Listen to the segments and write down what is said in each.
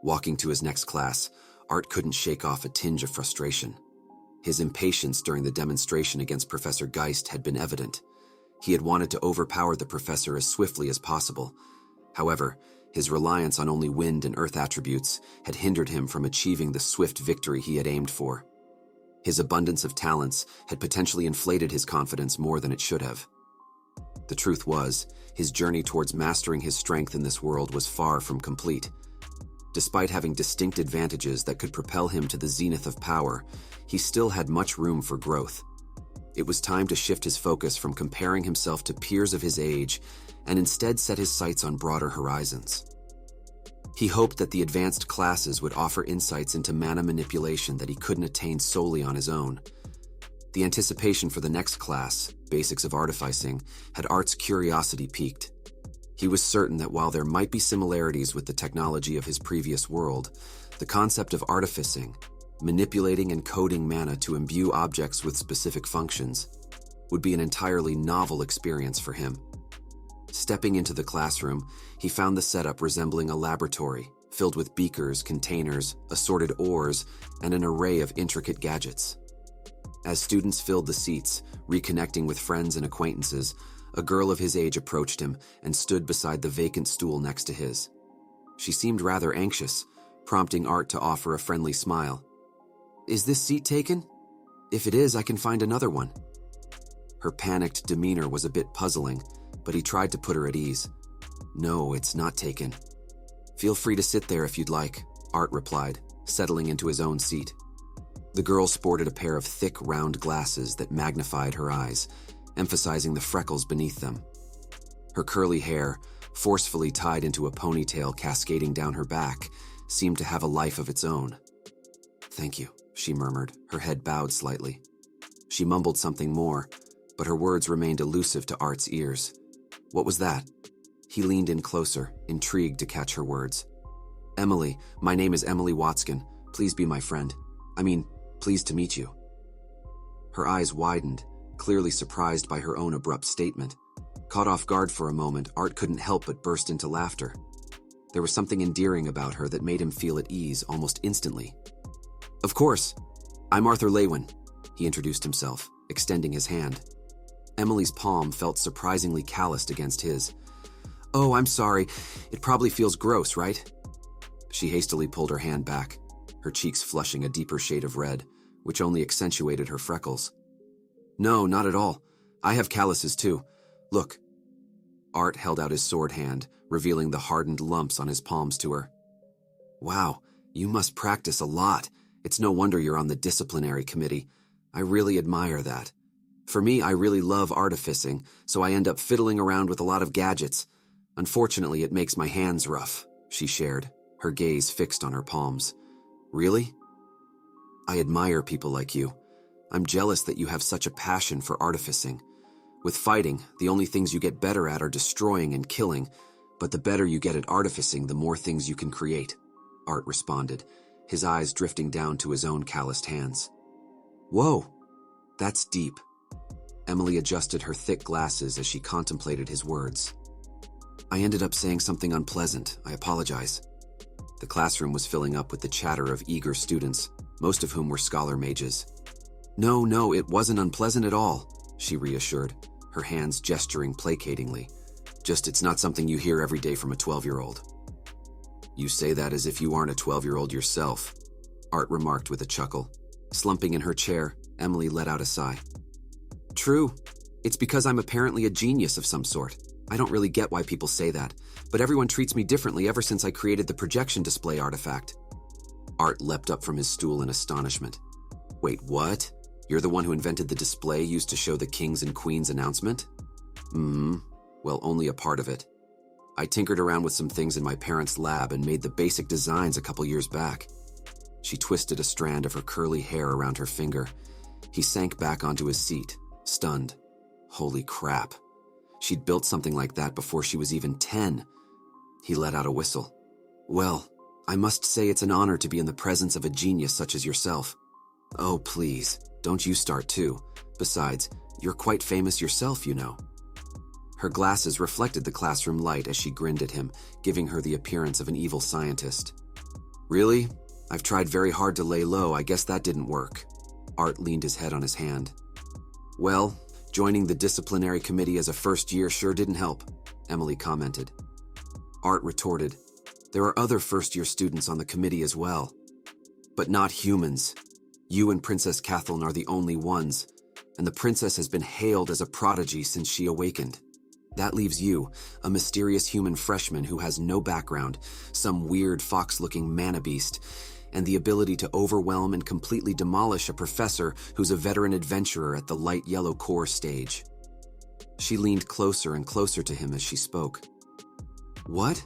Walking to his next class, Art couldn't shake off a tinge of frustration. His impatience during the demonstration against Professor Geist had been evident. He had wanted to overpower the professor as swiftly as possible. However, his reliance on only wind and earth attributes had hindered him from achieving the swift victory he had aimed for. His abundance of talents had potentially inflated his confidence more than it should have. The truth was, his journey towards mastering his strength in this world was far from complete. Despite having distinct advantages that could propel him to the zenith of power, he still had much room for growth. It was time to shift his focus from comparing himself to peers of his age and instead set his sights on broader horizons. He hoped that the advanced classes would offer insights into mana manipulation that he couldn't attain solely on his own. The anticipation for the next class, Basics of Artificing, had Art's curiosity piqued. He was certain that while there might be similarities with the technology of his previous world, the concept of artificing, manipulating and coding mana to imbue objects with specific functions, would be an entirely novel experience for him. Stepping into the classroom, he found the setup resembling a laboratory, filled with beakers, containers, assorted ores, and an array of intricate gadgets. As students filled the seats, reconnecting with friends and acquaintances, a girl of his age approached him and stood beside the vacant stool next to his. She seemed rather anxious, prompting Art to offer a friendly smile. "Is this seat taken? If it is, I can find another one." Her panicked demeanor was a bit puzzling, but he tried to put her at ease. "No, it's not taken." "Feel free to sit there if you'd like," Art replied, settling into his own seat. The girl sported a pair of thick, round glasses that magnified her eyes, emphasizing the freckles beneath them. Her curly hair, forcefully tied into a ponytail cascading down her back, seemed to have a life of its own. "Thank you," she murmured, her head bowed slightly. She mumbled something more, but her words remained elusive to Art's ears. "What was that?" He leaned in closer, intrigued to catch her words. "Emily, my name is Emily Watskin. Please be my friend. Pleased to meet you." Her eyes widened, clearly surprised by her own abrupt statement. Caught off guard for a moment, Art couldn't help but burst into laughter. There was something endearing about her that made him feel at ease almost instantly. "Of course. I'm Arthur Leywin," he introduced himself, extending his hand. Emily's palm felt surprisingly calloused against his. "Oh, I'm sorry. It probably feels gross, right?" She hastily pulled her hand back, her cheeks flushing a deeper shade of red, which only accentuated her freckles. "No, not at all. I have calluses too. Look." Art held out his sword hand, revealing the hardened lumps on his palms to her. "Wow, you must practice a lot. It's no wonder you're on the disciplinary committee. I really admire that. For me, I really love artificing, so I end up fiddling around with a lot of gadgets. Unfortunately, it makes my hands rough," she shared, her gaze fixed on her palms. "Really? I admire people like you. I'm jealous that you have such a passion for artificing. With fighting, the only things you get better at are destroying and killing, but the better you get at artificing, the more things you can create," Art responded, his eyes drifting down to his own calloused hands. "Whoa, that's deep." Emily adjusted her thick glasses as she contemplated his words. "I ended up saying something unpleasant. I apologize." The classroom was filling up with the chatter of eager students, most of whom were scholar mages. No, it wasn't unpleasant at all," she reassured, her hands gesturing placatingly. "Just it's not something you hear every day from a 12-year-old. "You say that as if you aren't a 12-year-old yourself," Art remarked with a chuckle. Slumping in her chair, Emily let out a sigh. "True. It's because I'm apparently a genius of some sort. I don't really get why people say that, but everyone treats me differently ever since I created the projection display artifact." Art leapt up from his stool in astonishment. "Wait, what? You're the one who invented the display used to show the king's and queen's announcement?" Well, only a part of it. I tinkered around with some things in my parents' lab and made the basic designs a couple years back." She twisted a strand of her curly hair around her finger. He sank back onto his seat, stunned. Holy crap. She'd built something like that before she was even 10. He let out a whistle. "Well, I must say it's an honor to be in the presence of a genius such as yourself." "Oh, please, don't you start too. Besides, you're quite famous yourself, you know." Her glasses reflected the classroom light as she grinned at him, giving her the appearance of an evil scientist. Really? I've tried very hard to lay low. I guess that didn't work. Art leaned his head on his hand. Well, joining the disciplinary committee as a first year sure didn't help, Emily commented. Art retorted, there are other first-year students on the committee as well. But not humans. You and Princess Kathleen are the only ones, and the princess has been hailed as a prodigy since she awakened. That leaves you, a mysterious human freshman who has no background, some weird fox-looking mana beast, and the ability to overwhelm and completely demolish a professor who's a veteran adventurer at the light yellow core stage. She leaned closer and closer to him as she spoke. What?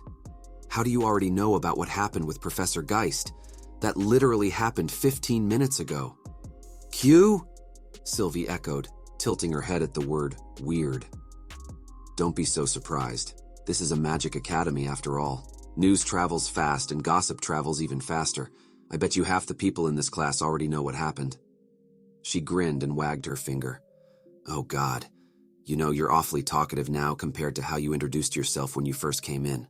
How do you already know about what happened with Professor Geist? That literally happened 15 minutes ago. Q? Sylvie echoed, tilting her head at the word weird. Don't be so surprised. This is a magic academy after all. News travels fast and gossip travels even faster. I bet you half the people in this class already know what happened. She grinned and wagged her finger. Oh God, you know you're awfully talkative now compared to how you introduced yourself when you first came in,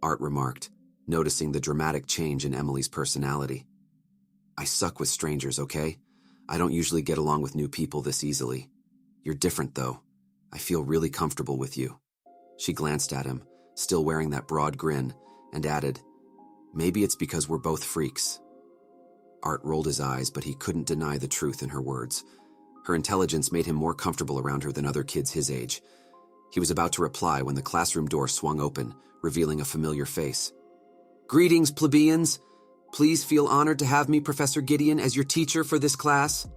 Art remarked, noticing the dramatic change in Emily's personality. I suck with strangers, okay? I don't usually get along with new people this easily. You're different though. I feel really comfortable with you. She glanced at him, still wearing that broad grin, and added, maybe it's because we're both freaks. Art rolled his eyes, but he couldn't deny the truth in her words. Her intelligence made him more comfortable around her than other kids his age. He was about to reply when the classroom door swung open, revealing a familiar face. Greetings, plebeians. Please feel honored to have me, Professor Gideon, as your teacher for this class.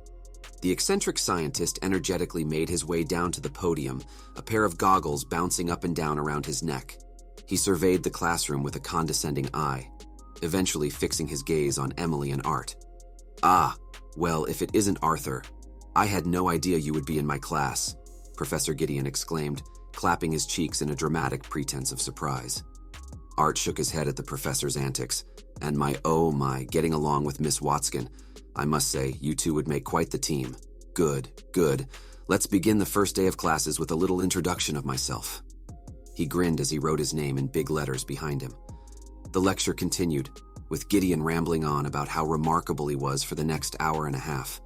The eccentric scientist energetically made his way down to the podium, a pair of goggles bouncing up and down around his neck. He surveyed the classroom with a condescending eye, eventually fixing his gaze on Emily and Art. Ah, well, if it isn't Arthur. I had no idea you would be in my class, Professor Gideon exclaimed, clapping his cheeks in a dramatic pretense of surprise. Art shook his head at the professor's antics, and oh my, getting along with Miss Watskin. I must say, you two would make quite the team. Good, good. Let's begin the first day of classes with a little introduction of myself. He grinned as he wrote his name in big letters behind him. The lecture continued, with Gideon rambling on about how remarkable he was for the next hour and a half.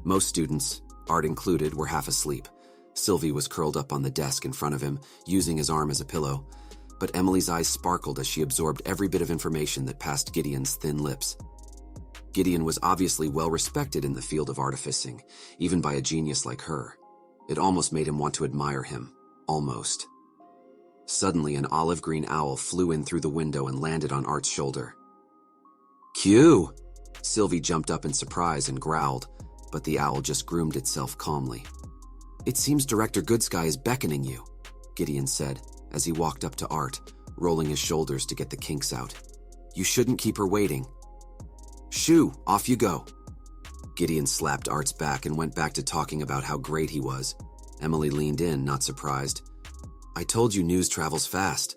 Most students, Art included, were half asleep. Sylvie was curled up on the desk in front of him, using his arm as a pillow. But Emily's eyes sparkled as she absorbed every bit of information that passed Gideon's thin lips. Gideon was obviously well respected in the field of artificing, even by a genius like her. It almost made him want to admire him. Almost. Suddenly, an olive green owl flew in through the window and landed on Art's shoulder. Q! Sylvie jumped up in surprise and growled, but the owl just groomed itself calmly. It seems Director Goodsky is beckoning you, Gideon said, as he walked up to Art, rolling his shoulders to get the kinks out. You shouldn't keep her waiting. Shoo, off you go. Gideon slapped Art's back and went back to talking about how great he was. Emily leaned in, not surprised. I told you news travels fast.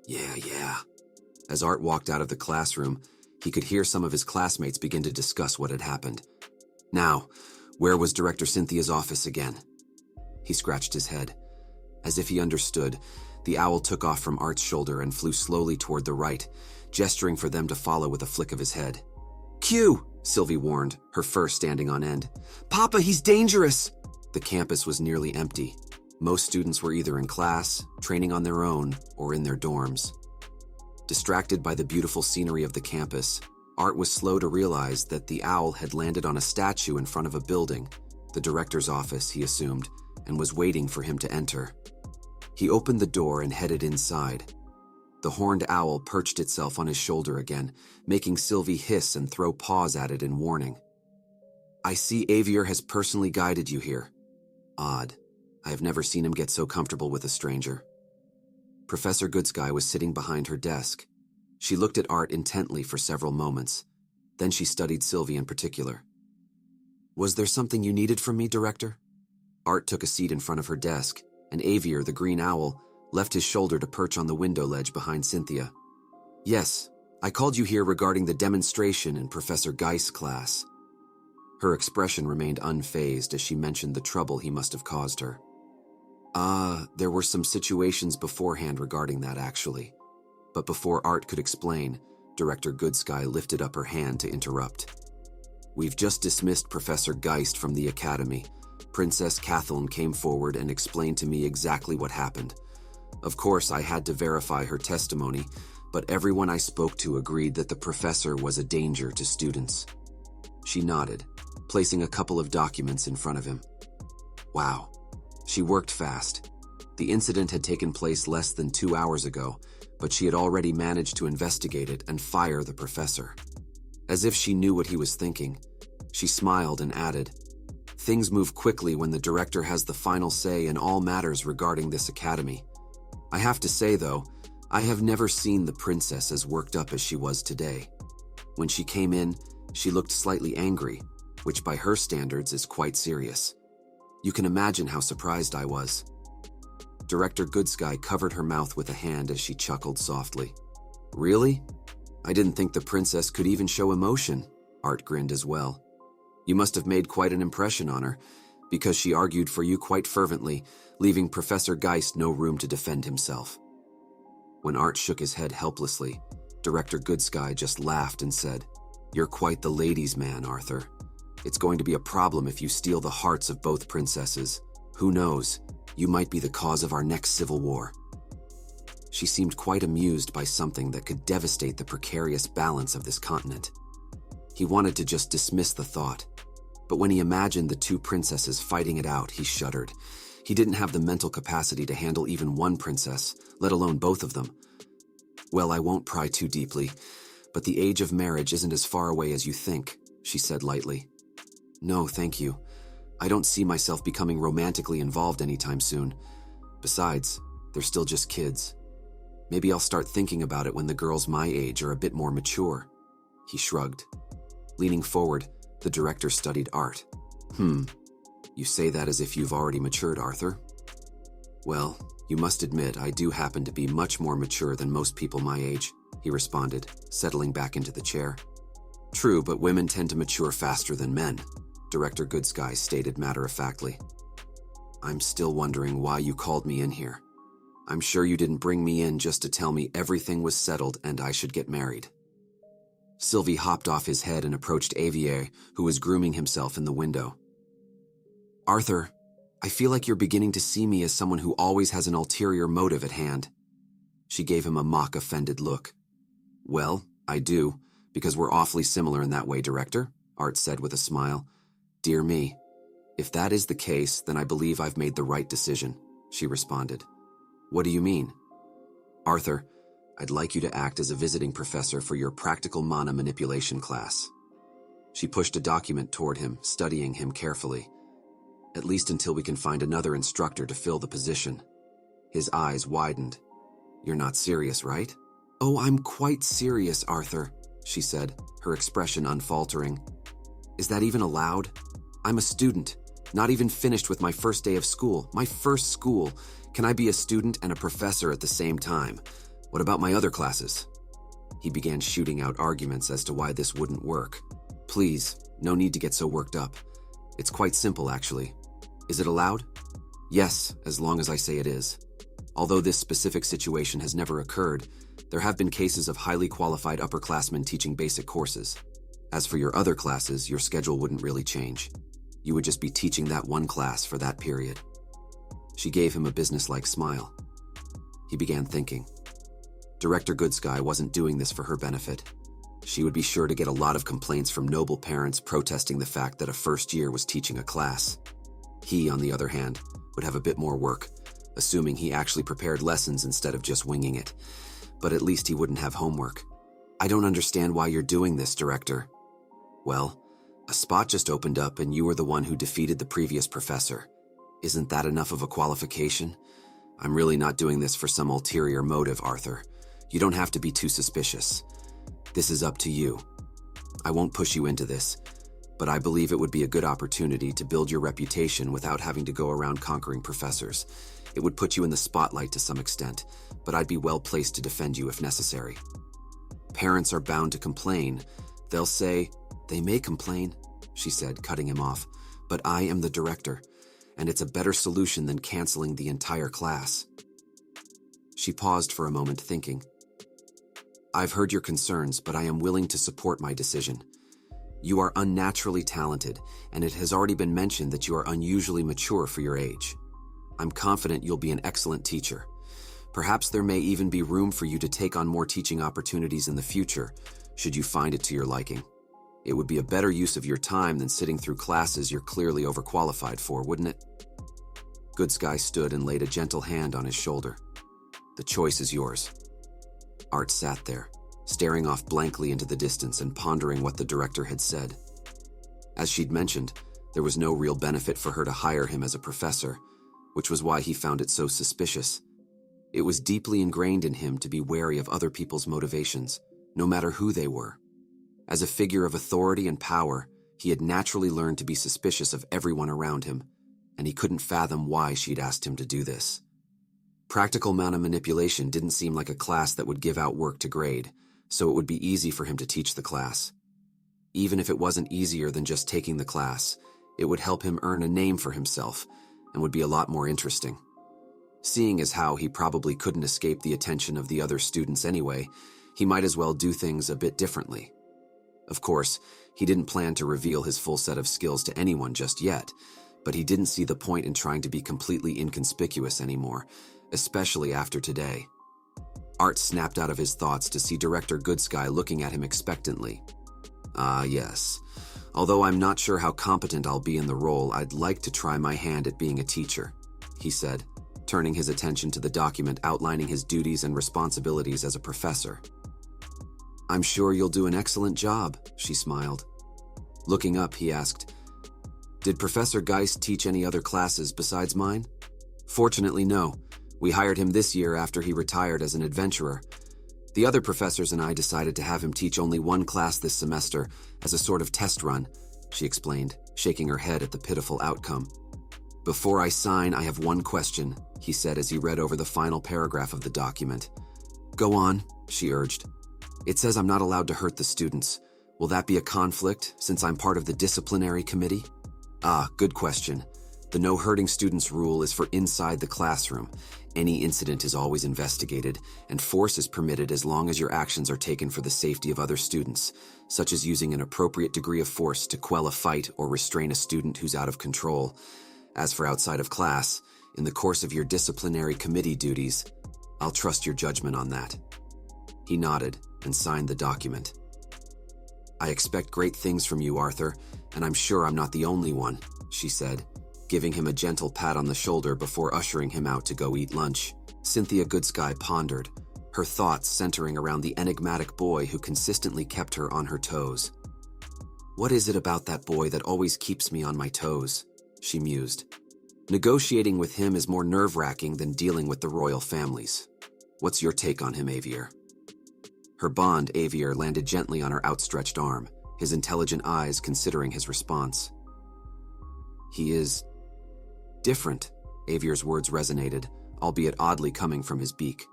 Yeah. As Art walked out of the classroom, he could hear some of his classmates begin to discuss what had happened. Now, where was Director Cynthia's office again? He scratched his head. As if he understood, the owl took off from Art's shoulder and flew slowly toward the right, gesturing for them to follow with a flick of his head. Q! Sylvie warned, her fur standing on end. Papa, he's dangerous! The campus was nearly empty. Most students were either in class, training on their own, or in their dorms. Distracted by the beautiful scenery of the campus, Art was slow to realize that the owl had landed on a statue in front of a building, the director's office, he assumed, and was waiting for him to enter. He opened the door and headed inside. The horned owl perched itself on his shoulder again, making Sylvie hiss and throw paws at it in warning. I see Avier has personally guided you here. Odd. I have never seen him get so comfortable with a stranger. Professor Goodsky was sitting behind her desk. She looked at Art intently for several moments. Then she studied Sylvie in particular. Was there something you needed from me, Director? Art took a seat in front of her desk, and Avier, the green owl, left his shoulder to perch on the window ledge behind Cynthia. Yes, I called you here regarding the demonstration in Professor Geist's class. Her expression remained unfazed as she mentioned the trouble he must have caused her. There were some situations beforehand regarding that, actually. But before Art could explain, Director Goodsky lifted up her hand to interrupt. We've just dismissed Professor Geist from the academy. Princess Kathleen came forward and explained to me exactly what happened. Of course, I had to verify her testimony, but everyone I spoke to agreed that the professor was a danger to students. She nodded, placing a couple of documents in front of him. Wow, she worked fast. The incident had taken place less than 2 hours ago, but she had already managed to investigate it and fire the professor. As if she knew what he was thinking, she smiled and added, "Things move quickly when the director has the final say in all matters regarding this academy. I have to say, though, I have never seen the princess as worked up as she was today. When she came in, she looked slightly angry, which by her standards is quite serious. You can imagine how surprised I was." Director Goodsky covered her mouth with a hand as she chuckled softly. "Really? I didn't think the princess could even show emotion." Art grinned as well. "You must have made quite an impression on her, because she argued for you quite fervently, leaving Professor Geist no room to defend himself." When Art shook his head helplessly, Director Goodsky just laughed and said, "You're quite the ladies' man, Arthur. It's going to be a problem if you steal the hearts of both princesses. Who knows? You might be the cause of our next civil war." She seemed quite amused by something that could devastate the precarious balance of this continent. He wanted to just dismiss the thought, but when he imagined the two princesses fighting it out, he shuddered. He didn't have the mental capacity to handle even one princess, let alone both of them. "Well, I won't pry too deeply, but the age of marriage isn't as far away as you think," she said lightly. "No, thank you. I don't see myself becoming romantically involved anytime soon. Besides, they're still just kids. Maybe I'll start thinking about it when the girls my age are a bit more mature." He shrugged. Leaning forward, the director studied Art. You say that as if you've already matured, Arthur." "Well, you must admit I do happen to be much more mature than most people my age," he responded, settling back into the chair. "True, but women tend to mature faster than men," Director Goodsky stated matter-of-factly. "I'm still wondering why you called me in here. I'm sure you didn't bring me in just to tell me everything was settled and I should get married." Sylvie hopped off his head and approached Avier, who was grooming himself in the window. "Arthur, I feel like you're beginning to see me as someone who always has an ulterior motive at hand." She gave him a mock-offended look. "Well, I do, because we're awfully similar in that way, Director," Art said with a smile. "Dear me, if that is the case, then I believe I've made the right decision," she responded. "What do you mean?" "Arthur, I'd like you to act as a visiting professor for your practical mana manipulation class." She pushed a document toward him, studying him carefully. "At least until we can find another instructor to fill the position." His eyes widened. "You're not serious, right?" "Oh, I'm quite serious, Arthur," she said, her expression unfaltering. "Is that even allowed? I'm a student, not even finished with my first day of school. My first school. Can I be a student and a professor at the same time? What about my other classes?" He began shooting out arguments as to why this wouldn't work. "Please, no need to get so worked up. It's quite simple, actually. Is it allowed?" "Yes, as long as I say it is. Although this specific situation has never occurred, there have been cases of highly qualified upperclassmen teaching basic courses. As for your other classes, your schedule wouldn't really change. You would just be teaching that one class for that period." She gave him a businesslike smile. He began thinking. Director Goodsky wasn't doing this for her benefit. She would be sure to get a lot of complaints from noble parents protesting the fact that a first year was teaching a class. He, on the other hand, would have a bit more work, assuming he actually prepared lessons instead of just winging it. But at least he wouldn't have homework. "I don't understand why you're doing this, Director." "Well, a spot just opened up and you were the one who defeated the previous professor. Isn't that enough of a qualification? I'm really not doing this for some ulterior motive, Arthur. You don't have to be too suspicious. This is up to you. I won't push you into this, but I believe it would be a good opportunity to build your reputation without having to go around conquering professors. It would put you in the spotlight to some extent, but I'd be well placed to defend you if necessary. Parents are bound to complain. They'll say, 'They may complain,'" she said, cutting him off, "but I am the director, and it's a better solution than canceling the entire class." She paused for a moment, thinking. I've heard your concerns, but I am willing to support my decision. You are unnaturally talented, and it has already been mentioned that you are unusually mature for your age. I'm confident you'll be an excellent teacher. Perhaps there may even be room for you to take on more teaching opportunities in the future, should you find it to your liking. It would be a better use of your time than sitting through classes you're clearly overqualified for, wouldn't it? Good Sky stood and laid a gentle hand on his shoulder. The choice is yours. Art sat there, staring off blankly into the distance and pondering what the director had said. As she'd mentioned, there was no real benefit for her to hire him as a professor, which was why he found it so suspicious. It was deeply ingrained in him to be wary of other people's motivations, no matter who they were. As a figure of authority and power, he had naturally learned to be suspicious of everyone around him, and he couldn't fathom why she'd asked him to do this. Practical mana manipulation didn't seem like a class that would give out work to grade, so it would be easy for him to teach the class. Even if it wasn't easier than just taking the class, it would help him earn a name for himself and would be a lot more interesting. Seeing as how he probably couldn't escape the attention of the other students anyway, he might as well do things a bit differently. Of course, he didn't plan to reveal his full set of skills to anyone just yet, but he didn't see the point in trying to be completely inconspicuous anymore, especially after today. Art snapped out of his thoughts to see Director Goodsky looking at him expectantly. Ah, yes. Although I'm not sure how competent I'll be in the role, I'd like to try my hand at being a teacher, he said, turning his attention to the document outlining his duties and responsibilities as a professor. I'm sure you'll do an excellent job, she smiled. Looking up, he asked, Did Professor Geist teach any other classes besides mine? Fortunately, no. We hired him this year after he retired as an adventurer. The other professors and I decided to have him teach only one class this semester as a sort of test run, she explained, shaking her head at the pitiful outcome. Before I sign, I have one question, he said as he read over the final paragraph of the document. Go on, she urged. It says I'm not allowed to hurt the students. Will that be a conflict, since I'm part of the disciplinary committee? Ah, good question. The no hurting students rule is for inside the classroom. Any incident is always investigated, and force is permitted as long as your actions are taken for the safety of other students, such as using an appropriate degree of force to quell a fight or restrain a student who's out of control. As for outside of class, in the course of your disciplinary committee duties, I'll trust your judgment on that. He nodded and signed the document. I expect great things from you, Arthur, and I'm sure I'm not the only one, she said, giving him a gentle pat on the shoulder before ushering him out to go eat lunch. Cynthia Goodsky pondered, her thoughts centering around the enigmatic boy who consistently kept her on her toes. What is it about that boy that always keeps me on my toes? She mused. Negotiating with him is more nerve-wracking than dealing with the royal families. What's your take on him, Avier? Her bond, Avier, landed gently on her outstretched arm, his intelligent eyes considering his response. He is different, Avier's words resonated, albeit oddly coming from his beak.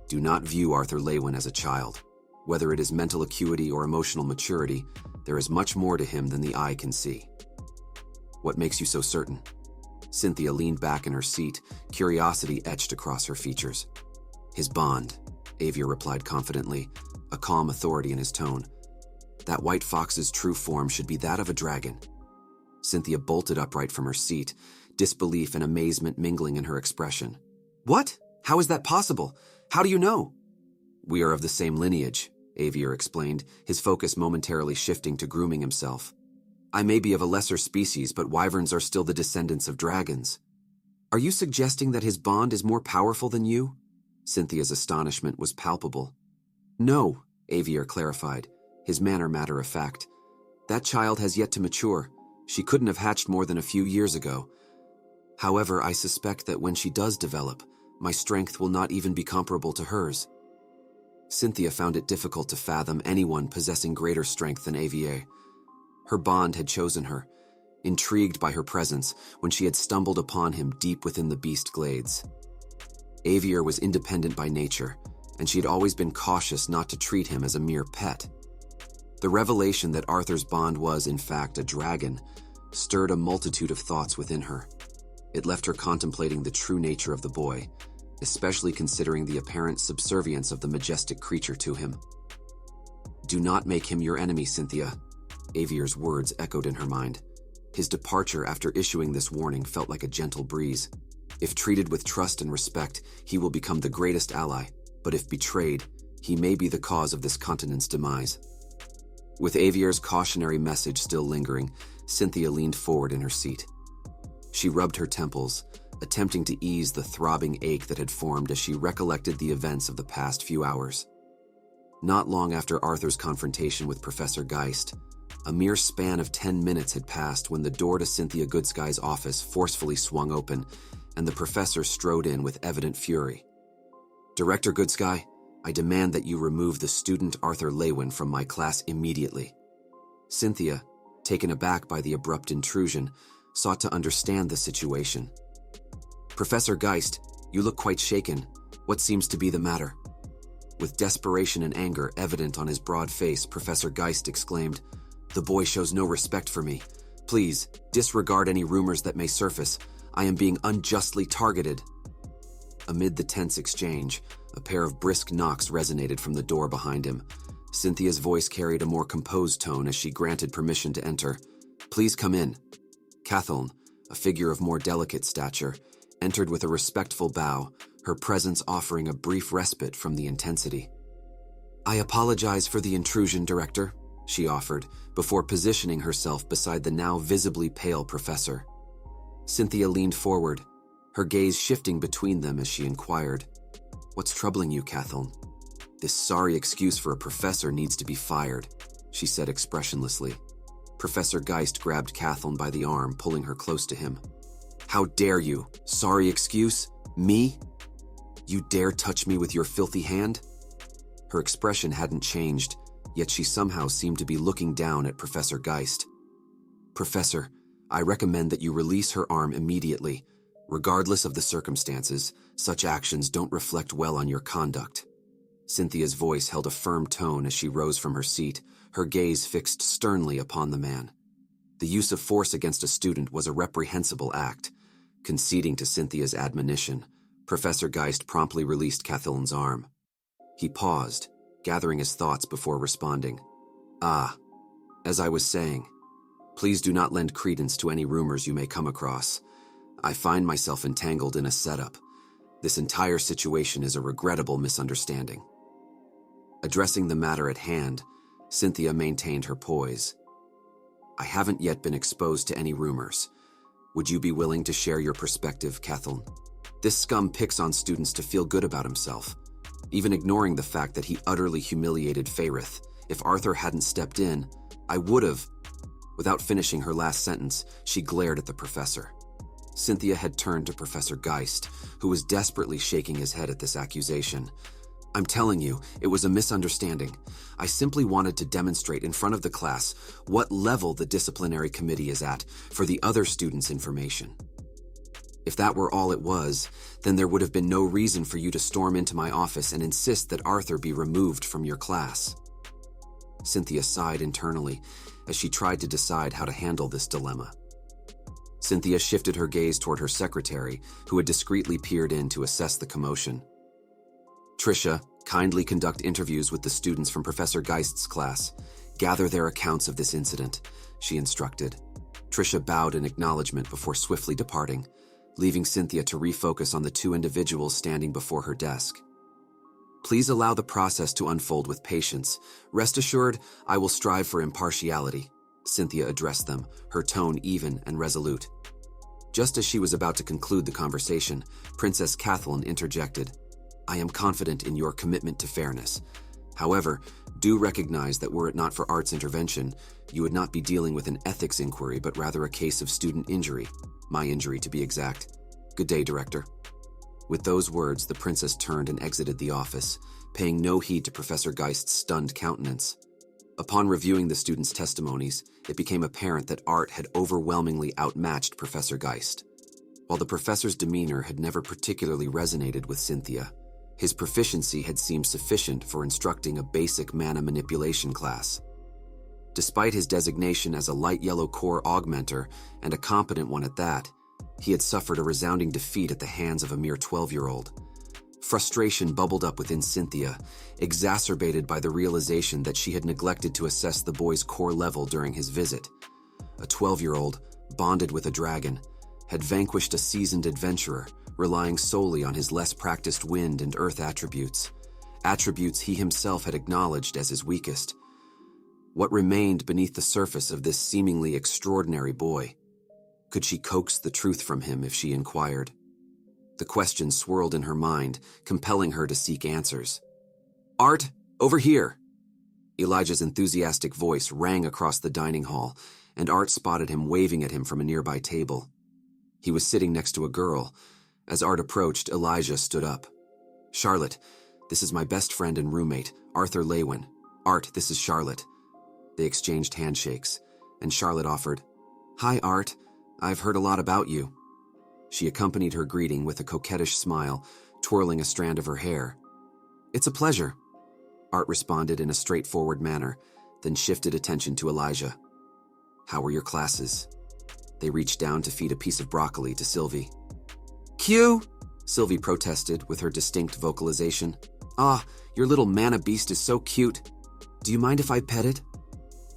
Do not view Arthur Leywin as a child. Whether it is mental acuity or emotional maturity, there is much more to him than the eye can see. What makes you so certain? Cynthia leaned back in her seat, curiosity etched across her features. His bond, Avier replied confidently, a calm authority in his tone. That white fox's true form should be that of a dragon. Cynthia bolted upright from her seat, disbelief and amazement mingling in her expression. What? How is that possible? How do you know? We are of the same lineage, Avier explained, his focus momentarily shifting to grooming himself. I may be of a lesser species, but wyverns are still the descendants of dragons. Are you suggesting that his bond is more powerful than you? Cynthia's astonishment was palpable. No, Avier clarified, his manner matter-of-fact. That child has yet to mature. She couldn't have hatched more than a few years ago. However, I suspect that when she does develop, my strength will not even be comparable to hers. Cynthia found it difficult to fathom anyone possessing greater strength than Avier. Her bond had chosen her, intrigued by her presence when she had stumbled upon him deep within the beast glades. Avier was independent by nature, and she had always been cautious not to treat him as a mere pet. The revelation that Arthur's bond was, in fact, a dragon stirred a multitude of thoughts within her. It left her contemplating the true nature of the boy, especially considering the apparent subservience of the majestic creature to him. "Do not make him your enemy, Cynthia," Avier's words echoed in her mind. His departure after issuing this warning felt like a gentle breeze. If treated with trust and respect, he will become the greatest ally, but if betrayed, he may be the cause of this continent's demise. With Avier's cautionary message still lingering, Cynthia leaned forward in her seat. She rubbed her temples, attempting to ease the throbbing ache that had formed as she recollected the events of the past few hours. Not long after Arthur's confrontation with Professor Geist, a mere span of 10 minutes had passed when the door to Cynthia Goodsky's office forcefully swung open, and the professor strode in with evident fury. "Director Goodsky, I demand that you remove the student Arthur Leywin from my class immediately." Cynthia, taken aback by the abrupt intrusion, sought to understand the situation. "Professor Geist, you look quite shaken. What seems to be the matter?" With desperation and anger evident on his broad face, Professor Geist exclaimed, "The boy shows no respect for me. Please, disregard any rumors that may surface. I am being unjustly targeted." Amid the tense exchange, a pair of brisk knocks resonated from the door behind him. Cynthia's voice carried a more composed tone as she granted permission to enter. "Please come in." Catheln, a figure of more delicate stature, entered with a respectful bow, her presence offering a brief respite from the intensity. "I apologize for the intrusion, Director," she offered, before positioning herself beside the now visibly pale professor. Cynthia leaned forward, her gaze shifting between them as she inquired, "What's troubling you, Catheln?" "This sorry excuse for a professor needs to be fired," she said expressionlessly. Professor Geist grabbed Catheln by the arm, pulling her close to him. "How dare you? Sorry excuse? Me? You dare touch me with your filthy hand?" Her expression hadn't changed, yet she somehow seemed to be looking down at Professor Geist. "Professor, I recommend that you release her arm immediately. Regardless of the circumstances, such actions don't reflect well on your conduct." Cynthia's voice held a firm tone as she rose from her seat, her gaze fixed sternly upon the man. The use of force against a student was a reprehensible act. Conceding to Cynthia's admonition, Professor Geist promptly released Catheln's arm. He paused, gathering his thoughts before responding. As I was saying, please do not lend credence to any rumors you may come across. I find myself entangled in a setup. This entire situation is a regrettable misunderstanding." Addressing the matter at hand, Cynthia maintained her poise. "I haven't yet been exposed to any rumors. Would you be willing to share your perspective, Catheln? This scum picks on students to feel good about himself, even ignoring the fact that he utterly humiliated Faerith. If Arthur hadn't stepped in, I would've..." Without finishing her last sentence, she glared at the professor. Cynthia had turned to Professor Geist, who was desperately shaking his head at this accusation. "I'm telling you, it was a misunderstanding. I simply wanted to demonstrate in front of the class what level the disciplinary committee is at for the other students' information. If that were all it was, then there would have been no reason for you to storm into my office and insist that Arthur be removed from your class." Cynthia sighed internally as she tried to decide how to handle this dilemma. Cynthia shifted her gaze toward her secretary, who had discreetly peered in to assess the commotion. "Tricia, kindly conduct interviews with the students from Professor Geist's class. Gather their accounts of this incident," she instructed. Tricia bowed in acknowledgement before swiftly departing, leaving Cynthia to refocus on the two individuals standing before her desk. "Please allow the process to unfold with patience. Rest assured, I will strive for impartiality," Cynthia addressed them, her tone even and resolute. Just as she was about to conclude the conversation, Princess Catheln interjected. "I am confident in your commitment to fairness. However, do recognize that were it not for Art's intervention, you would not be dealing with an ethics inquiry but rather a case of student injury. My injury, to be exact. Good day, Director." With those words, the princess turned and exited the office, paying no heed to Professor Geist's stunned countenance. Upon reviewing the students' testimonies, it became apparent that Art had overwhelmingly outmatched Professor Geist. While the professor's demeanor had never particularly resonated with Cynthia, his proficiency had seemed sufficient for instructing a basic mana manipulation class. Despite his designation as a light yellow core augmenter, and a competent one at that, he had suffered a resounding defeat at the hands of a mere 12-year-old. Frustration bubbled up within Cynthia, exacerbated by the realization that she had neglected to assess the boy's core level during his visit. A 12-year-old, bonded with a dragon, had vanquished a seasoned adventurer, relying solely on his less practiced wind and earth attributes he himself had acknowledged as his weakest. What remained beneath the surface of this seemingly extraordinary boy? Could she coax the truth from him if she inquired? The question swirled in her mind, compelling her to seek answers. "Art, over here!" Elijah's enthusiastic voice rang across the dining hall, and Art spotted him waving at him from a nearby table. He was sitting next to a girl. As Art approached, Elijah stood up. "Charlotte, this is my best friend and roommate, Arthur Leywin. Art, this is Charlotte." They exchanged handshakes, and Charlotte offered, "Hi, Art. I've heard a lot about you." She accompanied her greeting with a coquettish smile, twirling a strand of her hair. "It's a pleasure," Art responded in a straightforward manner, then shifted attention to Elijah. "How were your classes?" They reached down to feed a piece of broccoli to Sylvie. "Q!" Sylvie protested with her distinct vocalization. "Ah, your little mana beast is so cute. Do you mind if I pet it?"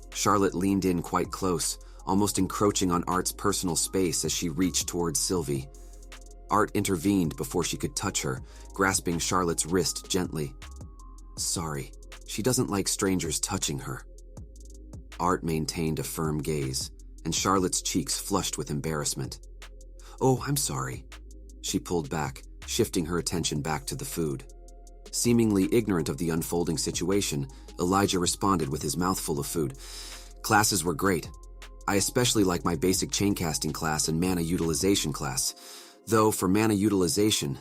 Charlotte leaned in quite close, almost encroaching on Art's personal space as she reached towards Sylvie. Art intervened before she could touch her, grasping Charlotte's wrist gently. "Sorry, she doesn't like strangers touching her." Art maintained a firm gaze, and Charlotte's cheeks flushed with embarrassment. "Oh, I'm sorry." She pulled back, shifting her attention back to the food. Seemingly ignorant of the unfolding situation, Elijah responded with his mouth full of food. "Classes were great. I especially like my basic chaincasting class and mana utilization class. Though, for mana utilization,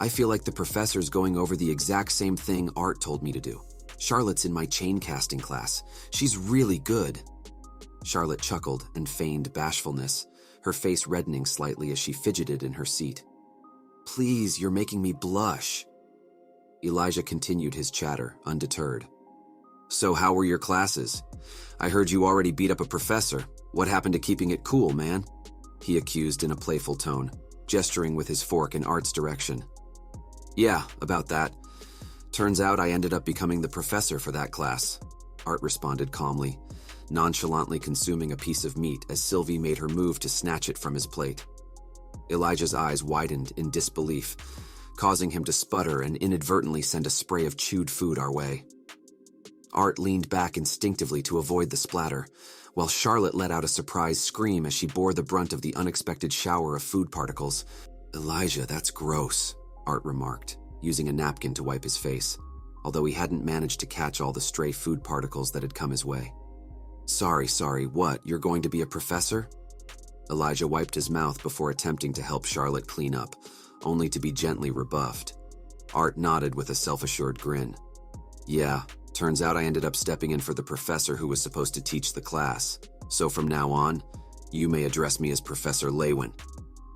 I feel like the professor's going over the exact same thing Art told me to do. Charlotte's in my chaincasting class. She's really good." Charlotte chuckled and feigned bashfulness, her face reddening slightly as she fidgeted in her seat. "Please, you're making me blush." Elijah continued his chatter, undeterred. "So how were your classes? I heard you already beat up a professor. What happened to keeping it cool, man?" he accused in a playful tone, gesturing with his fork in Art's direction. "Yeah, about that. Turns out I ended up becoming the professor for that class," Art responded calmly, nonchalantly consuming a piece of meat as Sylvie made her move to snatch it from his plate. Elijah's eyes widened in disbelief, causing him to sputter and inadvertently send a spray of chewed food our way. Art leaned back instinctively to avoid the splatter, while Charlotte let out a surprised scream as she bore the brunt of the unexpected shower of food particles. "Elijah, that's gross," Art remarked, using a napkin to wipe his face, although he hadn't managed to catch all the stray food particles that had come his way. Sorry, what, you're going to be a professor?" Elijah wiped his mouth before attempting to help Charlotte clean up, only to be gently rebuffed. Art nodded with a self-assured grin. "Yeah, turns out I ended up stepping in for the professor who was supposed to teach the class. So from now on, you may address me as Professor Leywin."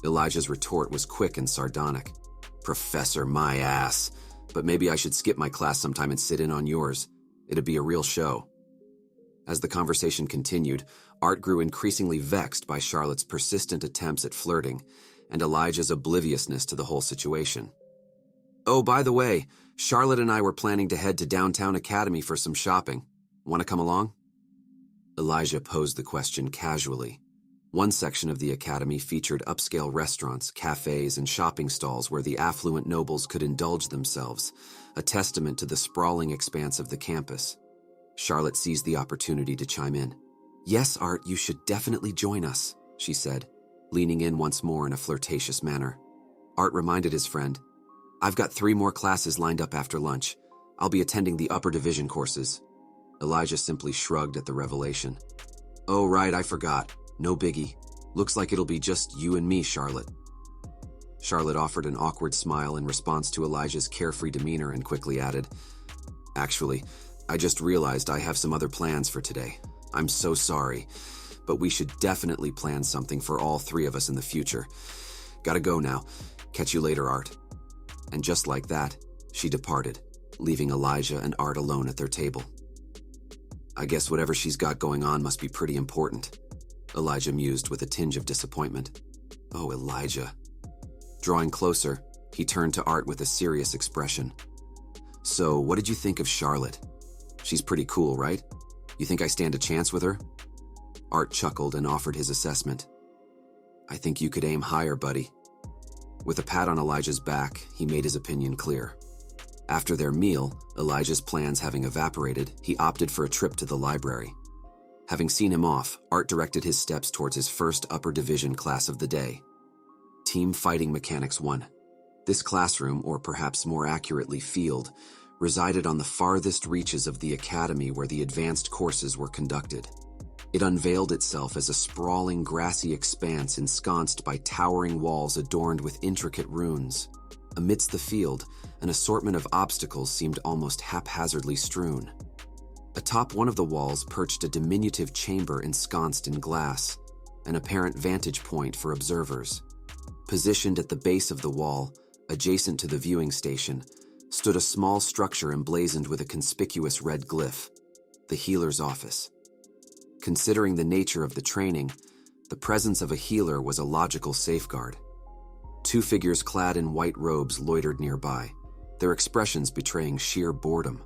Elijah's retort was quick and sardonic. "Professor, my ass. But maybe I should skip my class sometime and sit in on yours. It'd be a real show." As the conversation continued, Art grew increasingly vexed by Charlotte's persistent attempts at flirting and Elijah's obliviousness to the whole situation. "Oh, by the way, Charlotte and I were planning to head to Downtown Academy for some shopping. Want to come along?" Elijah posed the question casually. One section of the academy featured upscale restaurants, cafes, and shopping stalls where the affluent nobles could indulge themselves, a testament to the sprawling expanse of the campus. Charlotte seized the opportunity to chime in. "Yes, Art, you should definitely join us," she said, leaning in once more in a flirtatious manner. Art reminded his friend, "I've got 3 more classes lined up after lunch. I'll be attending the upper division courses." Elijah simply shrugged at the revelation. "Oh, right, I forgot. No biggie. Looks like it'll be just you and me, Charlotte." Charlotte offered an awkward smile in response to Elijah's carefree demeanor and quickly added, "Actually, I just realized I have some other plans for today. I'm so sorry, but we should definitely plan something for all 3 of us in the future. Gotta go now. Catch you later, Art." And just like that, she departed, leaving Elijah and Art alone at their table. "I guess whatever she's got going on must be pretty important," Elijah mused with a tinge of disappointment. Oh, Elijah. Drawing closer, He turned to Art with a serious expression. So, what did you think of Charlotte? She's pretty cool, right? You think I stand a chance with her? Art chuckled and offered his assessment. I think you could aim higher, buddy. With a pat on Elijah's back, he made his opinion clear. After their meal, Elijah's plans having evaporated, he opted for a trip to the library. Having seen him off, Art directed his steps towards his first upper division class of the day. Team Fighting Mechanics 1. This classroom, or perhaps more accurately field, resided on the farthest reaches of the academy where the advanced courses were conducted. It unveiled itself as a sprawling grassy expanse ensconced by towering walls adorned with intricate runes. Amidst the field, an assortment of obstacles seemed almost haphazardly strewn. Atop one of the walls perched a diminutive chamber ensconced in glass, an apparent vantage point for observers. Positioned at the base of the wall, adjacent to the viewing station, stood a small structure emblazoned with a conspicuous red glyph, the healer's office. Considering the nature of the training, the presence of a healer was a logical safeguard. Two figures clad in white robes loitered nearby, their expressions betraying sheer boredom.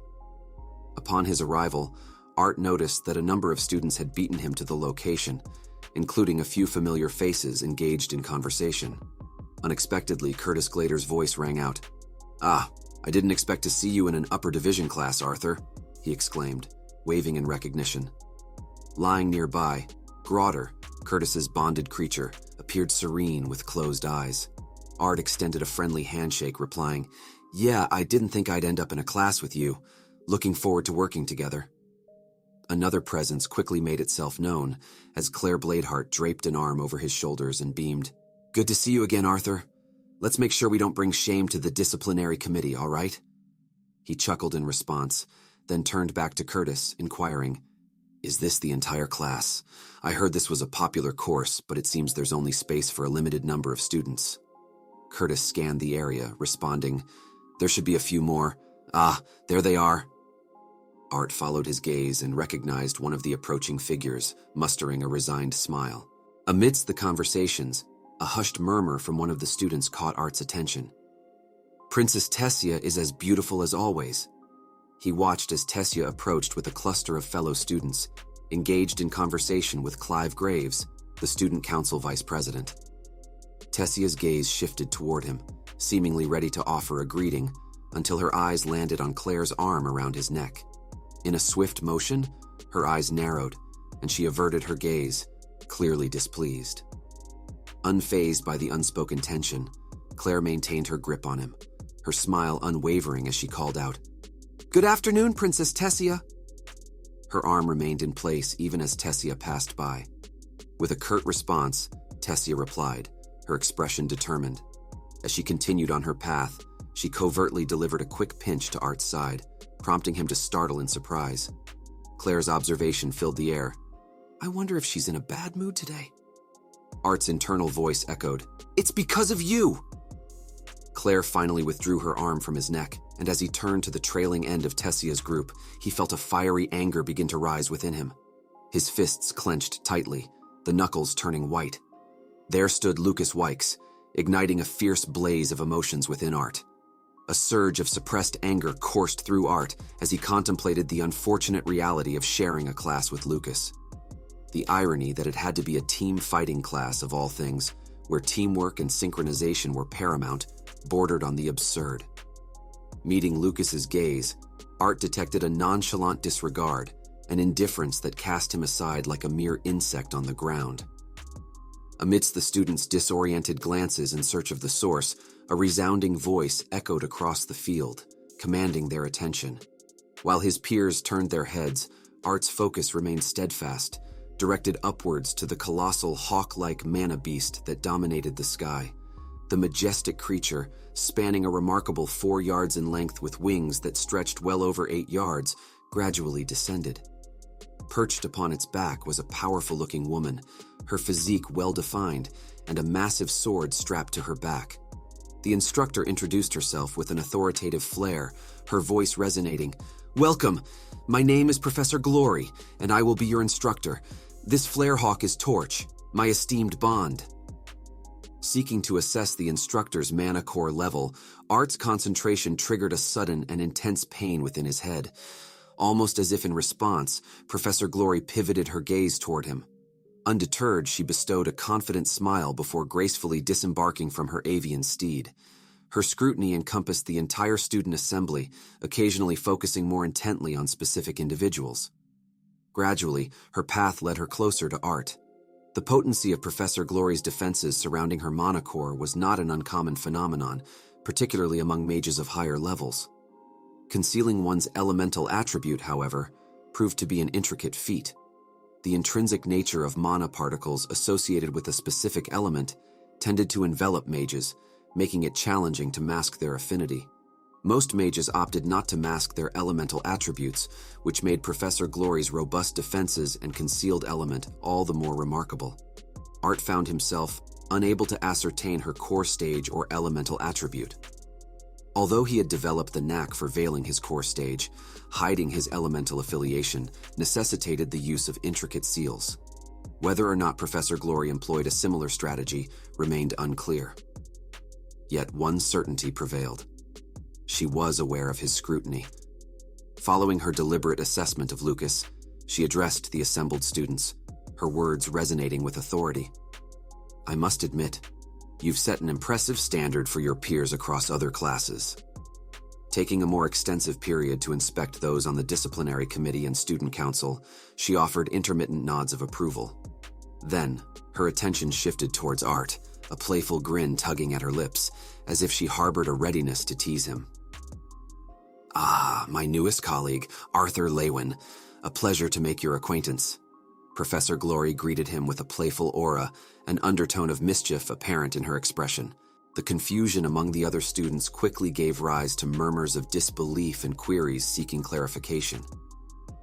Upon his arrival, Art noticed that a number of students had beaten him to the location, including a few familiar faces engaged in conversation. Unexpectedly, Curtis Glader's voice rang out. "Ah, I didn't expect to see you in an upper division class, Arthur," he exclaimed, waving in recognition. Lying nearby, Grotter, Curtis's bonded creature, appeared serene with closed eyes. Art extended a friendly handshake, replying, "Yeah, I didn't think I'd end up in a class with you. Looking forward to working together." Another presence quickly made itself known as Claire Bladeheart draped an arm over his shoulders and beamed. "Good to see you again, Arthur. Let's make sure we don't bring shame to the disciplinary committee, all right?" He chuckled in response, then turned back to Curtis, inquiring, "Is this the entire class? I heard this was a popular course, but it seems there's only space for a limited number of students." Curtis scanned the area, responding, "There should be a few more. Ah, there they are." Art followed his gaze and recognized one of the approaching figures, mustering a resigned smile. Amidst the conversations, a hushed murmur from one of the students caught Art's attention. "Princess Tessia is as beautiful as always." He watched as Tessia approached with a cluster of fellow students, engaged in conversation with Clive Graves, the student council vice president. Tessia's gaze shifted toward him, seemingly ready to offer a greeting, until her eyes landed on Claire's arm around his neck. In a swift motion, her eyes narrowed, and she averted her gaze, clearly displeased. Unfazed by the unspoken tension, Claire maintained her grip on him, her smile unwavering as she called out, "Good afternoon, Princess Tessia." Her arm remained in place even as Tessia passed by. With a curt response, Tessia replied, her expression determined. As she continued on her path, she covertly delivered a quick pinch to Art's side, prompting him to startle in surprise. Claire's observation filled the air. "I wonder if she's in a bad mood today." Art's internal voice echoed, "It's because of you!" Claire finally withdrew her arm from his neck, and as he turned to the trailing end of Tessia's group, he felt a fiery anger begin to rise within him. His fists clenched tightly, the knuckles turning white. There stood Lucas Wykes, igniting a fierce blaze of emotions within Art. A surge of suppressed anger coursed through Art as he contemplated the unfortunate reality of sharing a class with Lucas. The irony that it had to be a team fighting class of all things, where teamwork and synchronization were paramount, bordered on the absurd. Meeting Lucas's gaze, Art detected a nonchalant disregard, an indifference that cast him aside like a mere insect on the ground. Amidst the students' disoriented glances in search of the source, a resounding voice echoed across the field, commanding their attention. While his peers turned their heads, Art's focus remained steadfast, directed upwards to the colossal hawk-like mana beast that dominated the sky. The majestic creature, spanning a remarkable 4 yards in length with wings that stretched well over 8 yards, gradually descended. Perched upon its back was a powerful-looking woman, her physique well-defined, and a massive sword strapped to her back. The instructor introduced herself with an authoritative flair, her voice resonating. "Welcome! My name is Professor Glory, and I will be your instructor. This Flarehawk is Torch, my esteemed bond." Seeking to assess the instructor's mana core level, Art's concentration triggered a sudden and intense pain within his head. Almost as if in response, Professor Glory pivoted her gaze toward him. Undeterred, she bestowed a confident smile before gracefully disembarking from her avian steed. Her scrutiny encompassed the entire student assembly, occasionally focusing more intently on specific individuals. Gradually, her path led her closer to Art. The potency of Professor Glory's defenses surrounding her mana core was not an uncommon phenomenon, particularly among mages of higher levels. Concealing one's elemental attribute, however, proved to be an intricate feat. The intrinsic nature of mana particles associated with a specific element tended to envelop mages, making it challenging to mask their affinity. Most mages opted not to mask their elemental attributes, which made Professor Glory's robust defenses and concealed element all the more remarkable. Art found himself unable to ascertain her core stage or elemental attribute. Although he had developed the knack for veiling his core stage, hiding his elemental affiliation necessitated the use of intricate seals. Whether or not Professor Glory employed a similar strategy remained unclear. Yet one certainty prevailed. She was aware of his scrutiny. Following her deliberate assessment of Lucas, she addressed the assembled students, her words resonating with authority. "I must admit, you've set an impressive standard for your peers across other classes." Taking a more extensive period to inspect those on the disciplinary committee and student council, she offered intermittent nods of approval. Then, her attention shifted towards Art, a playful grin tugging at her lips, as if she harbored a readiness to tease him. "Ah, my newest colleague, Arthur Leywin. A pleasure to make your acquaintance." Professor Glory greeted him with a playful aura, an undertone of mischief apparent in her expression. The confusion among the other students quickly gave rise to murmurs of disbelief and queries seeking clarification.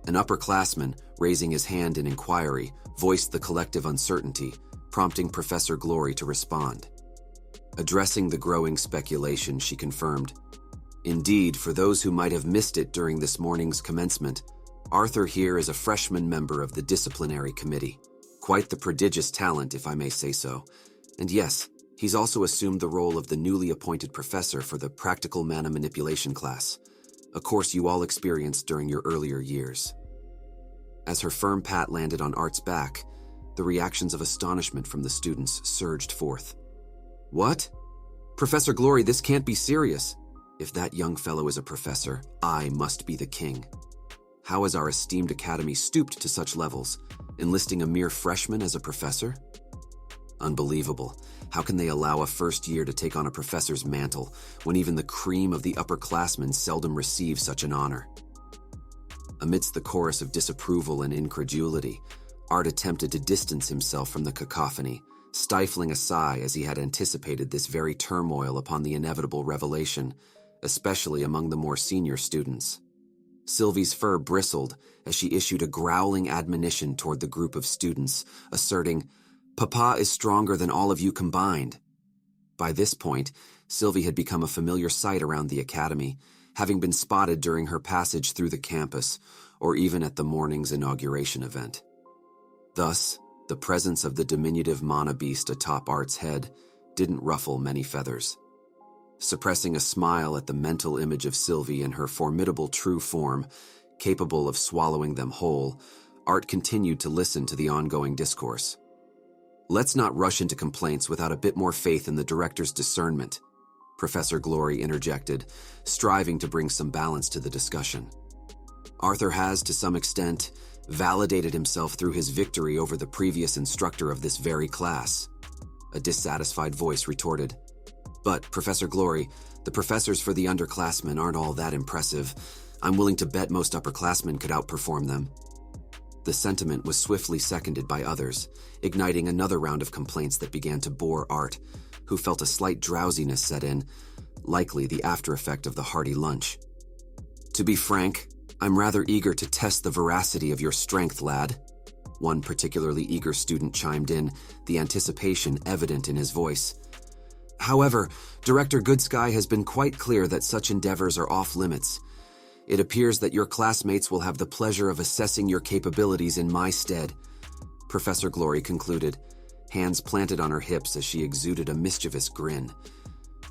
An upperclassman, raising his hand in inquiry, voiced the collective uncertainty, prompting Professor Glory to respond. Addressing the growing speculation, she confirmed, "Indeed, for those who might have missed it during this morning's commencement, Arthur here is a freshman member of the disciplinary committee. Quite the prodigious talent, if I may say so. And yes, he's also assumed the role of the newly appointed professor for the practical mana manipulation class, a course you all experienced during your earlier years." As her firm pat landed on Art's back, the reactions of astonishment from the students surged forth. "What? Professor Glory, this can't be serious. If that young fellow is a professor, I must be the king. How has our esteemed academy stooped to such levels, enlisting a mere freshman as a professor? Unbelievable. How can they allow a first year to take on a professor's mantle, when even the cream of the upperclassmen seldom receive such an honor?" Amidst the chorus of disapproval and incredulity, Art attempted to distance himself from the cacophony, stifling a sigh as he had anticipated this very turmoil upon the inevitable revelation, especially among the more senior students. Sylvie's fur bristled as she issued a growling admonition toward the group of students, asserting, "Papa is stronger than all of you combined." By this point, Sylvie had become a familiar sight around the academy, having been spotted during her passage through the campus, or even at the morning's inauguration event. Thus, the presence of the diminutive mana beast atop Art's head didn't ruffle many feathers. Suppressing a smile at the mental image of Sylvie in her formidable true form, capable of swallowing them whole, Art continued to listen to the ongoing discourse. "Let's not rush into complaints without a bit more faith in the director's discernment," Professor Glory interjected, striving to bring some balance to the discussion. "Arthur has, to some extent, validated himself through his victory over the previous instructor of this very class." A dissatisfied voice retorted, "But, Professor Glory, the professors for the underclassmen aren't all that impressive. I'm willing to bet most upperclassmen could outperform them." The sentiment was swiftly seconded by others, igniting another round of complaints that began to bore Art, who felt a slight drowsiness set in, likely the after effect of the hearty lunch. "To be frank, I'm rather eager to test the veracity of your strength, lad," one particularly eager student chimed in, the anticipation evident in his voice. "However, Director Goodsky has been quite clear that such endeavors are off limits. It appears that your classmates will have the pleasure of assessing your capabilities in my stead," Professor Glory concluded, hands planted on her hips as she exuded a mischievous grin.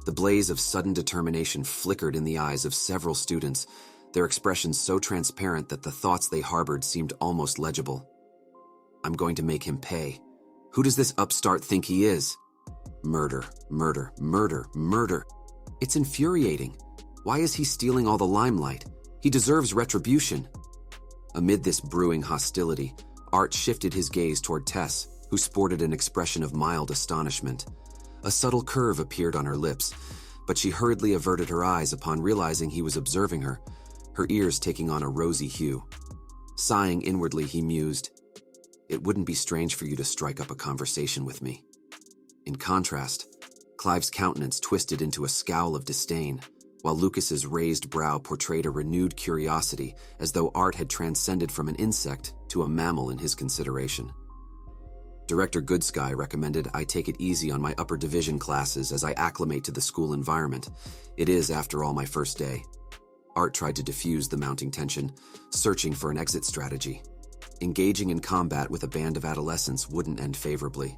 The blaze of sudden determination flickered in the eyes of several students, their expressions so transparent that the thoughts they harbored seemed almost legible. I'm going to make him pay. Who does this upstart think he is? Murder, murder, murder, murder. It's infuriating. Why is he stealing all the limelight? He deserves retribution. Amid this brewing hostility, Art shifted his gaze toward Tess, who sported an expression of mild astonishment. A subtle curve appeared on her lips, but she hurriedly averted her eyes upon realizing he was observing her, her ears taking on a rosy hue. Sighing inwardly, he mused, "It wouldn't be strange for you to strike up a conversation with me." In contrast, Clive's countenance twisted into a scowl of disdain, while Lucas's raised brow portrayed a renewed curiosity, as though Art had transcended from an insect to a mammal in his consideration. Director Goodsky recommended I take it easy on my upper division classes as I acclimate to the school environment. It is, after all, my first day. Art tried to diffuse the mounting tension, searching for an exit strategy. Engaging in combat with a band of adolescents wouldn't end favorably.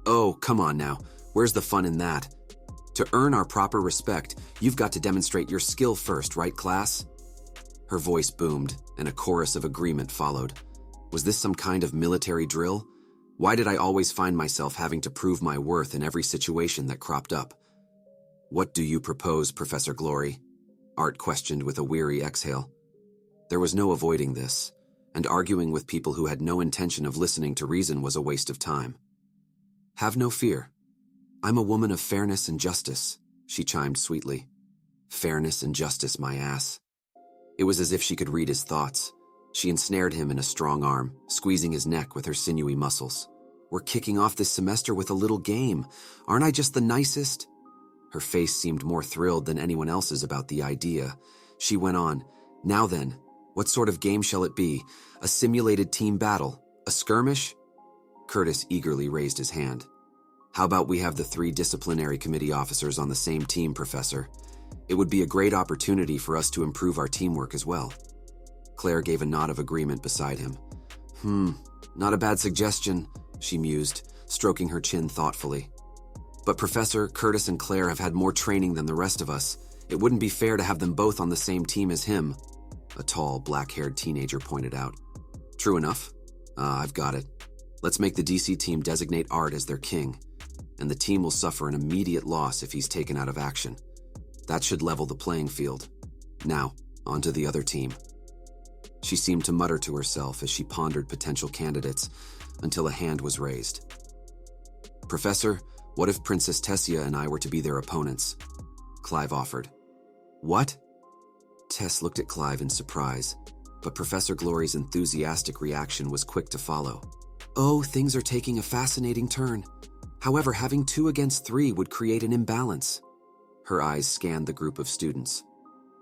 Oh, come on now. Where's the fun in that? To earn our proper respect, you've got to demonstrate your skill first, right, class? Her voice boomed, and a chorus of agreement followed. Was this some kind of military drill? Why did I always find myself having to prove my worth in every situation that cropped up? What do you propose, Professor Glory? Art questioned with a weary exhale. There was no avoiding this, and arguing with people who had no intention of listening to reason was a waste of time. Have no fear. I'm a woman of fairness and justice, she chimed sweetly. Fairness and justice, my ass. It was as if she could read his thoughts. She ensnared him in a strong arm, squeezing his neck with her sinewy muscles. We're kicking off this semester with a little game. Aren't I just the nicest? Her face seemed more thrilled than anyone else's about the idea. She went on, Now then, what sort of game shall it be? A simulated team battle? A skirmish? Curtis eagerly raised his hand. How about we have the 3 disciplinary committee officers on the same team, Professor? It would be a great opportunity for us to improve our teamwork as well. Claire gave a nod of agreement beside him. Not a bad suggestion, she mused, stroking her chin thoughtfully. But Professor, Curtis and Claire have had more training than the rest of us. It wouldn't be fair to have them both on the same team as him, a tall, black-haired teenager pointed out. True enough. I've got it. Let's make the DC team designate Art as their king, and the team will suffer an immediate loss if he's taken out of action. That should level the playing field. Now, on to the other team. She seemed to mutter to herself as she pondered potential candidates until a hand was raised. Professor, what if Princess Tessia and I were to be their opponents? Clive offered. What? Tess looked at Clive in surprise, but Professor Glory's enthusiastic reaction was quick to follow. Oh, things are taking a fascinating turn. However, having 2 against 3 would create an imbalance. Her eyes scanned the group of students.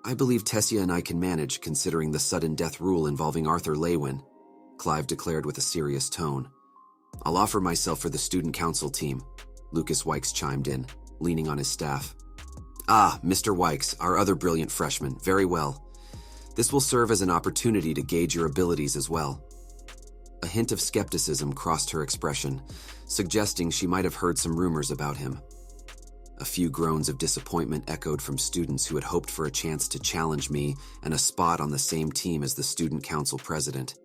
I believe Tessia and I can manage, considering the sudden death rule involving Arthur Leywin, Clive declared with a serious tone. I'll offer myself for the student council team, Lucas Wykes chimed in, leaning on his staff. Ah, Mr. Wykes, our other brilliant freshman, very well. This will serve as an opportunity to gauge your abilities as well. A hint of skepticism crossed her expression, suggesting she might have heard some rumors about him. A few groans of disappointment echoed from students who had hoped for a chance to challenge me and a spot on the same team as the student council president.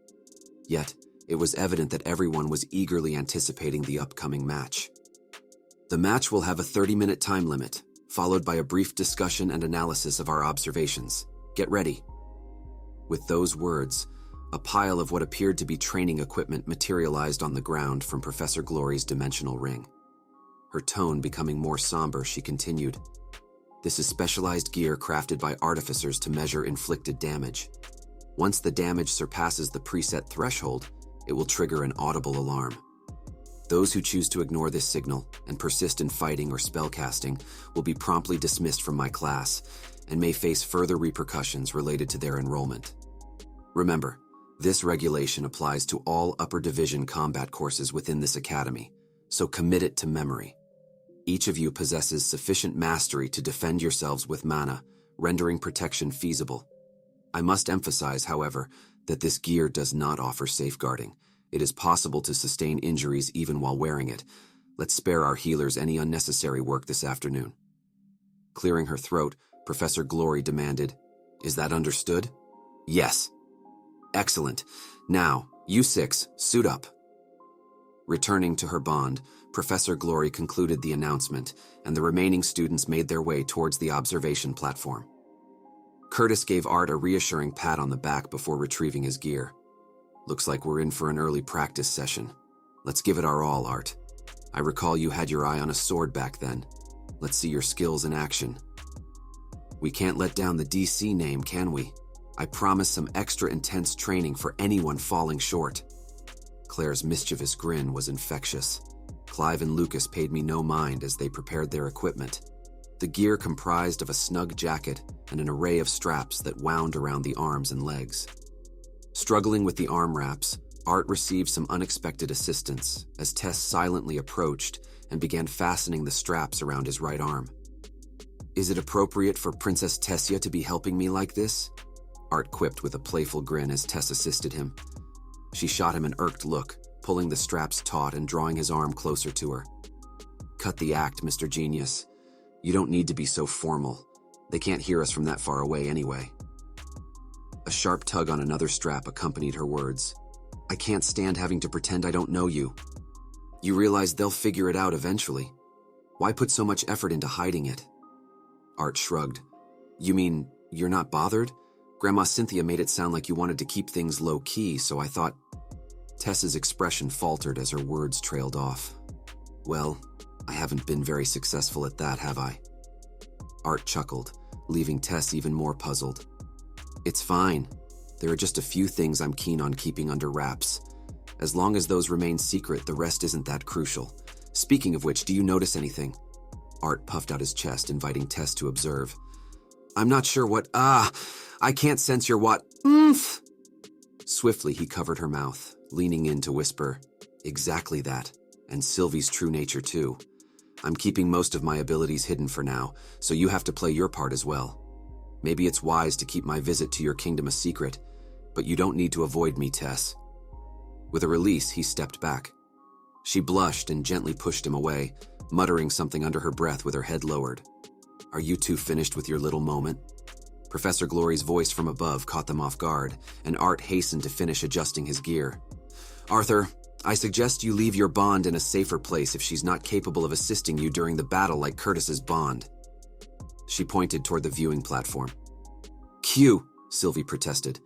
Yet, it was evident that everyone was eagerly anticipating the upcoming match. The match will have a 30-minute time limit, followed by a brief discussion and analysis of our observations. Get ready. With those words, a pile of what appeared to be training equipment materialized on the ground from Professor Glory's dimensional ring. Her tone becoming more somber, she continued. This is specialized gear crafted by artificers to measure inflicted damage. Once the damage surpasses the preset threshold, it will trigger an audible alarm. Those who choose to ignore this signal and persist in fighting or spellcasting will be promptly dismissed from my class and may face further repercussions related to their enrollment. Remember, this regulation applies to all upper division combat courses within this academy, so commit it to memory. Each of you possesses sufficient mastery to defend yourselves with mana, rendering protection feasible. I must emphasize, however, that this gear does not offer safeguarding. It is possible to sustain injuries even while wearing it. Let's spare our healers any unnecessary work this afternoon. Clearing her throat, Professor Glory demanded, "Is that understood?" "Yes." "Excellent. Now, you six, suit up." Returning to her bond, Professor Glory concluded the announcement, and the remaining students made their way towards the observation platform. Curtis gave Art a reassuring pat on the back before retrieving his gear. "Looks like we're in for an early practice session. Let's give it our all, Art. I recall you had your eye on a sword back then. Let's see your skills in action." "We can't let down the DC name, can we? I promise some extra intense training for anyone falling short." Claire's mischievous grin was infectious. Clive and Lucas paid me no mind as they prepared their equipment. The gear comprised of a snug jacket and an array of straps that wound around the arms and legs. Struggling with the arm wraps, Art received some unexpected assistance as Tess silently approached and began fastening the straps around his right arm. "Is it appropriate for Princess Tessia to be helping me like this?" Art quipped with a playful grin as Tess assisted him. She shot him an irked look, pulling the straps taut and drawing his arm closer to her. "Cut the act, Mr. Genius. You don't need to be so formal. They can't hear us from that far away anyway." A sharp tug on another strap accompanied her words. "I can't stand having to pretend I don't know you. You realize they'll figure it out eventually. Why put so much effort into hiding it?" Art shrugged. "You mean you're not bothered? Grandma Cynthia made it sound like you wanted to keep things low-key, so I thought—" Tess's expression faltered as her words trailed off. "Well, I haven't been very successful at that, have I?" Art chuckled, leaving Tess even more puzzled. "It's fine. There are just a few things I'm keen on keeping under wraps. As long as those remain secret, the rest isn't that crucial. Speaking of which, do you notice anything?" Art puffed out his chest, inviting Tess to observe. "I'm not sure what— I can't sense your what— oomph!" Swiftly, he covered her mouth, leaning in to whisper, "Exactly that, and Sylvie's true nature too. I'm keeping most of my abilities hidden for now, so you have to play your part as well. Maybe it's wise to keep my visit to your kingdom a secret, but you don't need to avoid me, Tess." With a release, he stepped back. She blushed and gently pushed him away, muttering something under her breath with her head lowered. "Are you two finished with your little moment?" Professor Glory's voice from above caught them off guard, and Art hastened to finish adjusting his gear. "Arthur, I suggest you leave your bond in a safer place if she's not capable of assisting you during the battle like Curtis's bond." She pointed toward the viewing platform. "Q," Sylvie protested.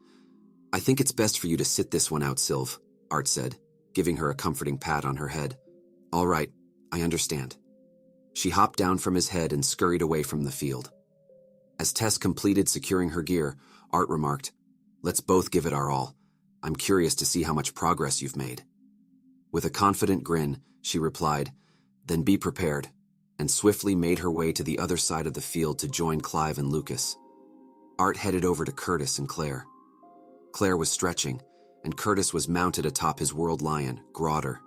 "I think it's best for you to sit this one out, Sylv," Art said, giving her a comforting pat on her head. "All right, I understand." She hopped down from his head and scurried away from the field. As Tess completed securing her gear, Art remarked, "Let's both give it our all. I'm curious to see how much progress you've made." With a confident grin, she replied, "Then be prepared," and swiftly made her way to the other side of the field to join Clive and Lucas. Art headed over to Curtis and Claire. Claire was stretching, and Curtis was mounted atop his world lion, Grotter.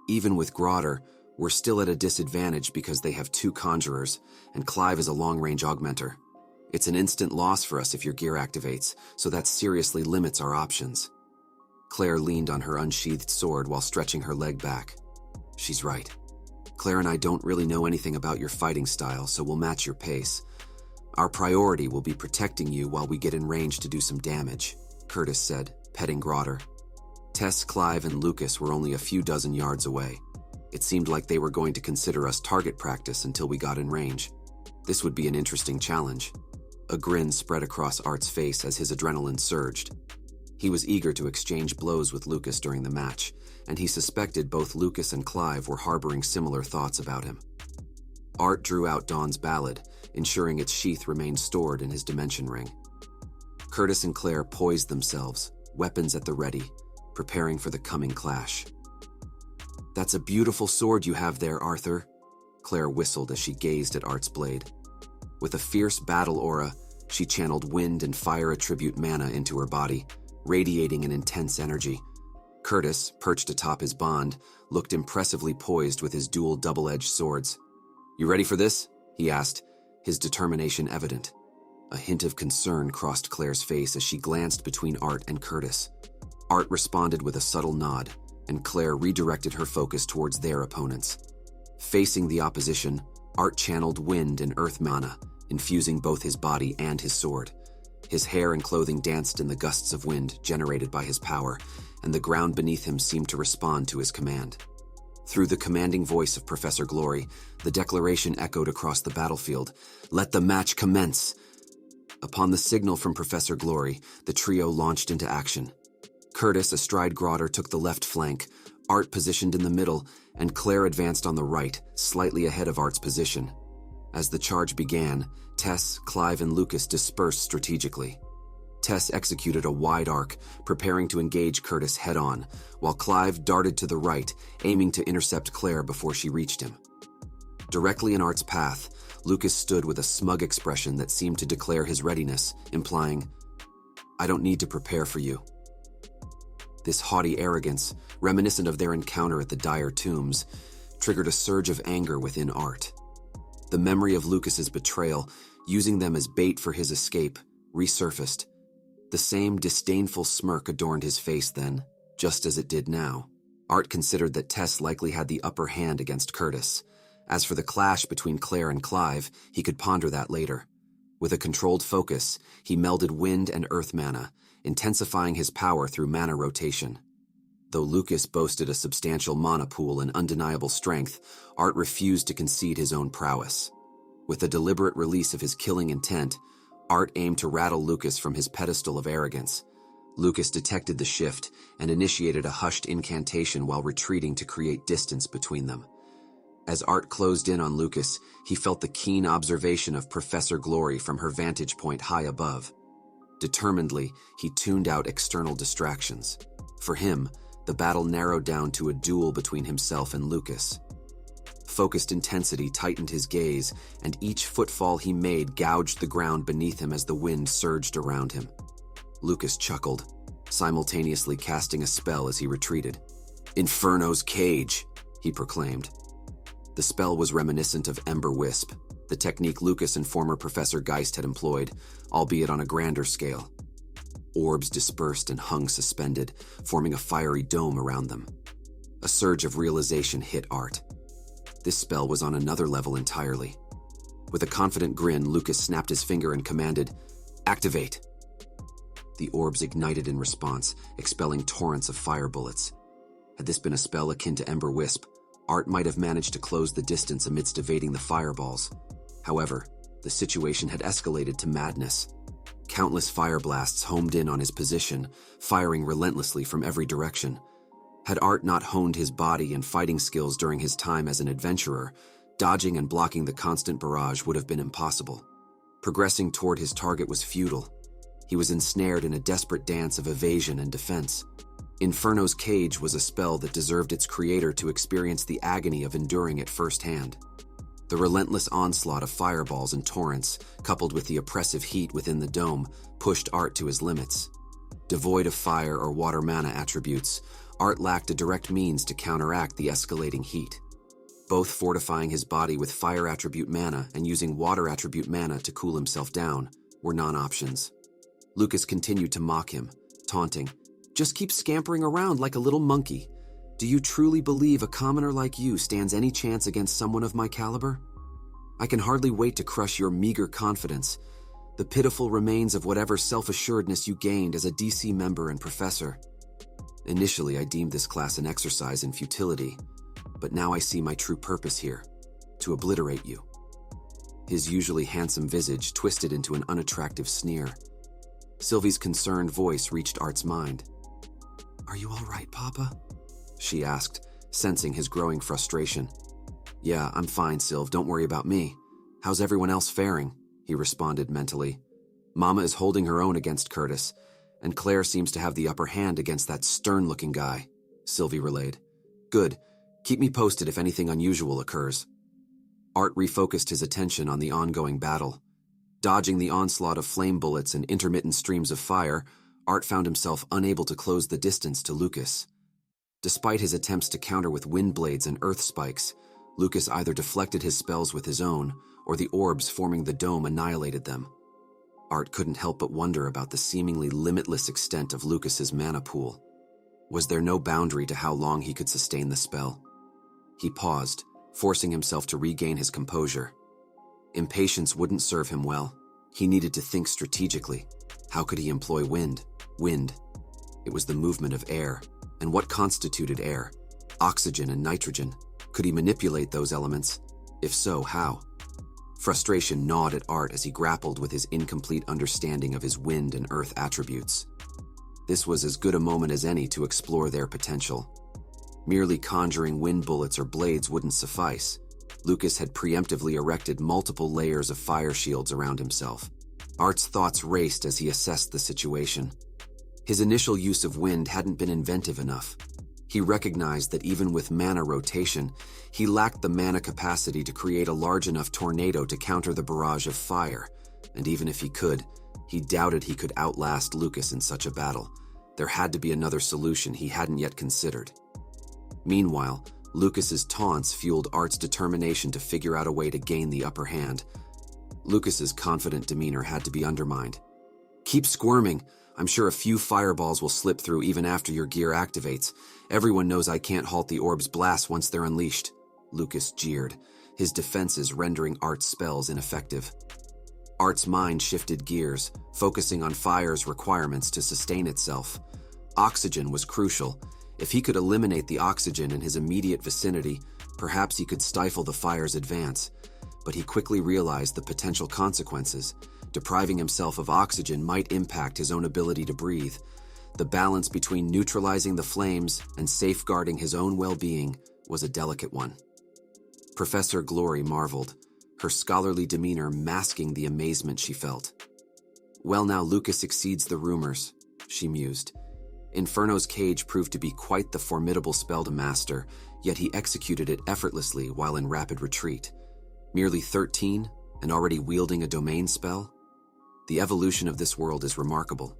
Even with Grotter, we're still at a disadvantage because they have two conjurers, and Clive is a long-range augmenter. It's an instant loss for us if your gear activates, so that seriously limits our options. Claire leaned on her unsheathed sword while stretching her leg back. She's right. Claire and I don't really know anything about your fighting style, so we'll match your pace. Our priority will be protecting you while we get in range to do some damage, Curtis said, petting Grotter. Tess, Clive, and Lucas were only a few dozen yards away. It seemed like they were going to consider us target practice until we got in range. This would be an interesting challenge. A grin spread across Art's face as his adrenaline surged. He was eager to exchange blows with Lucas during the match, and he suspected both Lucas and Clive were harboring similar thoughts about him. Art drew out Dawn's ballad, ensuring its sheath remained stored in his dimension ring. Curtis and Claire poised themselves, weapons at the ready, preparing for the coming clash. "That's a beautiful sword you have there, Arthur," Claire whistled as she gazed at Art's blade. With a fierce battle aura, she channeled wind and fire attribute mana into her body, radiating an intense energy. Curtis, perched atop his bond, looked impressively poised with his dual double-edged swords. "You ready for this?" he asked, his determination evident. A hint of concern crossed Claire's face as she glanced between Art and Curtis. Art responded with a subtle nod, and Claire redirected her focus towards their opponents. Facing the opposition, Art channeled wind and earth mana, infusing both his body and his sword. His hair and clothing danced in the gusts of wind generated by his power, and the ground beneath him seemed to respond to his command. Through the commanding voice of Professor Glory, the declaration echoed across the battlefield, "Let the match commence!" Upon the signal from Professor Glory, the trio launched into action. Curtis, astride Grotter, took the left flank, Art positioned in the middle, and Claire advanced on the right, slightly ahead of Art's position. As the charge began, Tess, Clive, and Lucas dispersed strategically. Tess executed a wide arc, preparing to engage Curtis head-on, while Clive darted to the right, aiming to intercept Claire before she reached him. Directly in Art's path, Lucas stood with a smug expression that seemed to declare his readiness, implying, "I don't need to prepare for you." This haughty arrogance, reminiscent of their encounter at the Dire Tombs, triggered a surge of anger within Art. The memory of Lucas's betrayal, using them as bait for his escape, resurfaced. The same disdainful smirk adorned his face then, just as it did now. Art considered that Tess likely had the upper hand against Curtis. As for the clash between Claire and Clive, he could ponder that later. With a controlled focus, he melded wind and earth mana, intensifying his power through mana rotation. Though Lucas boasted a substantial mana pool and undeniable strength, Art refused to concede his own prowess. With a deliberate release of his killing intent, Art aimed to rattle Lucas from his pedestal of arrogance. Lucas detected the shift and initiated a hushed incantation while retreating to create distance between them. As Art closed in on Lucas, he felt the keen observation of Professor Glory from her vantage point high above. Determinedly, he tuned out external distractions. For him, the battle narrowed down to a duel between himself and Lucas. Focused intensity tightened his gaze, and each footfall he made gouged the ground beneath him as the wind surged around him. Lucas chuckled, simultaneously casting a spell as he retreated. "Inferno's Cage," he proclaimed. The spell was reminiscent of Ember Wisp, the technique Lucas and former Professor Geist had employed, albeit on a grander scale. Orbs dispersed and hung suspended, forming a fiery dome around them. A surge of realization hit Art. This spell was on another level entirely. With a confident grin, Lucas snapped his finger and commanded, "Activate!" The orbs ignited in response, expelling torrents of fire bullets. Had this been a spell akin to Ember Wisp, Art might have managed to close the distance amidst evading the fireballs. However, the situation had escalated to madness. Countless fire blasts homed in on his position, firing relentlessly from every direction. Had Art not honed his body and fighting skills during his time as an adventurer, dodging and blocking the constant barrage would have been impossible. Progressing toward his target was futile. He was ensnared in a desperate dance of evasion and defense. Inferno's Cage was a spell that deserved its creator to experience the agony of enduring it firsthand. The relentless onslaught of fireballs and torrents, coupled with the oppressive heat within the dome, pushed Art to his limits. Devoid of fire or water mana attributes, Art lacked a direct means to counteract the escalating heat. Both fortifying his body with fire attribute mana and using water attribute mana to cool himself down were non-options. Lucas continued to mock him, taunting, "Just keep scampering around like a little monkey. Do you truly believe a commoner like you stands any chance against someone of my caliber? I can hardly wait to crush your meager confidence, the pitiful remains of whatever self-assuredness you gained as a DC member and professor. Initially, I deemed this class an exercise in futility, but now I see my true purpose here, to obliterate you." His usually handsome visage twisted into an unattractive sneer. Sylvie's concerned voice reached Art's mind. "Are you all right, Papa?" she asked, sensing his growing frustration. "Yeah, I'm fine, Sylv. Don't worry about me. How's everyone else faring?" he responded mentally. "Mama is holding her own against Curtis, and Claire seems to have the upper hand against that stern-looking guy," Sylvie relayed. "Good. Keep me posted if anything unusual occurs." Art refocused his attention on the ongoing battle. Dodging the onslaught of flame bullets and intermittent streams of fire, Art found himself unable to close the distance to Lucas. Despite his attempts to counter with wind blades and earth spikes, Lucas either deflected his spells with his own, or the orbs forming the dome annihilated them. Art couldn't help but wonder about the seemingly limitless extent of Lucas's mana pool. Was there no boundary to how long he could sustain the spell? He paused, forcing himself to regain his composure. Impatience wouldn't serve him well. He needed to think strategically. How could he employ wind? Wind. It was the movement of air. And what constituted air? Oxygen and nitrogen. Could he manipulate those elements? If so, how? Frustration gnawed at Art as he grappled with his incomplete understanding of his wind and earth attributes. This was as good a moment as any to explore their potential. Merely conjuring wind bullets or blades wouldn't suffice. Lucas had preemptively erected multiple layers of fire shields around himself. Art's thoughts raced as he assessed the situation. His initial use of wind hadn't been inventive enough. He recognized that even with mana rotation, he lacked the mana capacity to create a large enough tornado to counter the barrage of fire. And even if he could, he doubted he could outlast Lucas in such a battle. There had to be another solution he hadn't yet considered. Meanwhile, Lucas's taunts fueled Art's determination to figure out a way to gain the upper hand. Lucas's confident demeanor had to be undermined. "Keep squirming. I'm sure a few fireballs will slip through even after your gear activates. Everyone knows I can't halt the orb's blast once they're unleashed," Lucas jeered, his defenses rendering Art's spells ineffective. Art's mind shifted gears, focusing on fire's requirements to sustain itself. Oxygen was crucial. If he could eliminate the oxygen in his immediate vicinity, perhaps he could stifle the fire's advance. But he quickly realized the potential consequences. Depriving himself of oxygen might impact his own ability to breathe. The balance between neutralizing the flames and safeguarding his own well-being was a delicate one. Professor Glory marveled, her scholarly demeanor masking the amazement she felt. "Well, now Lucas exceeds the rumors," she mused. Inferno's cage proved to be quite the formidable spell to master, yet he executed it effortlessly while in rapid retreat. Merely 13, and already wielding a domain spell? The evolution of this world is remarkable.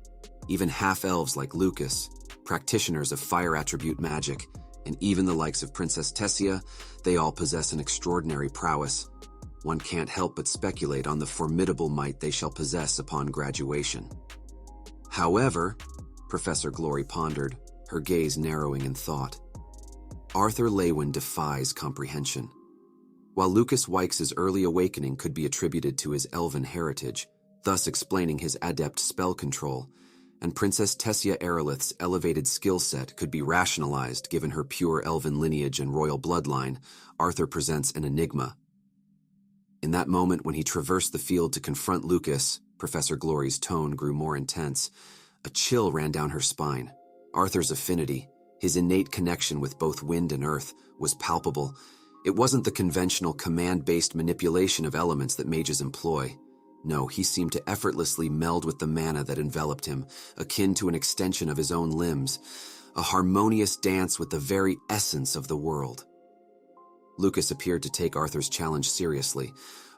Even half-elves like Lucas, practitioners of fire attribute magic, and even the likes of Princess Tessia, they all possess an extraordinary prowess. One can't help but speculate on the formidable might they shall possess upon graduation. However, Professor Glory pondered, her gaze narrowing in thought. Arthur Leywin defies comprehension. While Lucas Wykes' early awakening could be attributed to his elven heritage, thus explaining his adept spell control, and Princess Tessia Aerolith's elevated skill set could be rationalized given her pure elven lineage and royal bloodline, Arthur presents an enigma. In that moment when he traversed the field to confront Lucas, Professor Glory's tone grew more intense. A chill ran down her spine. Arthur's affinity, his innate connection with both wind and earth, was palpable. It wasn't the conventional command-based manipulation of elements that mages employ. No, he seemed to effortlessly meld with the mana that enveloped him, akin to an extension of his own limbs, a harmonious dance with the very essence of the world. Lucas appeared to take Arthur's challenge seriously,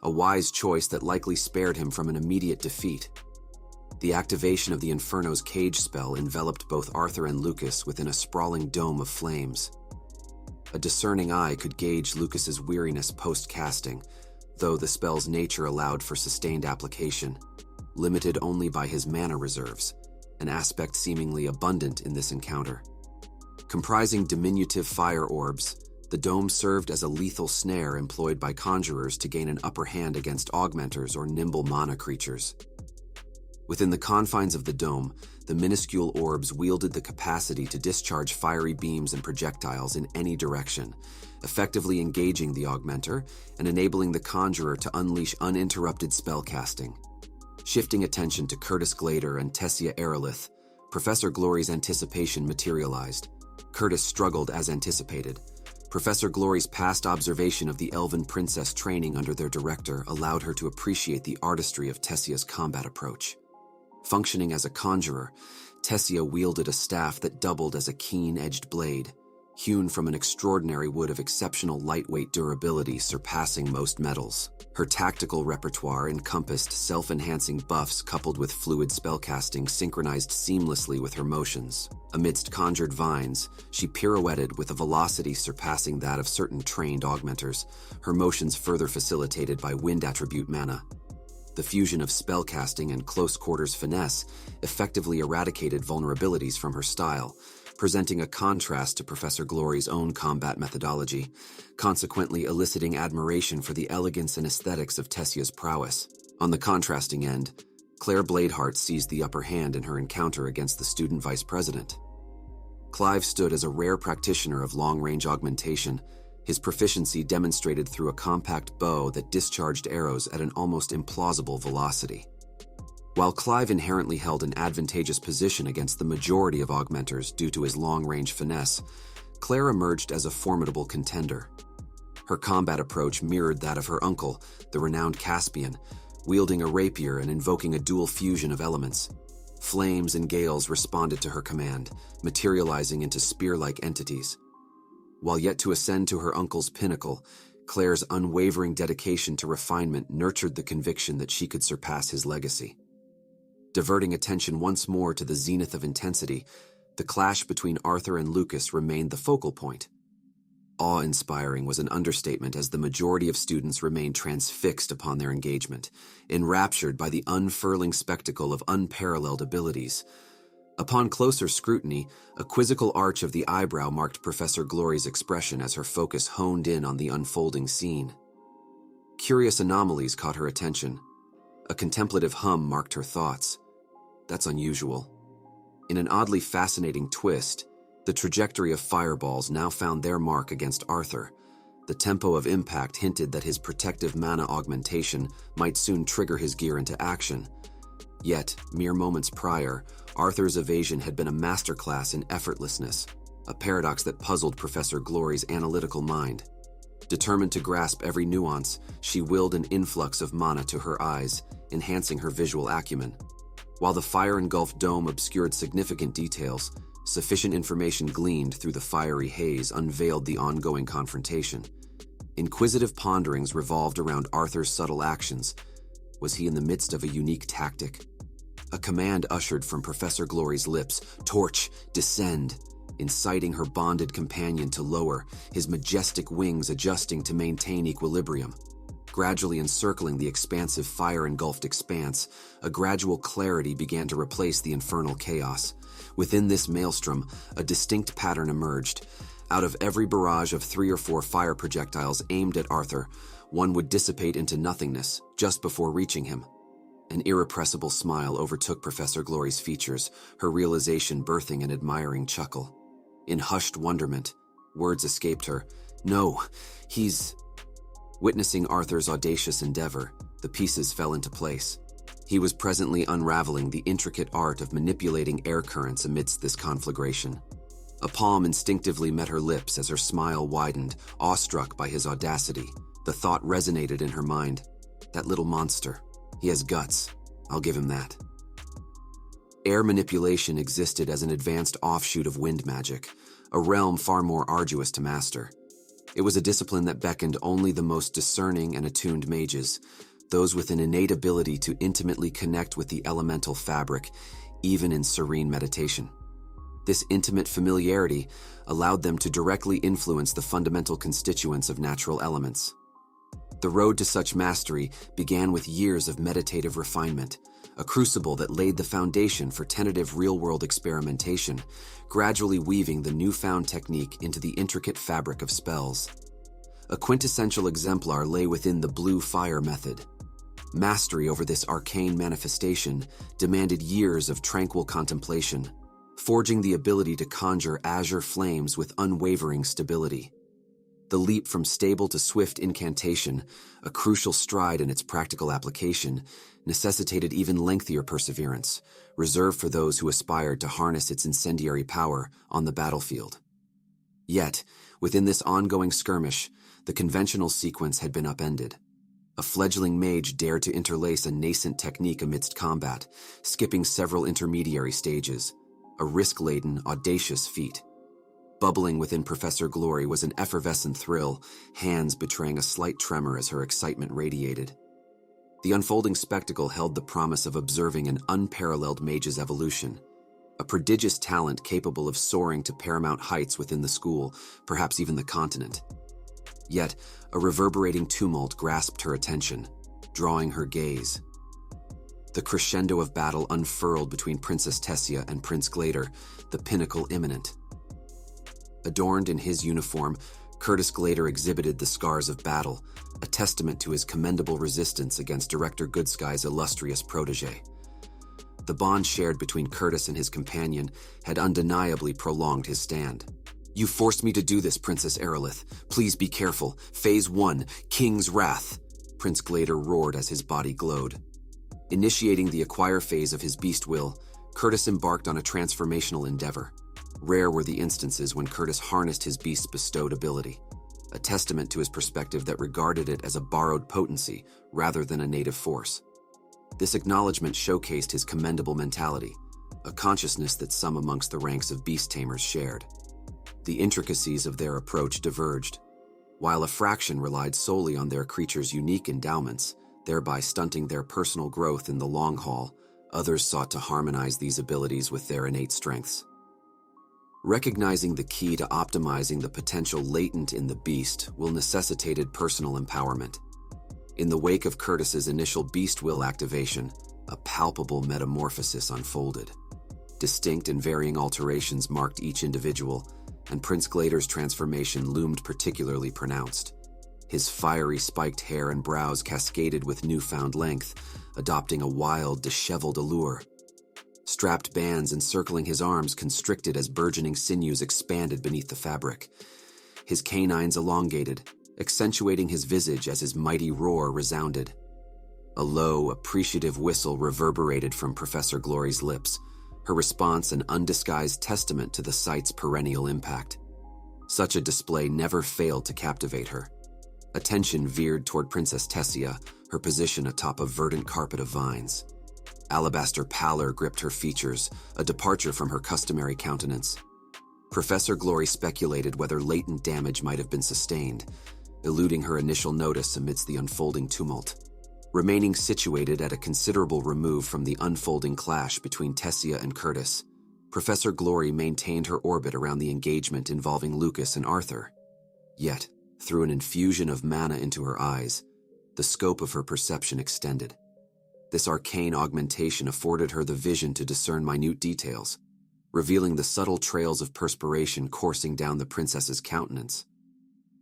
a wise choice that likely spared him from an immediate defeat. The activation of the Inferno's cage spell enveloped both Arthur and Lucas within a sprawling dome of flames. A discerning eye could gauge Lucas's weariness post-casting, though the spell's nature allowed for sustained application, limited only by his mana reserves, an aspect seemingly abundant in this encounter. Comprising diminutive fire orbs, the dome served as a lethal snare employed by conjurers to gain an upper hand against augmenters or nimble mana creatures. Within the confines of the dome, the minuscule orbs wielded the capacity to discharge fiery beams and projectiles in any direction, effectively engaging the augmenter and enabling the conjurer to unleash uninterrupted spellcasting. Shifting attention to Curtis Glader and Tessia Aerolith, Professor Glory's anticipation materialized. Curtis struggled as anticipated. Professor Glory's past observation of the elven princess training under their director allowed her to appreciate the artistry of Tessia's combat approach. Functioning as a conjurer, Tessia wielded a staff that doubled as a keen-edged blade, hewn from an extraordinary wood of exceptional lightweight durability surpassing most metals. Her tactical repertoire encompassed self-enhancing buffs coupled with fluid spellcasting synchronized seamlessly with her motions. Amidst conjured vines, she pirouetted with a velocity surpassing that of certain trained augmenters, her motions further facilitated by wind attribute mana. The fusion of spellcasting and close-quarters finesse effectively eradicated vulnerabilities from her style, presenting a contrast to Professor Glory's own combat methodology, consequently eliciting admiration for the elegance and aesthetics of Tessia's prowess. On the contrasting end, Claire Bladeheart seized the upper hand in her encounter against the student vice president. Clive stood as a rare practitioner of long-range augmentation, his proficiency demonstrated through a compact bow that discharged arrows at an almost implausible velocity. While Clive inherently held an advantageous position against the majority of augmenters due to his long-range finesse, Claire emerged as a formidable contender. Her combat approach mirrored that of her uncle, the renowned Caspian, wielding a rapier and invoking a dual fusion of elements. Flames and gales responded to her command, materializing into spear-like entities. While yet to ascend to her uncle's pinnacle, Claire's unwavering dedication to refinement nurtured the conviction that she could surpass his legacy. Diverting attention once more to the zenith of intensity, the clash between Arthur and Lucas remained the focal point. Awe-inspiring was an understatement, as the majority of students remained transfixed upon their engagement, enraptured by the unfurling spectacle of unparalleled abilities. Upon closer scrutiny, a quizzical arch of the eyebrow marked Professor Glory's expression as her focus honed in on the unfolding scene. Curious anomalies caught her attention. A contemplative hum marked her thoughts. That's unusual. In an oddly fascinating twist, the trajectory of fireballs now found their mark against Arthur. The tempo of impact hinted that his protective mana augmentation might soon trigger his gear into action. Yet, mere moments prior, Arthur's evasion had been a masterclass in effortlessness, a paradox that puzzled Professor Glory's analytical mind. Determined to grasp every nuance, she willed an influx of mana to her eyes, enhancing her visual acumen. While the fire-engulfed dome obscured significant details, sufficient information gleaned through the fiery haze unveiled the ongoing confrontation. Inquisitive ponderings revolved around Arthur's subtle actions. Was he in the midst of a unique tactic? A command ushered from Professor Glory's lips, "Torch, descend," inciting her bonded companion to lower, his majestic wings adjusting to maintain equilibrium. Gradually encircling the expansive fire-engulfed expanse, a gradual clarity began to replace the infernal chaos. Within this maelstrom, a distinct pattern emerged. Out of every barrage of 3 or 4 fire projectiles aimed at Arthur, one would dissipate into nothingness just before reaching him. An irrepressible smile overtook Professor Glory's features, her realization birthing an admiring chuckle. In hushed wonderment, words escaped her. "No, he's..." Witnessing Arthur's audacious endeavor, the pieces fell into place. He was presently unraveling the intricate art of manipulating air currents amidst this conflagration. A palm instinctively met her lips as her smile widened, awestruck by his audacity. The thought resonated in her mind. That little monster. He has guts. I'll give him that. Air manipulation existed as an advanced offshoot of wind magic, a realm far more arduous to master. It was a discipline that beckoned only the most discerning and attuned mages, those with an innate ability to intimately connect with the elemental fabric, even in serene meditation. This intimate familiarity allowed them to directly influence the fundamental constituents of natural elements. The road to such mastery began with years of meditative refinement, a crucible that laid the foundation for tentative real-world experimentation, gradually weaving the newfound technique into the intricate fabric of spells. A quintessential exemplar lay within the blue fire method. Mastery over this arcane manifestation demanded years of tranquil contemplation, forging the ability to conjure azure flames with unwavering stability. The leap from stable to swift incantation, a crucial stride in its practical application, necessitated even lengthier perseverance, reserved for those who aspired to harness its incendiary power on the battlefield. Yet, within this ongoing skirmish, the conventional sequence had been upended. A fledgling mage dared to interlace a nascent technique amidst combat, skipping several intermediary stages, a risk-laden, audacious feat. Bubbling within Professor Glory was an effervescent thrill, hands betraying a slight tremor as her excitement radiated. The unfolding spectacle held the promise of observing an unparalleled mage's evolution, a prodigious talent capable of soaring to paramount heights within the school, perhaps even the continent. Yet, a reverberating tumult grasped her attention, drawing her gaze. The crescendo of battle unfurled between Princess Tessia and Prince Glader, the pinnacle imminent. Adorned in his uniform, Curtis Glader exhibited the scars of battle, a testament to his commendable resistance against Director Goodsky's illustrious protege. The bond shared between Curtis and his companion had undeniably prolonged his stand. "You forced me to do this, Princess Aerolith. Please be careful. Phase 1, King's Wrath," Prince Glader roared as his body glowed. Initiating the acquire phase of his beast will, Curtis embarked on a transformational endeavor. Rare were the instances when Curtis harnessed his beast's bestowed ability, a testament to his perspective that regarded it as a borrowed potency rather than a native force. This acknowledgement showcased his commendable mentality, a consciousness that some amongst the ranks of beast tamers shared. The intricacies of their approach diverged. While a fraction relied solely on their creature's unique endowments, thereby stunting their personal growth in the long haul, others sought to harmonize these abilities with their innate strengths. Recognizing the key to optimizing the potential latent in the beast will necessitated personal empowerment. In the wake of Curtis's initial beast will activation, a palpable metamorphosis unfolded. Distinct and varying alterations marked each individual, and Prince Glader's transformation loomed particularly pronounced. His fiery spiked hair and brows cascaded with newfound length, adopting a wild, disheveled allure. Strapped bands encircling his arms constricted as burgeoning sinews expanded beneath the fabric. His canines elongated, accentuating his visage as his mighty roar resounded. A low, appreciative whistle reverberated from Professor Glory's lips, her response an undisguised testament to the site's perennial impact. Such a display never failed to captivate her. Attention veered toward Princess Tessia, her position atop a verdant carpet of vines. Alabaster pallor gripped her features, a departure from her customary countenance. Professor Glory speculated whether latent damage might have been sustained, eluding her initial notice amidst the unfolding tumult. Remaining situated at a considerable remove from the unfolding clash between Tessia and Curtis, Professor Glory maintained her orbit around the engagement involving Lucas and Arthur. Yet, through an infusion of mana into her eyes, the scope of her perception extended. This arcane augmentation afforded her the vision to discern minute details, revealing the subtle trails of perspiration coursing down the princess's countenance.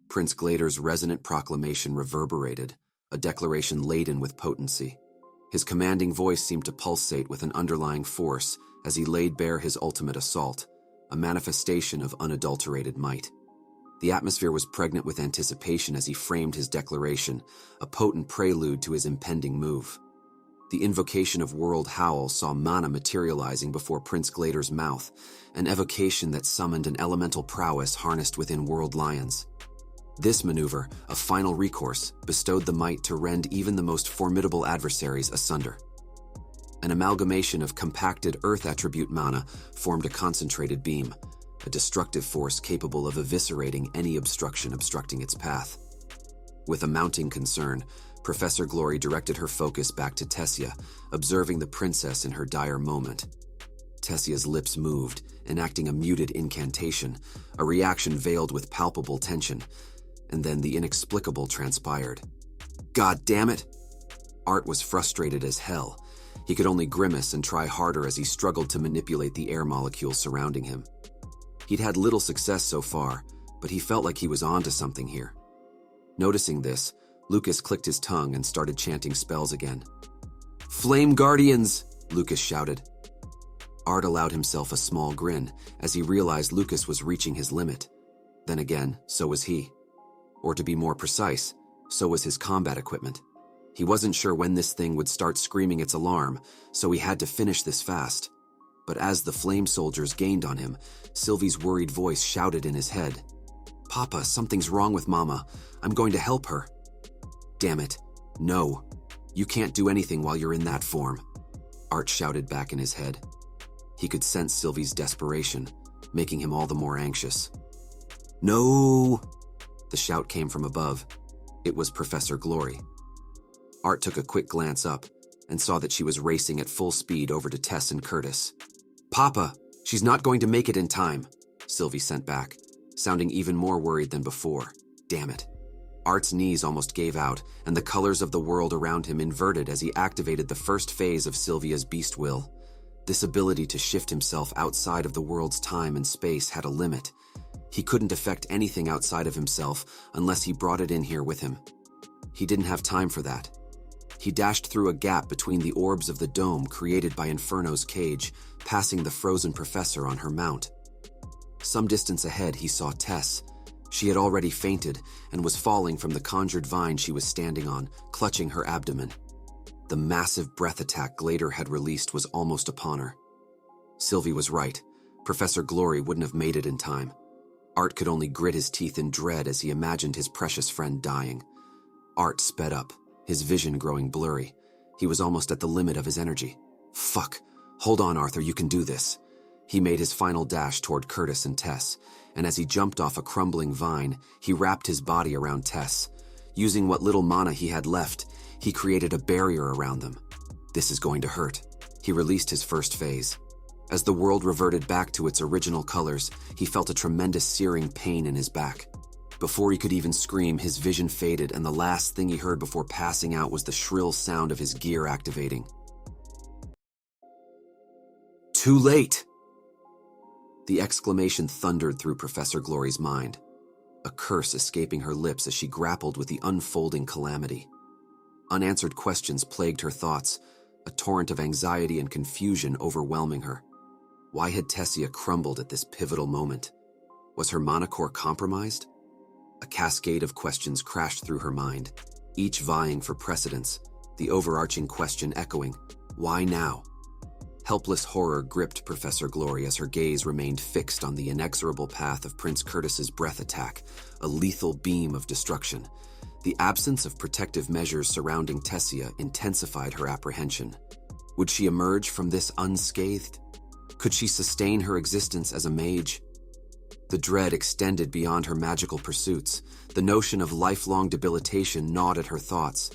Prince Glader's resonant proclamation reverberated, a declaration laden with potency. His commanding voice seemed to pulsate with an underlying force as he laid bare his ultimate assault, a manifestation of unadulterated might. The atmosphere was pregnant with anticipation as he framed his declaration, a potent prelude to his impending move. The invocation of World Howl saw mana materializing before Prince Glader's mouth, an evocation that summoned an elemental prowess harnessed within World Lions. This maneuver, a final recourse, bestowed the might to rend even the most formidable adversaries asunder. An amalgamation of compacted earth attribute mana formed a concentrated beam, a destructive force capable of eviscerating any obstruction obstructing its path. With a mounting concern, Professor Glory directed her focus back to Tessia, observing the princess in her dire moment. Tessia's lips moved, enacting a muted incantation, a reaction veiled with palpable tension, and then the inexplicable transpired. God damn it! Art was frustrated as hell. He could only grimace and try harder as he struggled to manipulate the air molecules surrounding him. He'd had little success so far, but he felt like he was onto something here. Noticing this, Lucas clicked his tongue and started chanting spells again. "Flame Guardians!" Lucas shouted. Art allowed himself a small grin as he realized Lucas was reaching his limit. Then again, so was he. Or to be more precise, so was his combat equipment. He wasn't sure when this thing would start screaming its alarm, so he had to finish this fast. But as the flame soldiers gained on him, Sylvie's worried voice shouted in his head, "Papa, something's wrong with Mama. I'm going to help her." "Damn it. No. You can't do anything while you're in that form," Art shouted back in his head. He could sense Sylvie's desperation, making him all the more anxious. "No!" The shout came from above. It was Professor Glory. Art took a quick glance up and saw that she was racing at full speed over to Tess and Curtis. "Papa, she's not going to make it in time," Sylvie sent back, sounding even more worried than before. Damn it. Art's knees almost gave out, and the colors of the world around him inverted as he activated the first phase of Sylvia's beast will. This ability to shift himself outside of the world's time and space had a limit. He couldn't affect anything outside of himself unless he brought it in here with him. He didn't have time for that. He dashed through a gap between the orbs of the dome created by Inferno's cage, passing the frozen professor on her mount. Some distance ahead, he saw Tess. She had already fainted and was falling from the conjured vine she was standing on, clutching her abdomen. The massive breath attack Glader had released was almost upon her. Sylvie was right. Professor Glory wouldn't have made it in time. Art could only grit his teeth in dread as he imagined his precious friend dying. Art sped up, his vision growing blurry. He was almost at the limit of his energy. Fuck. Hold on, Arthur, you can do this. He made his final dash toward Curtis and Tess, and as he jumped off a crumbling vine, he wrapped his body around Tess. Using what little mana he had left, he created a barrier around them. This is going to hurt. He released his first phase. As the world reverted back to its original colors, he felt a tremendous searing pain in his back. Before he could even scream, his vision faded, and the last thing he heard before passing out was the shrill sound of his gear activating. Too late! The exclamation thundered through Professor Glory's mind, a curse escaping her lips as she grappled with the unfolding calamity. Unanswered questions plagued her thoughts, a torrent of anxiety and confusion overwhelming her. Why had Tessia crumbled at this pivotal moment? Was her mana core compromised? A cascade of questions crashed through her mind, each vying for precedence, the overarching question echoing, why now? Helpless horror gripped Professor Glory as her gaze remained fixed on the inexorable path of Prince Curtis's breath attack, a lethal beam of destruction. The absence of protective measures surrounding Tessia intensified her apprehension. Would she emerge from this unscathed? Could she sustain her existence as a mage? The dread extended beyond her magical pursuits. The notion of lifelong debilitation gnawed at her thoughts.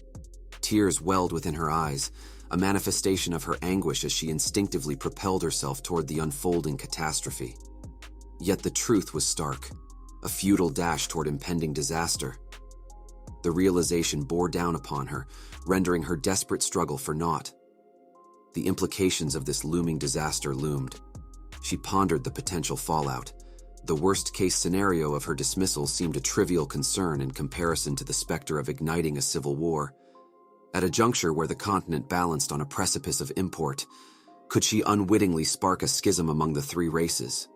Tears welled within her eyes, a manifestation of her anguish as she instinctively propelled herself toward the unfolding catastrophe. Yet the truth was stark, a futile dash toward impending disaster. The realization bore down upon her, rendering her desperate struggle for naught. The implications of this looming disaster loomed. She pondered the potential fallout. The worst-case scenario of her dismissal seemed a trivial concern in comparison to the specter of igniting a civil war. At a juncture where the continent balanced on a precipice of import, could she unwittingly spark a schism among the three races?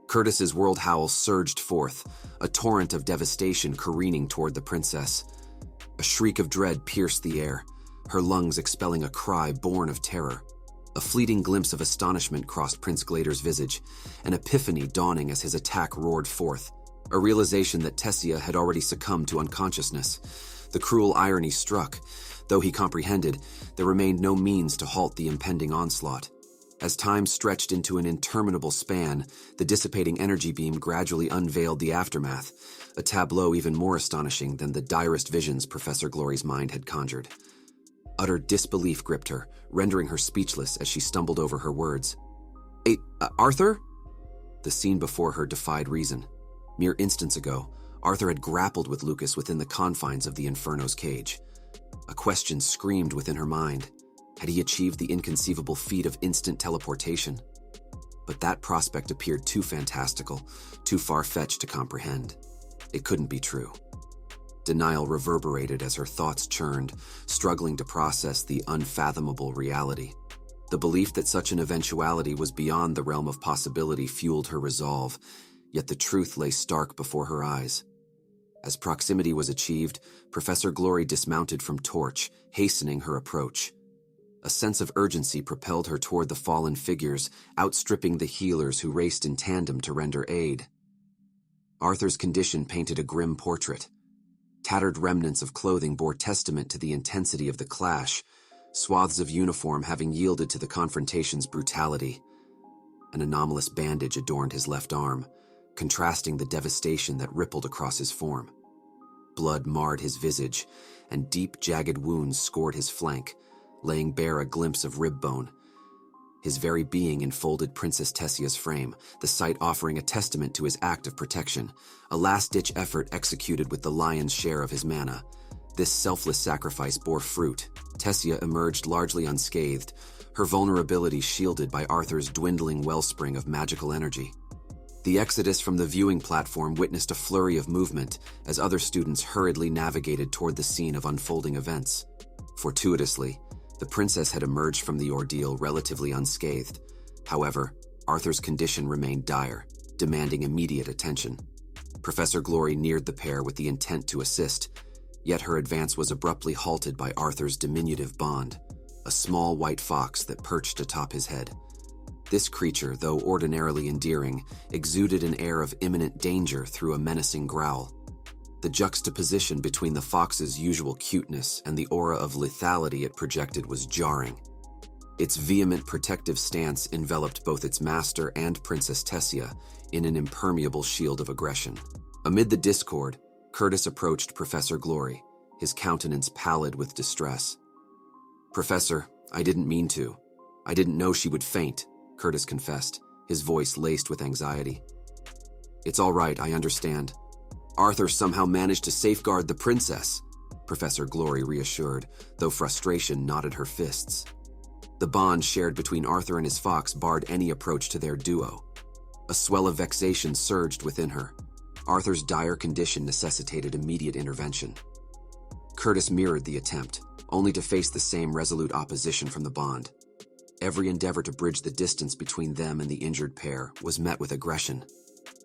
Curtis's world howl surged forth, a torrent of devastation careening toward the princess. A shriek of dread pierced the air, her lungs expelling a cry born of terror. A fleeting glimpse of astonishment crossed Prince Glader's visage, an epiphany dawning as his attack roared forth, a realization that Tessia had already succumbed to unconsciousness. The cruel irony struck. Though he comprehended, there remained no means to halt the impending onslaught. As time stretched into an interminable span, the dissipating energy beam gradually unveiled the aftermath, a tableau even more astonishing than the direst visions Professor Glory's mind had conjured. Utter disbelief gripped her, rendering her speechless as she stumbled over her words. Arthur? The scene before her defied reason. Mere instants ago, Arthur had grappled with Lucas within the confines of the Inferno's cage. A question screamed within her mind. Had he achieved the inconceivable feat of instant teleportation? But that prospect appeared too fantastical, too far-fetched to comprehend. It couldn't be true. Denial reverberated as her thoughts churned, struggling to process the unfathomable reality. The belief that such an eventuality was beyond the realm of possibility fueled her resolve, yet the truth lay stark before her eyes. As proximity was achieved, Professor Glory dismounted from Torch, hastening her approach. A sense of urgency propelled her toward the fallen figures, outstripping the healers who raced in tandem to render aid. Arthur's condition painted a grim portrait. Tattered remnants of clothing bore testament to the intensity of the clash, swaths of uniform having yielded to the confrontation's brutality. An anomalous bandage adorned his left arm, contrasting the devastation that rippled across his form. Blood marred his visage, and deep, jagged wounds scored his flank, laying bare a glimpse of rib bone. His very being enfolded Princess Tessia's frame, the sight offering a testament to his act of protection, a last-ditch effort executed with the lion's share of his mana. This selfless sacrifice bore fruit. Tessia emerged largely unscathed, her vulnerability shielded by Arthur's dwindling wellspring of magical energy. The exodus from the viewing platform witnessed a flurry of movement as other students hurriedly navigated toward the scene of unfolding events. Fortuitously, the princess had emerged from the ordeal relatively unscathed. However, Arthur's condition remained dire, demanding immediate attention. Professor Glory neared the pair with the intent to assist, yet her advance was abruptly halted by Arthur's diminutive bond, a small white fox that perched atop his head. This creature, though ordinarily endearing, exuded an air of imminent danger through a menacing growl. The juxtaposition between the fox's usual cuteness and the aura of lethality it projected was jarring. Its vehement protective stance enveloped both its master and Princess Tessia in an impermeable shield of aggression. Amid the discord, Curtis approached Professor Glory, his countenance pallid with distress. "Professor, I didn't mean to. I didn't know she would faint," Curtis confessed, his voice laced with anxiety. "It's all right, I understand. Arthur somehow managed to safeguard the princess," Professor Glory reassured, though frustration knotted her fists. The bond shared between Arthur and his fox barred any approach to their duo. A swell of vexation surged within her. Arthur's dire condition necessitated immediate intervention. Curtis mirrored the attempt, only to face the same resolute opposition from the bond. Every endeavor to bridge the distance between them and the injured pair was met with aggression.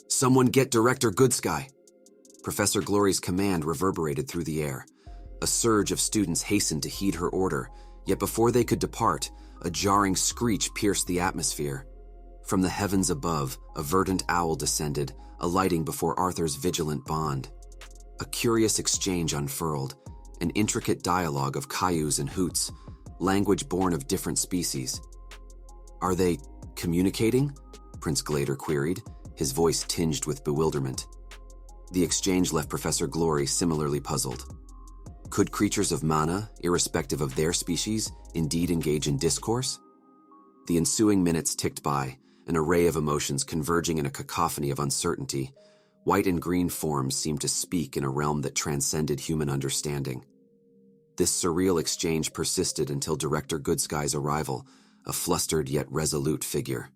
"Someone get Director Goodsky!" Professor Glory's command reverberated through the air. A surge of students hastened to heed her order, yet before they could depart, a jarring screech pierced the atmosphere. From the heavens above, a verdant owl descended, alighting before Arthur's vigilant bond. A curious exchange unfurled, an intricate dialogue of cayuse and hoots, language born of different species. "Are they communicating?" Prince Glader queried, his voice tinged with bewilderment. The exchange left Professor Glory similarly puzzled. Could creatures of mana, irrespective of their species, indeed engage in discourse? The ensuing minutes ticked by, an array of emotions converging in a cacophony of uncertainty. White and green forms seemed to speak in a realm that transcended human understanding. This surreal exchange persisted until Director Goodsky's arrival, a flustered yet resolute figure.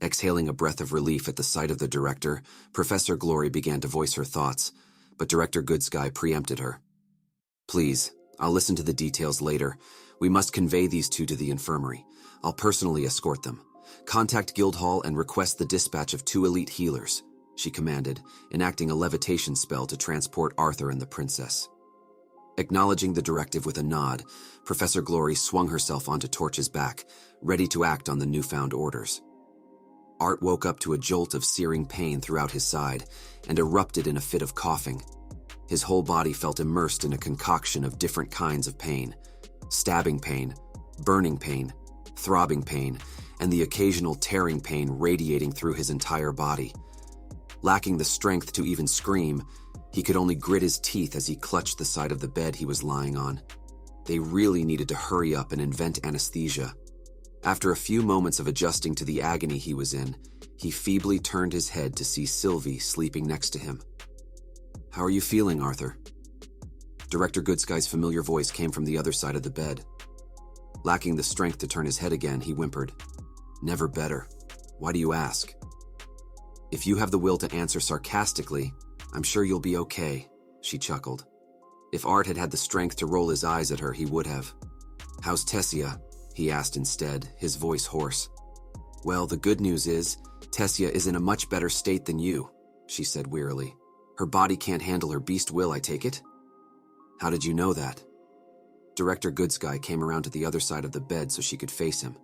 Exhaling a breath of relief at the sight of the director, Professor Glory began to voice her thoughts, but Director Goodsky preempted her. "Please, I'll listen to the details later. We must convey these two to the infirmary. I'll personally escort them. Contact Guildhall and request the dispatch of 2 elite healers," she commanded, enacting a levitation spell to transport Arthur and the princess. Acknowledging the directive with a nod, Professor Glory swung herself onto Torch's back, ready to act on the newfound orders. Art woke up to a jolt of searing pain throughout his side and erupted in a fit of coughing. His whole body felt immersed in a concoction of different kinds of pain: stabbing pain, burning pain, throbbing pain, and the occasional tearing pain radiating through his entire body. Lacking the strength to even scream, he could only grit his teeth as he clutched the side of the bed he was lying on. They really needed to hurry up and invent anesthesia. After a few moments of adjusting to the agony he was in, he feebly turned his head to see Sylvie sleeping next to him. "How are you feeling, Arthur?" Director Goodsky's familiar voice came from the other side of the bed. Lacking the strength to turn his head again, he whimpered, "Never better. Why do you ask?" "If you have the will to answer sarcastically, I'm sure you'll be okay," she chuckled. If Art had had the strength to roll his eyes at her, he would have. "How's Tessia?" he asked instead, his voice hoarse. "Well, the good news is, Tessia is in a much better state than you," she said wearily. "Her body can't handle her beast will, I take it?" "How did you know that?" Director Goodsky came around to the other side of the bed so she could face him.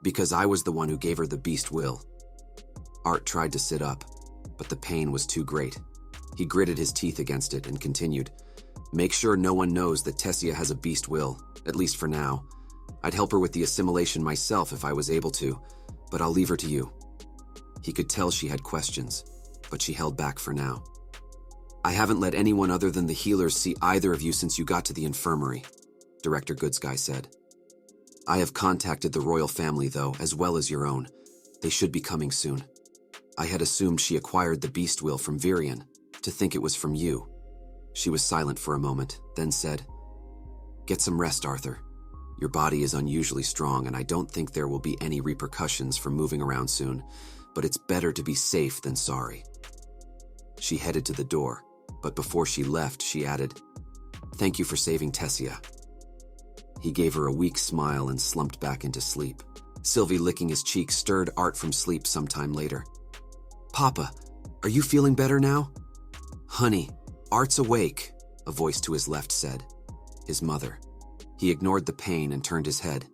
"Because I was the one who gave her the beast will." Art tried to sit up, but the pain was too great. He gritted his teeth against it and continued, "Make sure no one knows that Tessia has a beast will, at least for now. I'd help her with the assimilation myself if I was able to, but I'll leave her to you." He could tell she had questions, but she held back for now. "I haven't let anyone other than the healers see either of you since you got to the infirmary," Director Goodsky said. "I have contacted the royal family, though, as well as your own. They should be coming soon. I had assumed she acquired the beast will from Virion, to think it was from you." She was silent for a moment, then said, "Get some rest, Arthur. Your body is unusually strong, and I don't think there will be any repercussions from moving around soon, but it's better to be safe than sorry. She headed to the door, but before she left, she added, "Thank you for saving Tessia." He gave her a weak smile and slumped back into sleep. Sylvie, licking his cheek, stirred Art from sleep sometime later. "Papa, are you feeling better now?" "Honey, Art's awake," a voice to his left said. His mother. He ignored the pain and turned his head.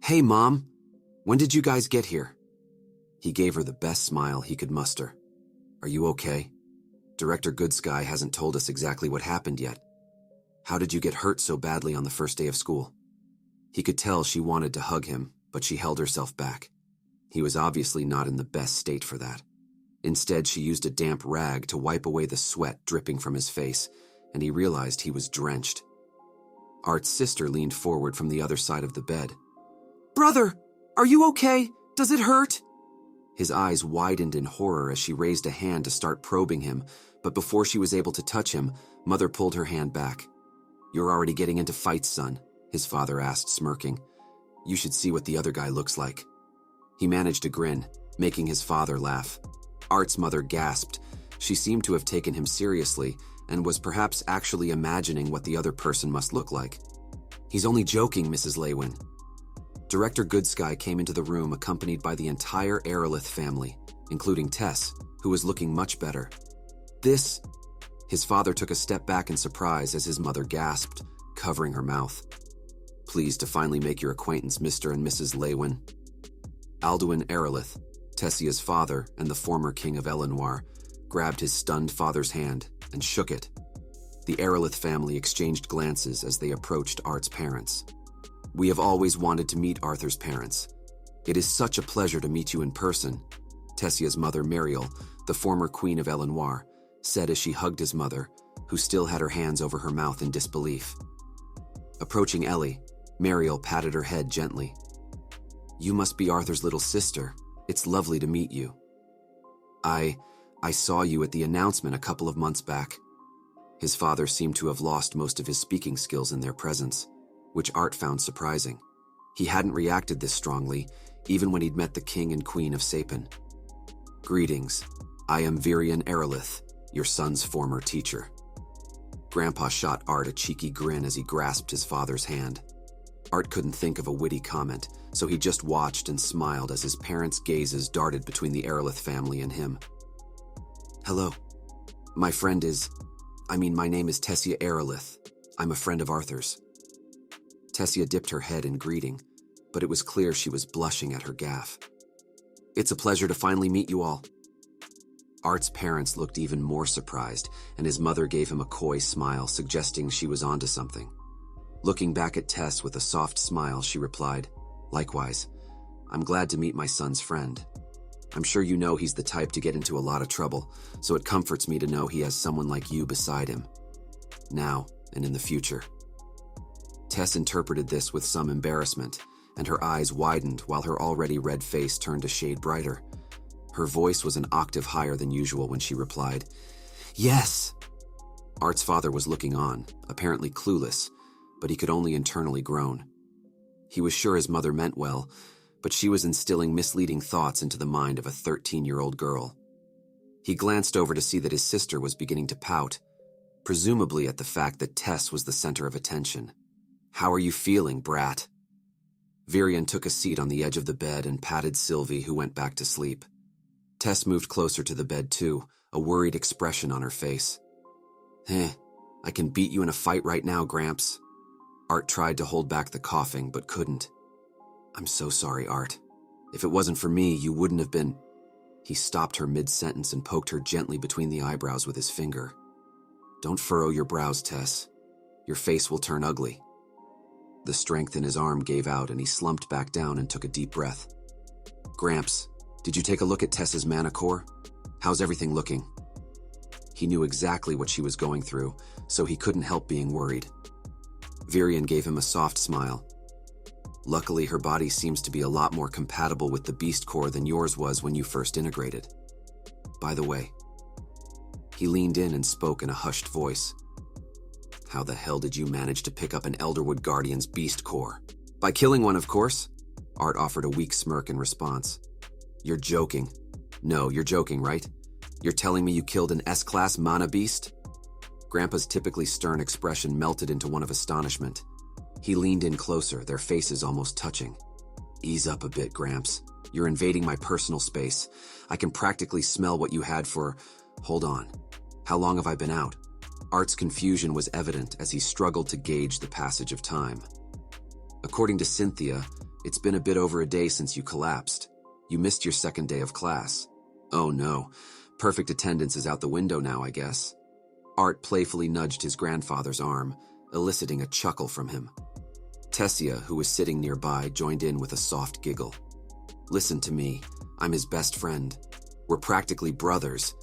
"Hey, Mom, when did you guys get here?" He gave her the best smile he could muster. "Are you okay? Director Goodsky hasn't told us exactly what happened yet. How did you get hurt so badly on the first day of school?" He could tell she wanted to hug him, but she held herself back. He was obviously not in the best state for that. Instead, she used a damp rag to wipe away the sweat dripping from his face, and he realized he was drenched. Art's sister leaned forward from the other side of the bed. "Brother, are you okay? Does it hurt?" His eyes widened in horror as she raised a hand to start probing him, but before she was able to touch him, Mother pulled her hand back. "You're already getting into fights, son," his father asked, smirking. "You should see what the other guy looks like." He managed a grin, making his father laugh. Art's mother gasped. She seemed to have taken him seriously and was perhaps actually imagining what the other person must look like. "He's only joking, Mrs. Leywin." Director Goodsky came into the room accompanied by the entire Aerolith family, including Tess, who was looking much better. "This..." His father took a step back in surprise as his mother gasped, covering her mouth. "Pleased to finally make your acquaintance, Mr. and Mrs. Leywin." Alduin Aerolith, Tessia's father and the former king of Elenoir, grabbed his stunned father's hand and shook it. The Aerolith family exchanged glances as they approached Art's parents. "We have always wanted to meet Arthur's parents. It is such a pleasure to meet you in person," Tessia's mother, Mariel, the former queen of Elenoir, said as she hugged his mother, who still had her hands over her mouth in disbelief. Approaching Ellie, Mariel patted her head gently. "You must be Arthur's little sister. It's lovely to meet you. I saw you at the announcement a couple of months back." His father seemed to have lost most of his speaking skills in their presence, which Art found surprising. He hadn't reacted this strongly, even when he'd met the king and queen of Sapin. "Greetings. I am Virian Aerolith, your son's former teacher." Grandpa shot Art a cheeky grin as he grasped his father's hand. Art couldn't think of a witty comment, so he just watched and smiled as his parents' gazes darted between the Aerolith family and him. "Hello. My name is Tessia Aerolith. I'm a friend of Arthur's." Tessia dipped her head in greeting, but it was clear she was blushing at her gaffe. "It's a pleasure to finally meet you all." Art's parents looked even more surprised, and his mother gave him a coy smile, suggesting she was onto something. Looking back at Tess with a soft smile, she replied, "Likewise, I'm glad to meet my son's friend. I'm sure you know he's the type to get into a lot of trouble, so it comforts me to know he has someone like you beside him, now and in the future." Tess interpreted this with some embarrassment, and her eyes widened while her already red face turned a shade brighter. Her voice was an octave higher than usual when she replied, "Yes." Art's father was looking on, apparently clueless, but he could only internally groan. He was sure his mother meant well, but she was instilling misleading thoughts into the mind of a 13-year-old girl. He glanced over to see that his sister was beginning to pout, presumably at the fact that Tess was the center of attention. "How are you feeling, brat?" Virian took a seat on the edge of the bed and patted Sylvie, who went back to sleep. Tess moved closer to the bed too, a worried expression on her face. I can beat you in a fight right now, Gramps." Art tried to hold back the coughing, but couldn't. "I'm so sorry, Art. If it wasn't for me, you wouldn't have been..." He stopped her mid-sentence and poked her gently between the eyebrows with his finger. "Don't furrow your brows, Tess. Your face will turn ugly." The strength in his arm gave out and he slumped back down and took a deep breath. "Gramps, did you take a look at Tess's mana core? How's everything looking?" He knew exactly what she was going through, so he couldn't help being worried. Virian gave him a soft smile. "Luckily, her body seems to be a lot more compatible with the beast core than yours was when you first integrated. By the way..." He leaned in and spoke in a hushed voice. "How the hell did you manage to pick up an Elderwood Guardian's beast core?" "By killing one, of course." Art offered a weak smirk in response. "You're joking. No, you're joking, right? You're telling me you killed an S-class mana beast? Grandpa's typically stern expression melted into one of astonishment. He leaned in closer, their faces almost touching. Ease up a bit, Gramps. You're invading my personal space. I can practically smell what you had for... Hold on. How long have I been out? Art's confusion was evident as he struggled to gauge the passage of time. According to Cynthia, it's been a bit over a day since you collapsed. You missed your second day of class. Oh no. Perfect attendance is out the window now, I guess. Art playfully nudged his grandfather's arm, eliciting a chuckle from him. Tessia, who was sitting nearby, joined in with a soft giggle. Listen to me. I'm his best friend. We're practically brothers.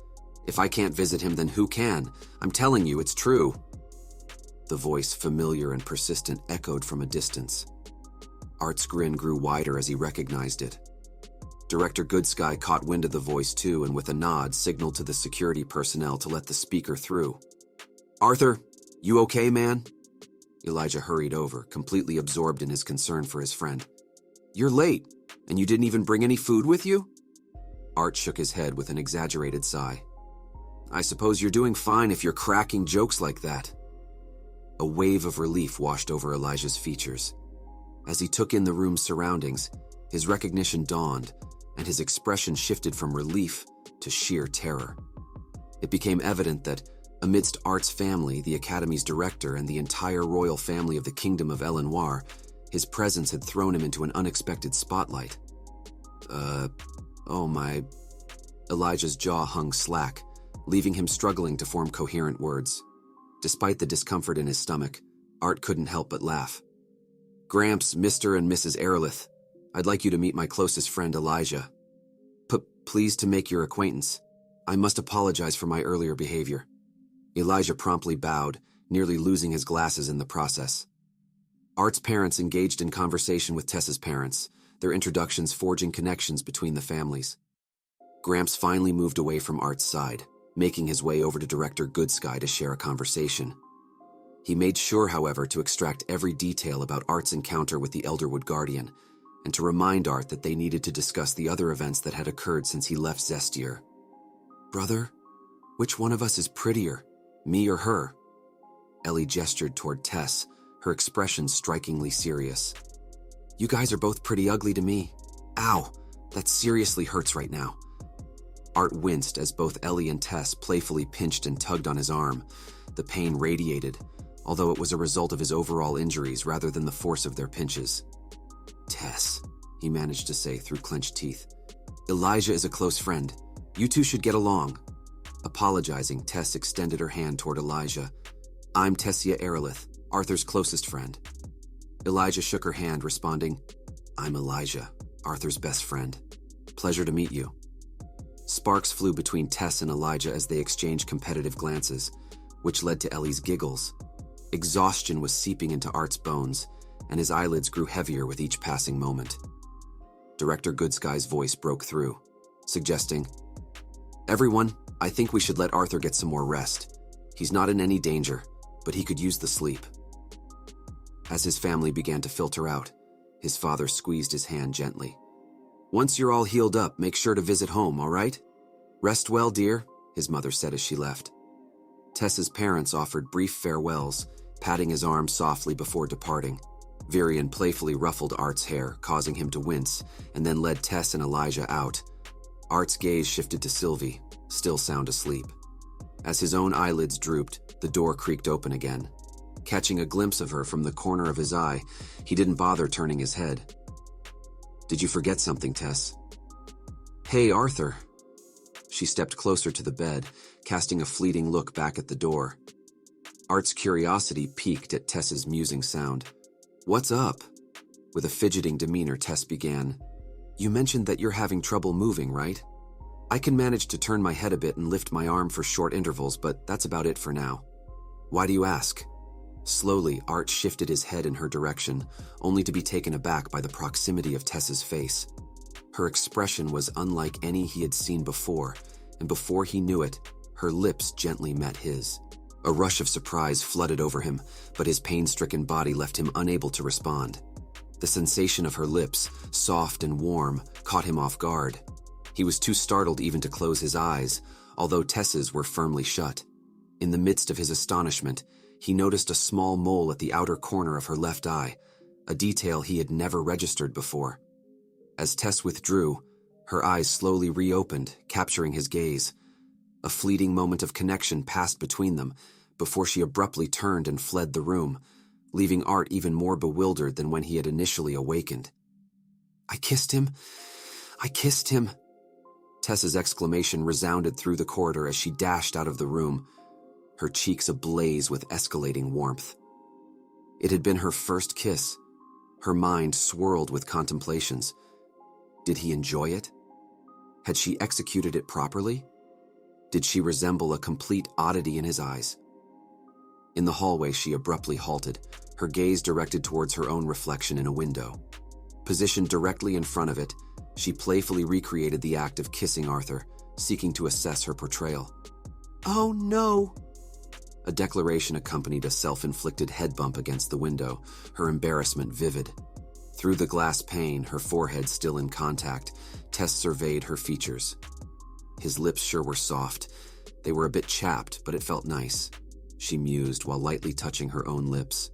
If I can't visit him, then who can? I'm telling you, it's true. The voice, familiar and persistent, echoed from a distance. Art's grin grew wider as he recognized it. Director Goodsky caught wind of the voice too, and with a nod signaled to the security personnel to let the speaker through. Arthur, you okay, man? Elijah hurried over, completely absorbed in his concern for his friend. You're late, and you didn't even bring any food with you? Art shook his head with an exaggerated sigh. I suppose you're doing fine if you're cracking jokes like that. A wave of relief washed over Elijah's features. As he took in the room's surroundings, his recognition dawned, and his expression shifted from relief to sheer terror. It became evident that, amidst Art's family, the Academy's director, and the entire royal family of the Kingdom of Elenoir, his presence had thrown him into an unexpected spotlight. Oh my... Elijah's jaw hung slack, leaving him struggling to form coherent words. Despite the discomfort in his stomach, Art couldn't help but laugh. Gramps, Mr. and Mrs. Erlith, I'd like you to meet my closest friend Elijah. Pleased to make your acquaintance. I must apologize for my earlier behavior. Elijah promptly bowed, nearly losing his glasses in the process. Art's parents engaged in conversation with Tessa's parents, their introductions forging connections between the families. Gramps finally moved away from Art's side, making his way over to Director Goodsky to share a conversation. He made sure, however, to extract every detail about Art's encounter with the Elderwood Guardian, and to remind Art that they needed to discuss the other events that had occurred since he left Zestier. Brother, which one of us is prettier, me or her? Ellie gestured toward Tess, her expression strikingly serious. You guys are both pretty ugly to me. Ow, that seriously hurts right now. Art winced as both Ellie and Tess playfully pinched and tugged on his arm. The pain radiated, although it was a result of his overall injuries rather than the force of their pinches. Tess, he managed to say through clenched teeth. Elijah is a close friend. You two should get along. Apologizing, Tess extended her hand toward Elijah. I'm Tessia Erlith, Arthur's closest friend. Elijah shook her hand, responding, I'm Elijah, Arthur's best friend. Pleasure to meet you. Sparks flew between Tess and Elijah as they exchanged competitive glances, which led to Ellie's giggles. Exhaustion was seeping into Art's bones, and his eyelids grew heavier with each passing moment. Director Goodsky's voice broke through, suggesting, Everyone, I think we should let Arthur get some more rest. He's not in any danger, but he could use the sleep. As his family began to filter out, his father squeezed his hand gently. Once you're all healed up, make sure to visit home, all right? Rest well, dear, his mother said as she left. Tessa's parents offered brief farewells, patting his arm softly before departing. Virion playfully ruffled Art's hair, causing him to wince, and then led Tess and Elijah out. Art's gaze shifted to Sylvie, still sound asleep. As his own eyelids drooped, the door creaked open again. Catching a glimpse of her from the corner of his eye, he didn't bother turning his head. Did you forget something, Tess? Hey, Arthur. She stepped closer to the bed, casting a fleeting look back at the door. Art's curiosity piqued at Tess's musing sound. What's up? With a fidgeting demeanor, Tess began. You mentioned that you're having trouble moving, right? I can manage to turn my head a bit and lift my arm for short intervals, but that's about it for now. Why do you ask? Slowly, Art shifted his head in her direction, only to be taken aback by the proximity of Tess's face. Her expression was unlike any he had seen before, and before he knew it, her lips gently met his. A rush of surprise flooded over him, but his pain-stricken body left him unable to respond. The sensation of her lips, soft and warm, caught him off guard. He was too startled even to close his eyes, although Tess's were firmly shut. In the midst of his astonishment, he noticed a small mole at the outer corner of her left eye, a detail he had never registered before. As Tess withdrew, her eyes slowly reopened, capturing his gaze. A fleeting moment of connection passed between them before she abruptly turned and fled the room, leaving Art even more bewildered than when he had initially awakened. "I kissed him! I kissed him!" Tess's exclamation resounded through the corridor as she dashed out of the room, her cheeks ablaze with escalating warmth. It had been her first kiss. Her mind swirled with contemplations. Did he enjoy it? Had she executed it properly? Did she resemble a complete oddity in his eyes? In the hallway, she abruptly halted, her gaze directed towards her own reflection in a window. Positioned directly in front of it, she playfully recreated the act of kissing Arthur, seeking to assess her portrayal. "Oh no!" A declaration accompanied a self-inflicted head bump against the window, her embarrassment vivid. Through the glass pane, her forehead still in contact, Tess surveyed her features. His lips sure were soft. They were a bit chapped, but it felt nice, she mused while lightly touching her own lips.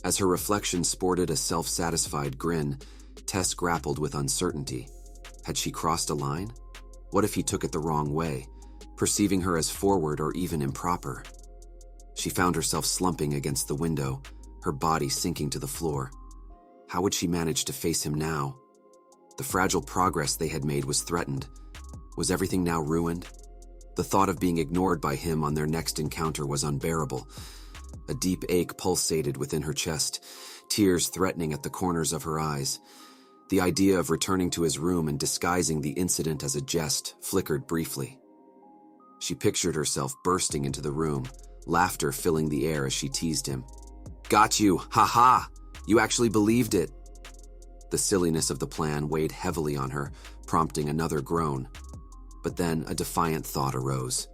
As her reflection sported a self-satisfied grin, Tess grappled with uncertainty. Had she crossed a line? What if he took it the wrong way, perceiving her as forward or even improper? She found herself slumping against the window, her body sinking to the floor. How would she manage to face him now? The fragile progress they had made was threatened. Was everything now ruined? The thought of being ignored by him on their next encounter was unbearable. A deep ache pulsated within her chest, tears threatening at the corners of her eyes. The idea of returning to his room and disguising the incident as a jest flickered briefly. She pictured herself bursting into the room, laughter filling the air as she teased him. "Got you! Ha-ha! You actually believed it!" The silliness of the plan weighed heavily on her, prompting another groan. But then a defiant thought arose.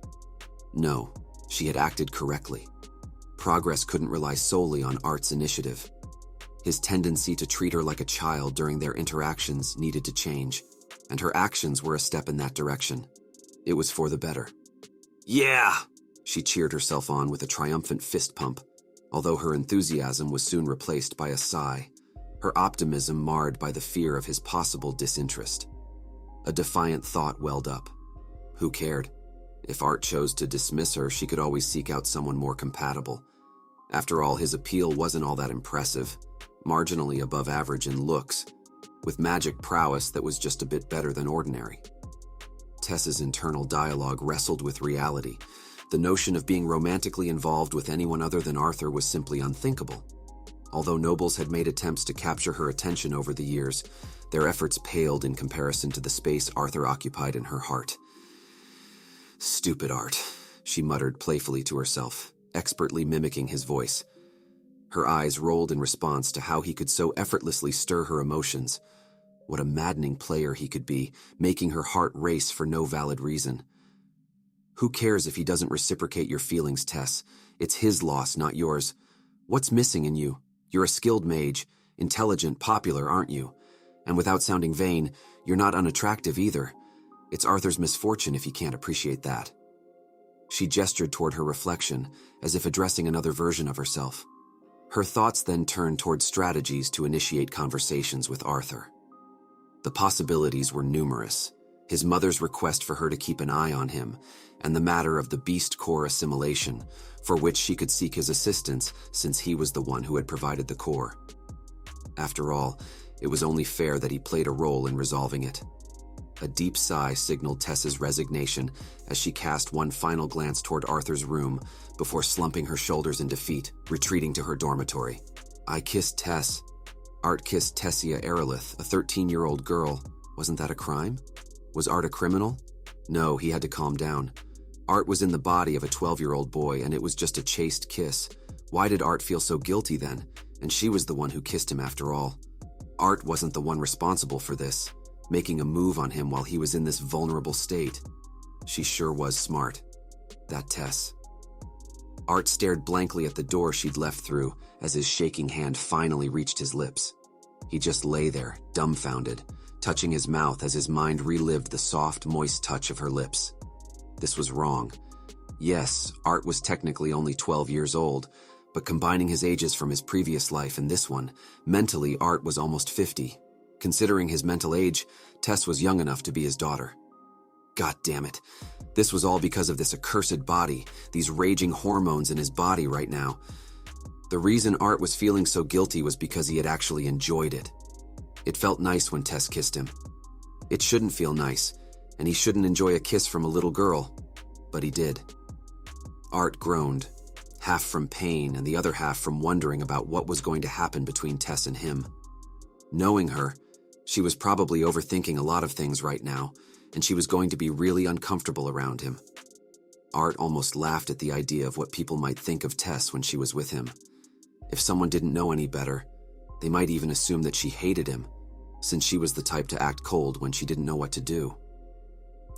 No, she had acted correctly. Progress couldn't rely solely on Art's initiative. His tendency to treat her like a child during their interactions needed to change, and her actions were a step in that direction. It was for the better. "Yeah!" She cheered herself on with a triumphant fist pump, although her enthusiasm was soon replaced by a sigh, her optimism marred by the fear of his possible disinterest. A defiant thought welled up. Who cared? If Art chose to dismiss her, she could always seek out someone more compatible. After all, his appeal wasn't all that impressive, marginally above average in looks, with magic prowess that was just a bit better than ordinary. Tess's internal dialogue wrestled with reality. The notion of being romantically involved with anyone other than Arthur was simply unthinkable. Although nobles had made attempts to capture her attention over the years, their efforts paled in comparison to the space Arthur occupied in her heart. "Stupid Art," she muttered playfully to herself, expertly mimicking his voice. Her eyes rolled in response to how he could so effortlessly stir her emotions. What a maddening player he could be, making her heart race for no valid reason. Who cares if he doesn't reciprocate your feelings, Tess? It's his loss, not yours. What's missing in you? You're a skilled mage, intelligent, popular, aren't you? And without sounding vain, you're not unattractive either. It's Arthur's misfortune if he can't appreciate that. She gestured toward her reflection, as if addressing another version of herself. Her thoughts then turned toward strategies to initiate conversations with Arthur. The possibilities were numerous. His mother's request for her to keep an eye on him, and the matter of the beast core assimilation, for which she could seek his assistance since he was the one who had provided the core. After all, it was only fair that he played a role in resolving it. A deep sigh signaled Tess's resignation as she cast one final glance toward Arthur's room before slumping her shoulders in defeat, retreating to her dormitory. I kissed Tess. Art kissed Tessia Aerolith, a 13-year-old girl. Wasn't that a crime? Was Art a criminal? No, he had to calm down. Art was in the body of a 12-year-old boy, and it was just a chaste kiss. Why did Art feel so guilty then? And she was the one who kissed him after all. Art wasn't the one responsible for this, making a move on him while he was in this vulnerable state. She sure was smart. That Tess. Art stared blankly at the door she'd left through as his shaking hand finally reached his lips. He just lay there, dumbfounded, touching his mouth as his mind relived the soft, moist touch of her lips. This was wrong. Yes, Art was technically only 12 years old, but combining his ages from his previous life and this one, mentally Art was almost 50. Considering his mental age, Tess was young enough to be his daughter. God damn it. This was all because of this accursed body, these raging hormones in his body right now. The reason Art was feeling so guilty was because he had actually enjoyed it. It felt nice when Tess kissed him. It shouldn't feel nice, and he shouldn't enjoy a kiss from a little girl, but he did. Art groaned, half from pain and the other half from wondering about what was going to happen between Tess and him. Knowing her, she was probably overthinking a lot of things right now, and she was going to be really uncomfortable around him. Art almost laughed at the idea of what people might think of Tess when she was with him. If someone didn't know any better, they might even assume that she hated him, since she was the type to act cold when she didn't know what to do.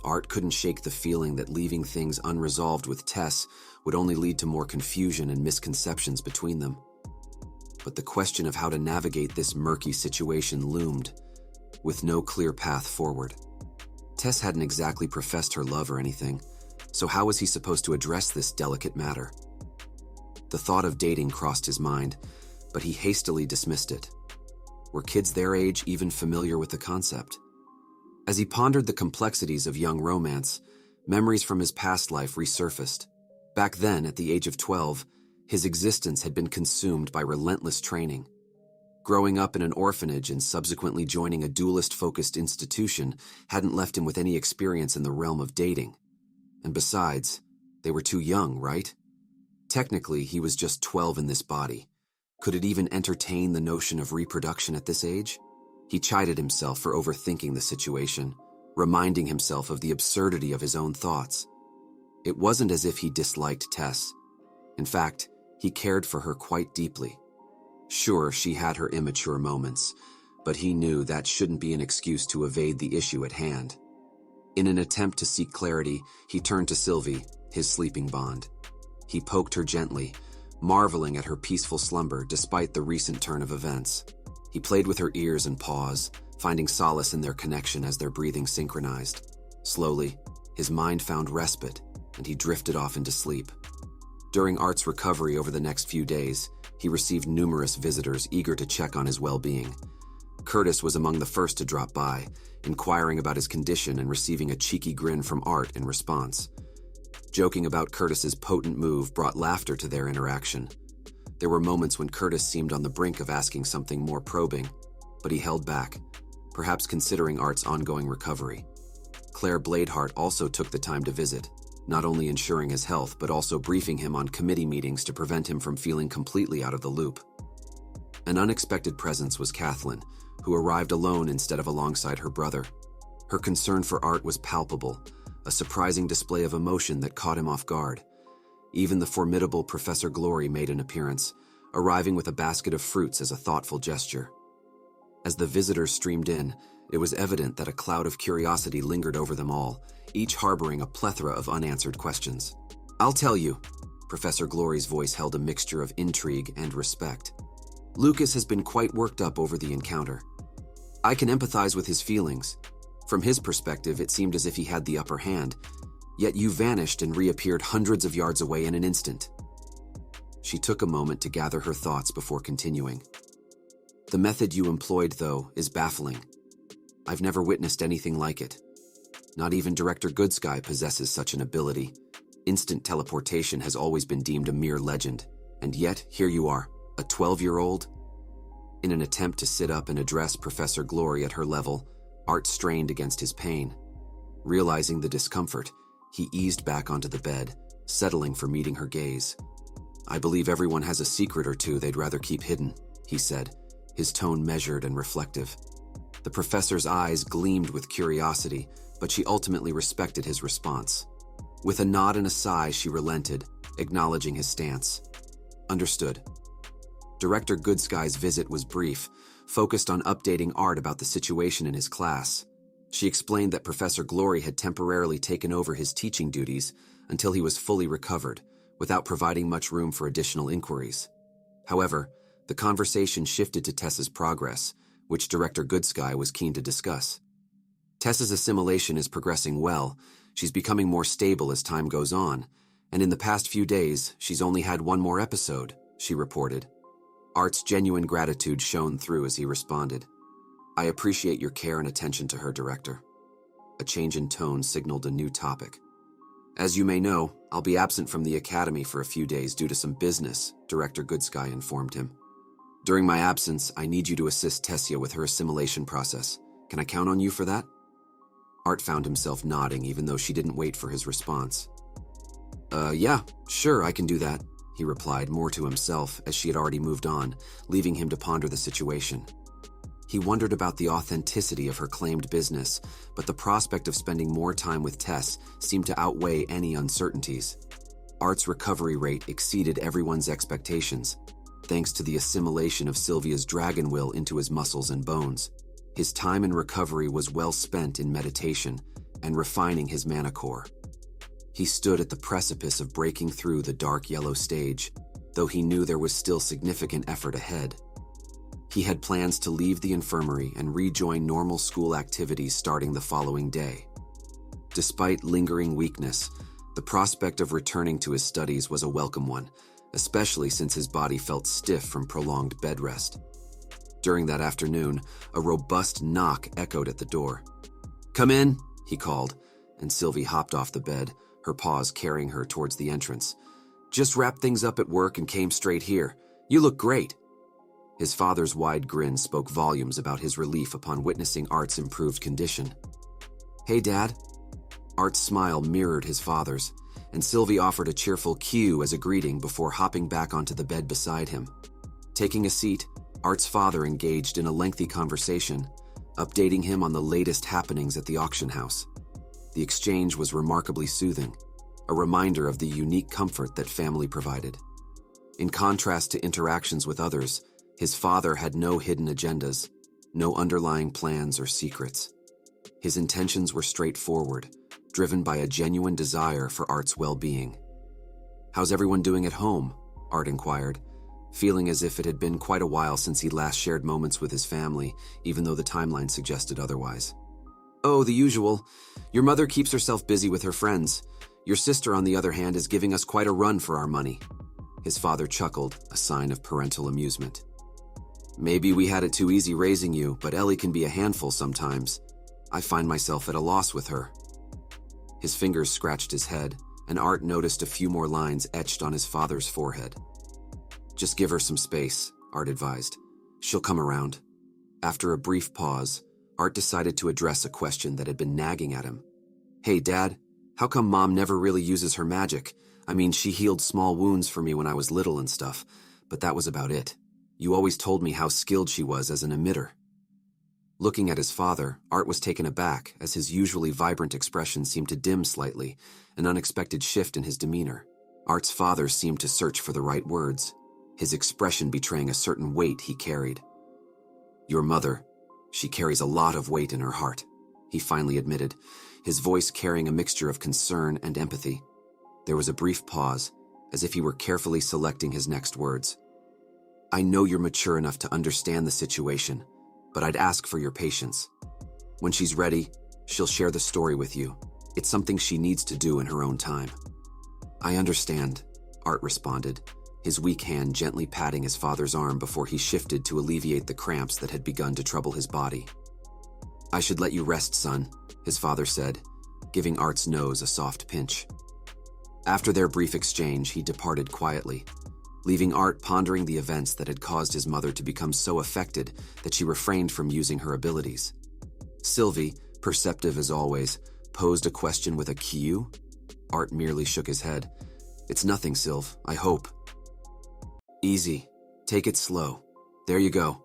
Art couldn't shake the feeling that leaving things unresolved with Tess would only lead to more confusion and misconceptions between them. But the question of how to navigate this murky situation loomed, with no clear path forward. Tess hadn't exactly professed her love or anything, so how was he supposed to address this delicate matter? The thought of dating crossed his mind, but he hastily dismissed it. Were kids their age even familiar with the concept? As he pondered the complexities of young romance, memories from his past life resurfaced. Back then, at the age of 12, his existence had been consumed by relentless training. Growing up in an orphanage and subsequently joining a duelist-focused institution hadn't left him with any experience in the realm of dating. And besides, they were too young, right? Technically, he was just 12 in this body. Could it even entertain the notion of reproduction at this age? He chided himself for overthinking the situation, reminding himself of the absurdity of his own thoughts. It wasn't as if he disliked Tess. In fact, he cared for her quite deeply. Sure, she had her immature moments, but he knew that shouldn't be an excuse to evade the issue at hand. In an attempt to seek clarity, he turned to Sylvie, his sleeping bond. He poked her gently, marveling at her peaceful slumber despite the recent turn of events. He played with her ears and paws, finding solace in their connection as their breathing synchronized. Slowly, his mind found respite, and he drifted off into sleep. During Art's recovery over the next few days, he received numerous visitors eager to check on his well-being. Curtis was among the first to drop by, inquiring about his condition and receiving a cheeky grin from Art in response. Joking about Curtis's potent move brought laughter to their interaction. There were moments when Curtis seemed on the brink of asking something more probing, but he held back, perhaps considering Art's ongoing recovery. Claire Bladeheart also took the time to visit, not only ensuring his health but also briefing him on committee meetings to prevent him from feeling completely out of the loop. An unexpected presence was Kathleen, who arrived alone instead of alongside her brother. Her concern for Art was palpable, a surprising display of emotion that caught him off guard. Even the formidable Professor Glory made an appearance, arriving with a basket of fruits as a thoughtful gesture. As the visitors streamed in, it was evident that a cloud of curiosity lingered over them all, each harboring a plethora of unanswered questions. "I'll tell you," Professor Glory's voice held a mixture of intrigue and respect. "Lucas has been quite worked up over the encounter. I can empathize with his feelings. From his perspective, it seemed as if he had the upper hand, yet you vanished and reappeared hundreds of yards away in an instant." She took a moment to gather her thoughts before continuing. "The method you employed, though, is baffling. I've never witnessed anything like it. Not even Director Goodsky possesses such an ability. Instant teleportation has always been deemed a mere legend, and yet here you are, a 12-year-old? In an attempt to sit up and address Professor Glory at her level, Art strained against his pain. Realizing the discomfort, he eased back onto the bed, settling for meeting her gaze. "I believe everyone has a secret or two they'd rather keep hidden," he said, his tone measured and reflective. The professor's eyes gleamed with curiosity, but she ultimately respected his response. With a nod and a sigh, she relented, acknowledging his stance. "Understood." Director Goodsky's visit was brief, focused on updating Art about the situation in his class. She explained that Professor Glory had temporarily taken over his teaching duties until he was fully recovered, without providing much room for additional inquiries. However, the conversation shifted to Tessa's progress, which Director Goodsky was keen to discuss. Tess's assimilation is progressing well. She's becoming more stable as time goes on, and in the past few days, she's only had one more episode, she reported. Art's genuine gratitude shone through as he responded. I appreciate your care and attention to her, Director. A change in tone signaled a new topic. As you may know, I'll be absent from the academy for a few days due to some business, Director Goodsky informed him. During my absence, I need you to assist Tessia with her assimilation process. Can I count on you for that? Art found himself nodding even though she didn't wait for his response. Yeah, sure, I can do that, he replied more to himself as she had already moved on, leaving him to ponder the situation. He wondered about the authenticity of her claimed business, but the prospect of spending more time with Tess seemed to outweigh any uncertainties. Art's recovery rate exceeded everyone's expectations, thanks to the assimilation of Sylvia's dragon will into his muscles and bones. His time in recovery was well spent in meditation and refining his mana core. He stood at the precipice of breaking through the dark yellow stage, though he knew there was still significant effort ahead. He had plans to leave the infirmary and rejoin normal school activities starting the following day. Despite lingering weakness, the prospect of returning to his studies was a welcome one, especially since his body felt stiff from prolonged bed rest. During that afternoon, a robust knock echoed at the door. "Come in," he called, and Sylvie hopped off the bed, her paws carrying her towards the entrance. "Just wrapped things up at work and came straight here. You look great." His father's wide grin spoke volumes about his relief upon witnessing Art's improved condition. "Hey, Dad." Art's smile mirrored his father's, and Sylvie offered a cheerful cue as a greeting before hopping back onto the bed beside him. Taking a seat, Art's father engaged in a lengthy conversation, updating him on the latest happenings at the auction house. The exchange was remarkably soothing, a reminder of the unique comfort that family provided. In contrast to interactions with others, his father had no hidden agendas, no underlying plans or secrets. His intentions were straightforward, driven by a genuine desire for Art's well-being. "How's everyone doing at home?" Art inquired, feeling as if it had been quite a while since he last shared moments with his family, even though the timeline suggested otherwise. "Oh, the usual. Your mother keeps herself busy with her friends. Your sister, on the other hand, is giving us quite a run for our money." His father chuckled, a sign of parental amusement. "Maybe we had it too easy raising you, but Ellie can be a handful sometimes. I find myself at a loss with her." His fingers scratched his head, and Art noticed a few more lines etched on his father's forehead. "Just give her some space," Art advised. "She'll come around." After a brief pause, Art decided to address a question that had been nagging at him. "Hey, Dad, how come Mom never really uses her magic? I mean, she healed small wounds for me when I was little and stuff, but that was about it. You always told me how skilled she was as an emitter." Looking at his father, Art was taken aback as his usually vibrant expression seemed to dim slightly, an unexpected shift in his demeanor. Art's father seemed to search for the right words, his expression betraying a certain weight he carried. "Your mother, she carries a lot of weight in her heart," he finally admitted, his voice carrying a mixture of concern and empathy. There was a brief pause, as if he were carefully selecting his next words. "I know you're mature enough to understand the situation, but I'd ask for your patience. When she's ready, she'll share the story with you. It's something she needs to do in her own time." "I understand," Art responded, his weak hand gently patting his father's arm before he shifted to alleviate the cramps that had begun to trouble his body. "I should let you rest, son," his father said, giving Art's nose a soft pinch. After their brief exchange, he departed quietly, leaving Art pondering the events that had caused his mother to become so affected that she refrained from using her abilities. Sylvie, perceptive as always, posed a question with a cue. Art merely shook his head. "It's nothing, Sylv, I hope." "Easy. Take it slow. There you go."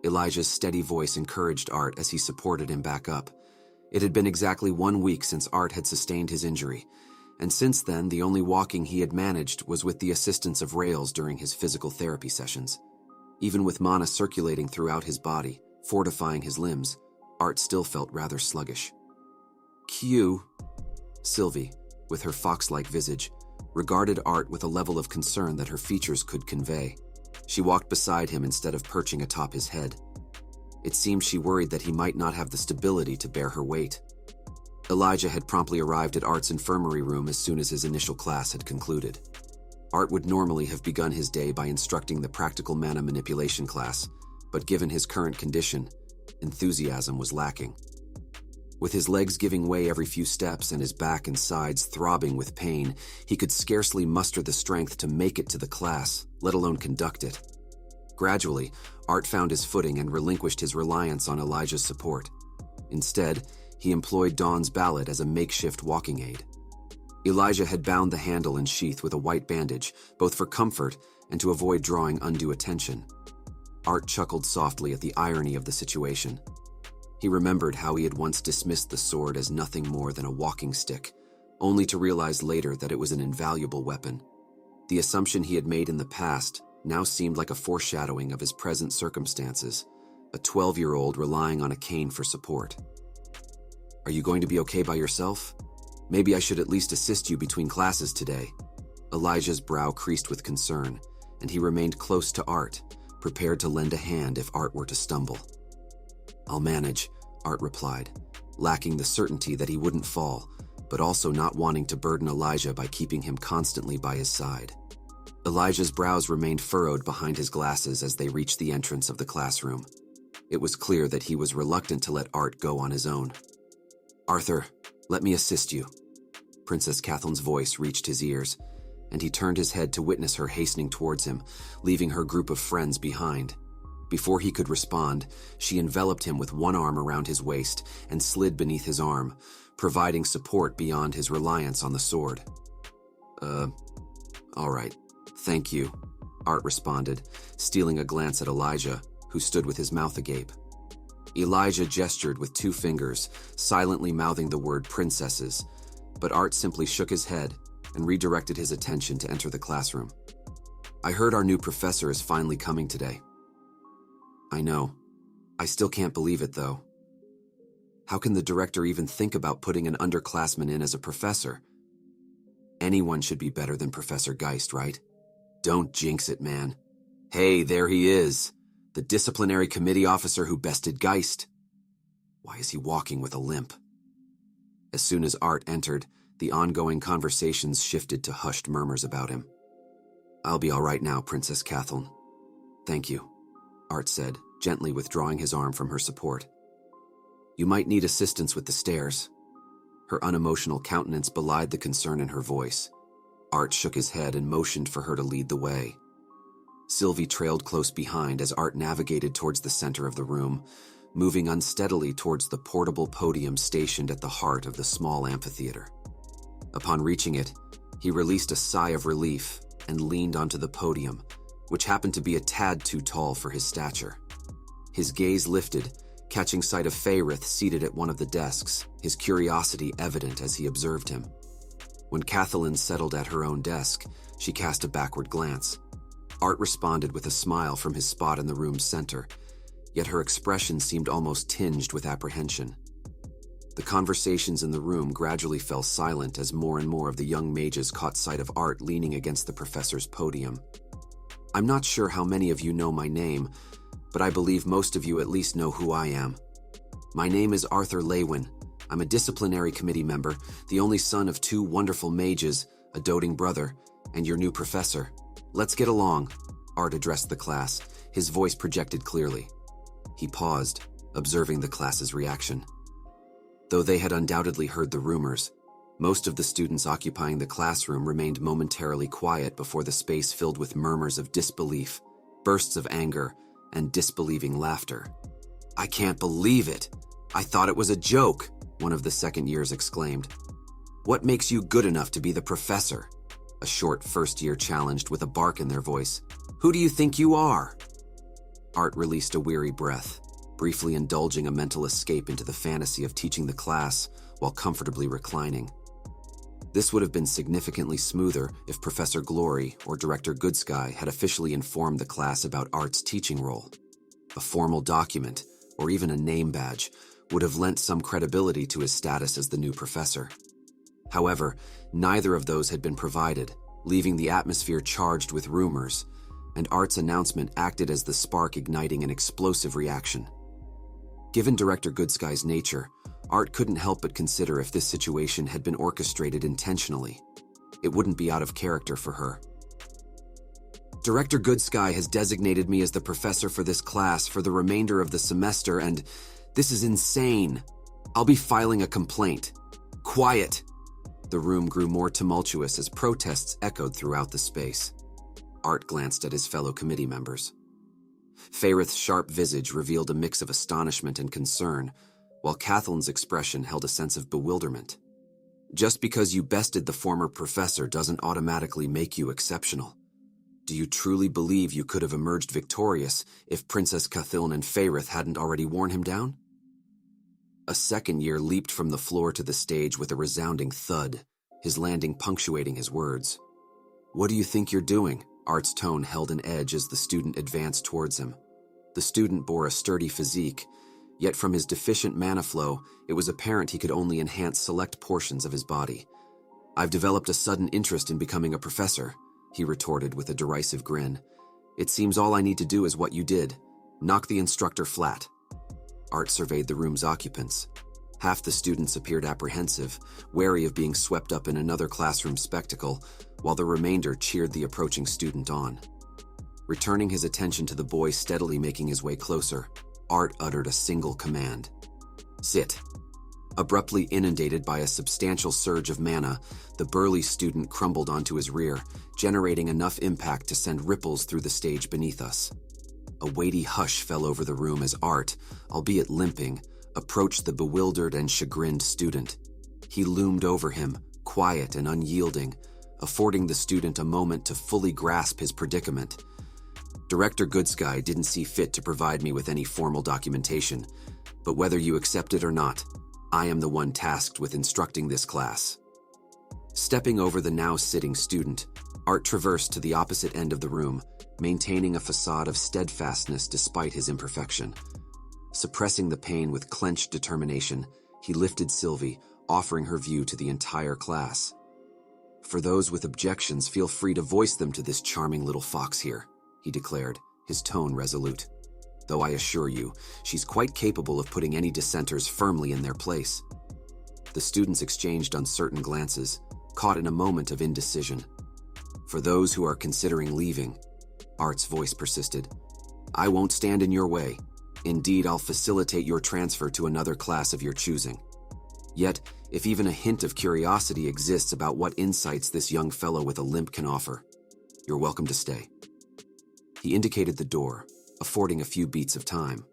Elijah's steady voice encouraged Art as he supported him back up. It had been exactly 1 week since Art had sustained his injury, and since then the only walking he had managed was with the assistance of rails during his physical therapy sessions. Even with mana circulating throughout his body, fortifying his limbs, Art still felt rather sluggish. "Q," Sylvie, with her fox-like visage, regarded Art with a level of concern that her features could convey. She walked beside him instead of perching atop his head. It seemed she worried that he might not have the stability to bear her weight. Elijah had promptly arrived at Art's infirmary room as soon as his initial class had concluded. Art would normally have begun his day by instructing the practical mana manipulation class, but given his current condition, enthusiasm was lacking. With his legs giving way every few steps and his back and sides throbbing with pain, he could scarcely muster the strength to make it to the class, let alone conduct it. Gradually, Art found his footing and relinquished his reliance on Elijah's support. Instead, he employed Dawn's ballad as a makeshift walking aid. Elijah had bound the handle and sheath with a white bandage, both for comfort and to avoid drawing undue attention. Art chuckled softly at the irony of the situation. He remembered how he had once dismissed the sword as nothing more than a walking stick, only to realize later that it was an invaluable weapon. The assumption he had made in the past now seemed like a foreshadowing of his present circumstances, a 12-year-old relying on a cane for support. "Are you going to be okay by yourself? Maybe I should at least assist you between classes today." Elijah's brow creased with concern, and he remained close to Art, prepared to lend a hand if Art were to stumble. "I'll manage," Art replied, lacking the certainty that he wouldn't fall, but also not wanting to burden Elijah by keeping him constantly by his side. Elijah's brows remained furrowed behind his glasses as they reached the entrance of the classroom. It was clear that he was reluctant to let Art go on his own. "Arthur, let me assist you." Princess Catherine's voice reached his ears, and he turned his head to witness her hastening towards him, leaving her group of friends behind. Before he could respond, she enveloped him with one arm around his waist and slid beneath his arm, providing support beyond his reliance on the sword. All right, thank you," Art responded, stealing a glance at Elijah, who stood with his mouth agape. Elijah gestured with 2 fingers, silently mouthing the word princesses, but Art simply shook his head and redirected his attention to enter the classroom. "I heard our new professor is finally coming today." "I know. I still can't believe it, though. How can the director even think about putting an underclassman in as a professor? Anyone should be better than Professor Geist, right? Don't jinx it, man. Hey, there he is. The disciplinary committee officer who bested Geist. Why is he walking with a limp?" As soon as Art entered, the ongoing conversations shifted to hushed murmurs about him. "I'll be all right now, Princess Catherine. Thank you," Art said, gently withdrawing his arm from her support. "You might need assistance with the stairs." Her unemotional countenance belied the concern in her voice. Art shook his head and motioned for her to lead the way. Sylvie trailed close behind as Art navigated towards the center of the room, moving unsteadily towards the portable podium stationed at the heart of the small amphitheater. Upon reaching it, he released a sigh of relief and leaned onto the podium, which happened to be a tad too tall for his stature. His gaze lifted, catching sight of Fayrith seated at one of the desks, his curiosity evident as he observed him. When Kathleen settled at her own desk, she cast a backward glance. Art responded with a smile from his spot in the room's center, yet her expression seemed almost tinged with apprehension. The conversations in the room gradually fell silent as more and more of the young mages caught sight of Art leaning against the professor's podium. "I'm not sure how many of you know my name, but I believe most of you at least know who I am. My name is Arthur Leywin. I'm a disciplinary committee member, the only son of 2 wonderful mages, a doting brother, and your new professor. Let's get along," Art addressed the class, his voice projected clearly. He paused, observing the class's reaction. Though they had undoubtedly heard the rumors, most of the students occupying the classroom remained momentarily quiet before the space filled with murmurs of disbelief, bursts of anger, and disbelieving laughter. "I can't believe it! I thought it was a joke," one of the second years exclaimed. "What makes you good enough to be the professor?" A short first year challenged with a bark in their voice. "Who do you think you are?" Art released a weary breath, briefly indulging a mental escape into the fantasy of teaching the class while comfortably reclining. This would have been significantly smoother if Professor Glory or Director Goodsky had officially informed the class about Art's teaching role. A formal document, or even a name badge, would have lent some credibility to his status as the new professor. However, neither of those had been provided, leaving the atmosphere charged with rumors, and Art's announcement acted as the spark igniting an explosive reaction. Given Director Goodsky's nature, Art couldn't help but consider if this situation had been orchestrated intentionally. It wouldn't be out of character for her. Director Goodsky has designated me as the professor for this class for the remainder of the semester, and this is insane. I'll be filing a complaint. Quiet! The room grew more tumultuous as protests echoed throughout the space. Art glanced at his fellow committee members. Fairith's sharp visage revealed a mix of astonishment and concern, while Kathleen's expression held a sense of bewilderment. Just because you bested the former professor doesn't automatically make you exceptional. Do you truly believe you could have emerged victorious if Princess Kathleen and Fairith hadn't already worn him down? A second year leaped from the floor to the stage with a resounding thud, his landing punctuating his words. What do you think you're doing? Art's tone held an edge as the student advanced towards him. The student bore a sturdy physique, yet from his deficient mana flow, it was apparent he could only enhance select portions of his body. I've developed a sudden interest in becoming a professor, he retorted with a derisive grin. It seems all I need to do is what you did. Knock the instructor flat. Art surveyed the room's occupants. Half the students appeared apprehensive, wary of being swept up in another classroom spectacle, while the remainder cheered the approaching student on. Returning his attention to the boy steadily making his way closer, Art uttered a single command. Sit. Abruptly inundated by a substantial surge of mana, the burly student crumbled onto his rear, generating enough impact to send ripples through the stage beneath us. A weighty hush fell over the room as Art, albeit limping, approached the bewildered and chagrined student. He loomed over him, quiet and unyielding, affording the student a moment to fully grasp his predicament. Director Goodsky didn't see fit to provide me with any formal documentation, but whether you accept it or not, I am the one tasked with instructing this class. Stepping over the now sitting student, Art traversed to the opposite end of the room, maintaining a facade of steadfastness despite his imperfection. Suppressing the pain with clenched determination, he lifted Sylvie, offering her view to the entire class. For those with objections, feel free to voice them to this charming little fox here, he declared, his tone resolute. Though I assure you, she's quite capable of putting any dissenters firmly in their place. The students exchanged uncertain glances, caught in a moment of indecision. For those who are considering leaving, Art's voice persisted. I won't stand in your way. Indeed, I'll facilitate your transfer to another class of your choosing. Yet, if even a hint of curiosity exists about what insights this young fellow with a limp can offer, you're welcome to stay. He indicated the door, affording a few beats of time.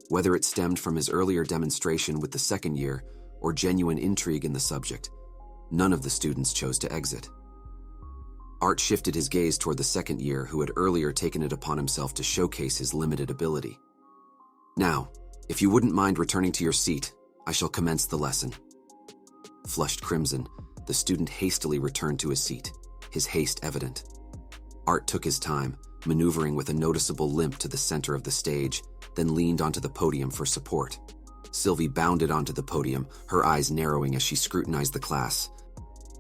Whether it stemmed from his earlier demonstration with the second year or genuine intrigue in the subject, none of the students chose to exit. Art shifted his gaze toward the second year who had earlier taken it upon himself to showcase his limited ability. Now, if you wouldn't mind returning to your seat, I shall commence the lesson. Flushed crimson, the student hastily returned to his seat, his haste evident. Art took his time, maneuvering with a noticeable limp to the center of the stage, then leaned onto the podium for support. Sylvie bounded onto the podium, her eyes narrowing as she scrutinized the class.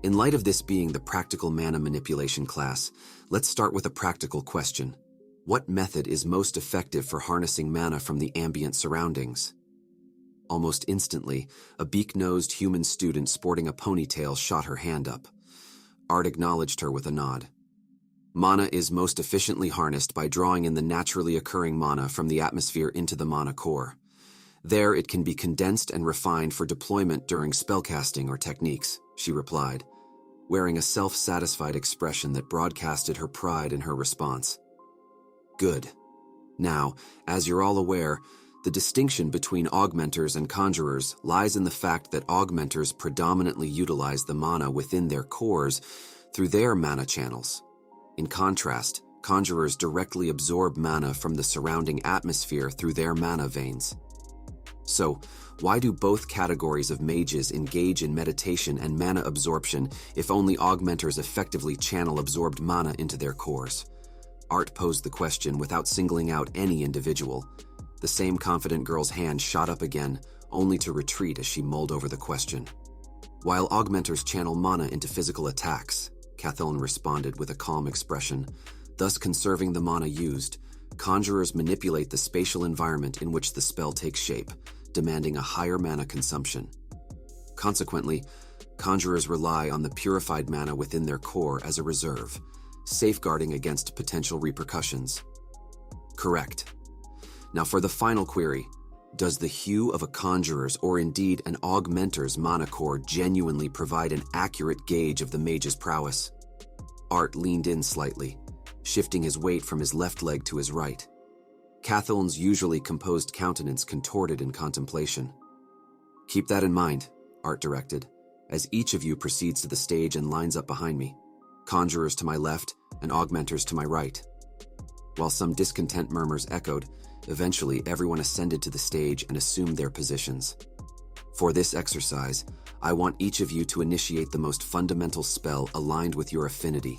In light of this being the practical mana manipulation class, let's start with a practical question. What method is most effective for harnessing mana from the ambient surroundings? Almost instantly, a beak-nosed human student sporting a ponytail shot her hand up. Art acknowledged her with a nod. Mana is most efficiently harnessed by drawing in the naturally occurring mana from the atmosphere into the mana core. There it can be condensed and refined for deployment during spellcasting or techniques, she replied, wearing a self-satisfied expression that broadcasted her pride in her response. Good. Now, as you're all aware, the distinction between augmenters and conjurers lies in the fact that augmenters predominantly utilize the mana within their cores through their mana channels. In contrast, conjurers directly absorb mana from the surrounding atmosphere through their mana veins. So, why do both categories of mages engage in meditation and mana absorption if only augmenters effectively channel absorbed mana into their cores? Art posed the question without singling out any individual. The same confident girl's hand shot up again, only to retreat as she mulled over the question. While augmenters channel mana into physical attacks, Kathleen responded with a calm expression, thus conserving the mana used, conjurers manipulate the spatial environment in which the spell takes shape, demanding a higher mana consumption. Consequently, conjurers rely on the purified mana within their core as a reserve, safeguarding against potential repercussions. Correct. Now for the final query, does the hue of a conjurer's or indeed an augmenter's mana core genuinely provide an accurate gauge of the mage's prowess? Art leaned in slightly, shifting his weight from his left leg to his right. Cathelne's usually composed countenance contorted in contemplation. Keep that in mind, Art directed, as each of you proceeds to the stage and lines up behind me, conjurers to my left and augmenters to my right. While some discontent murmurs echoed, eventually everyone ascended to the stage and assumed their positions. For this exercise, I want each of you to initiate the most fundamental spell aligned with your affinity.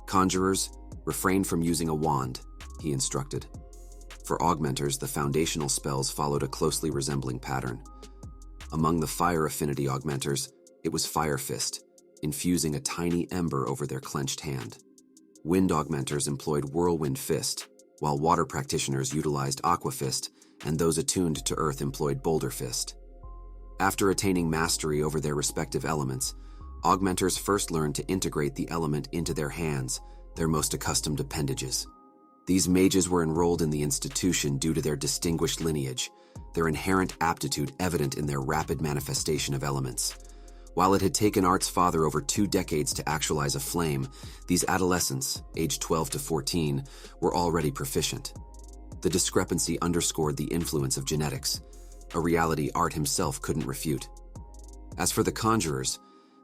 Conjurers, refrain from using a wand, he instructed. For augmenters, the foundational spells followed a closely resembling pattern. Among the fire affinity augmenters, it was Fire Fist, infusing a tiny ember over their clenched hand. Wind augmenters employed Whirlwind Fist, while water practitioners utilized Aqua Fist, and those attuned to earth employed Boulder Fist. After attaining mastery over their respective elements, augmenters first learned to integrate the element into their hands, their most accustomed appendages. These mages were enrolled in the institution due to their distinguished lineage, their inherent aptitude evident in their rapid manifestation of elements. While it had taken Art's father over 2 decades to actualize a flame, these adolescents, aged 12 to 14, were already proficient. The discrepancy underscored the influence of genetics, a reality Art himself couldn't refute. As for the conjurers,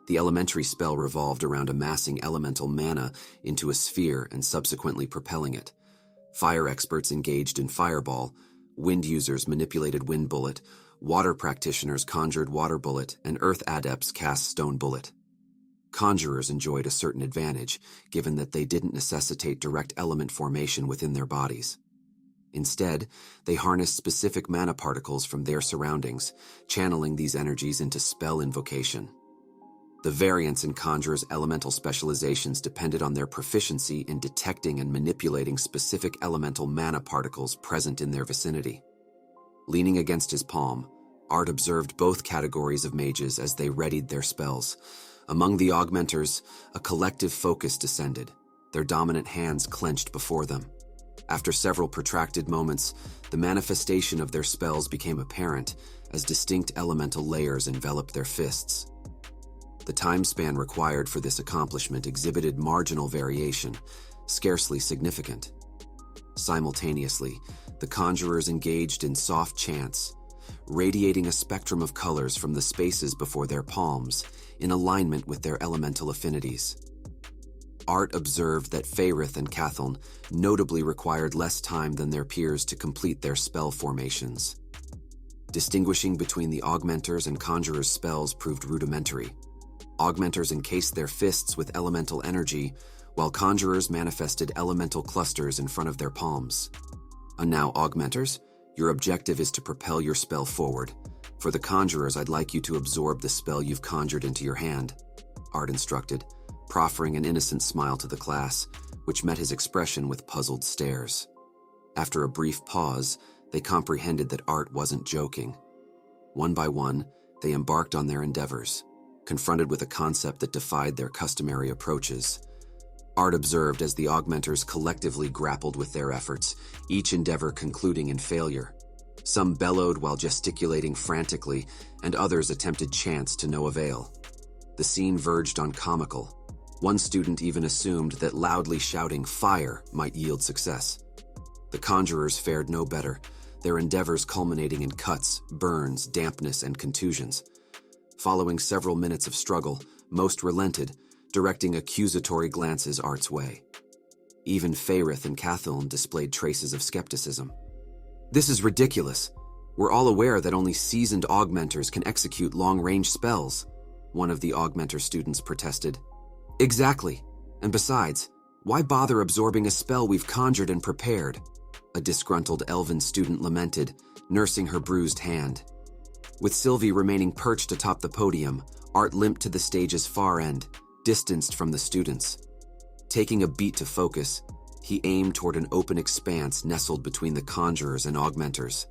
the elementary spell revolved around amassing elemental mana into a sphere and subsequently propelling it. Fire experts engaged in Fireball, wind users manipulated Wind Bullet, water practitioners conjured Water Bullet, and earth adepts cast Stone Bullet. Conjurers enjoyed a certain advantage, given that they didn't necessitate direct element formation within their bodies. Instead, they harnessed specific mana particles from their surroundings, channeling these energies into spell invocation. The variance in conjurers' elemental specializations depended on their proficiency in detecting and manipulating specific elemental mana particles present in their vicinity. Leaning against his palm, Art observed both categories of mages as they readied their spells. Among the augmenters, a collective focus descended, their dominant hands clenched before them. After several protracted moments, the manifestation of their spells became apparent as distinct elemental layers enveloped their fists. The time span required for this accomplishment exhibited marginal variation, scarcely significant. Simultaneously, the conjurers engaged in soft chants, radiating a spectrum of colors from the spaces before their palms, in alignment with their elemental affinities. Art observed that Faerith and Cathelne notably required less time than their peers to complete their spell formations. Distinguishing between the augmenters' and conjurers' spells proved rudimentary. Augmenters encased their fists with elemental energy, while conjurers manifested elemental clusters in front of their palms. And now, augmenters, your objective is to propel your spell forward. For the conjurers, I'd like you to absorb the spell you've conjured into your hand, Art instructed, proffering an innocent smile to the class, which met his expression with puzzled stares. After a brief pause, they comprehended that Art wasn't joking. One by one, they embarked on their endeavors, confronted with a concept that defied their customary approaches. Art observed as the augmenters collectively grappled with their efforts, each endeavor concluding in failure. Some bellowed while gesticulating frantically, and others attempted chants to no avail. The scene verged on comical. One student even assumed that loudly shouting "fire" might yield success. The conjurers fared no better, their endeavors culminating in cuts, burns, dampness, and contusions. Following several minutes of struggle, most relented, directing accusatory glances Art's way. Even Faerith and Cathelne displayed traces of skepticism. "This is ridiculous. We're all aware that only seasoned augmenters can execute long-range spells," one of the augmenter students protested. "Exactly. And besides, why bother absorbing a spell we've conjured and prepared?" a disgruntled elven student lamented, nursing her bruised hand. With Sylvie remaining perched atop the podium, Art limped to the stage's far end, distanced from the students. Taking a beat to focus, He aimed toward an open expanse nestled between the conjurers and augmenters.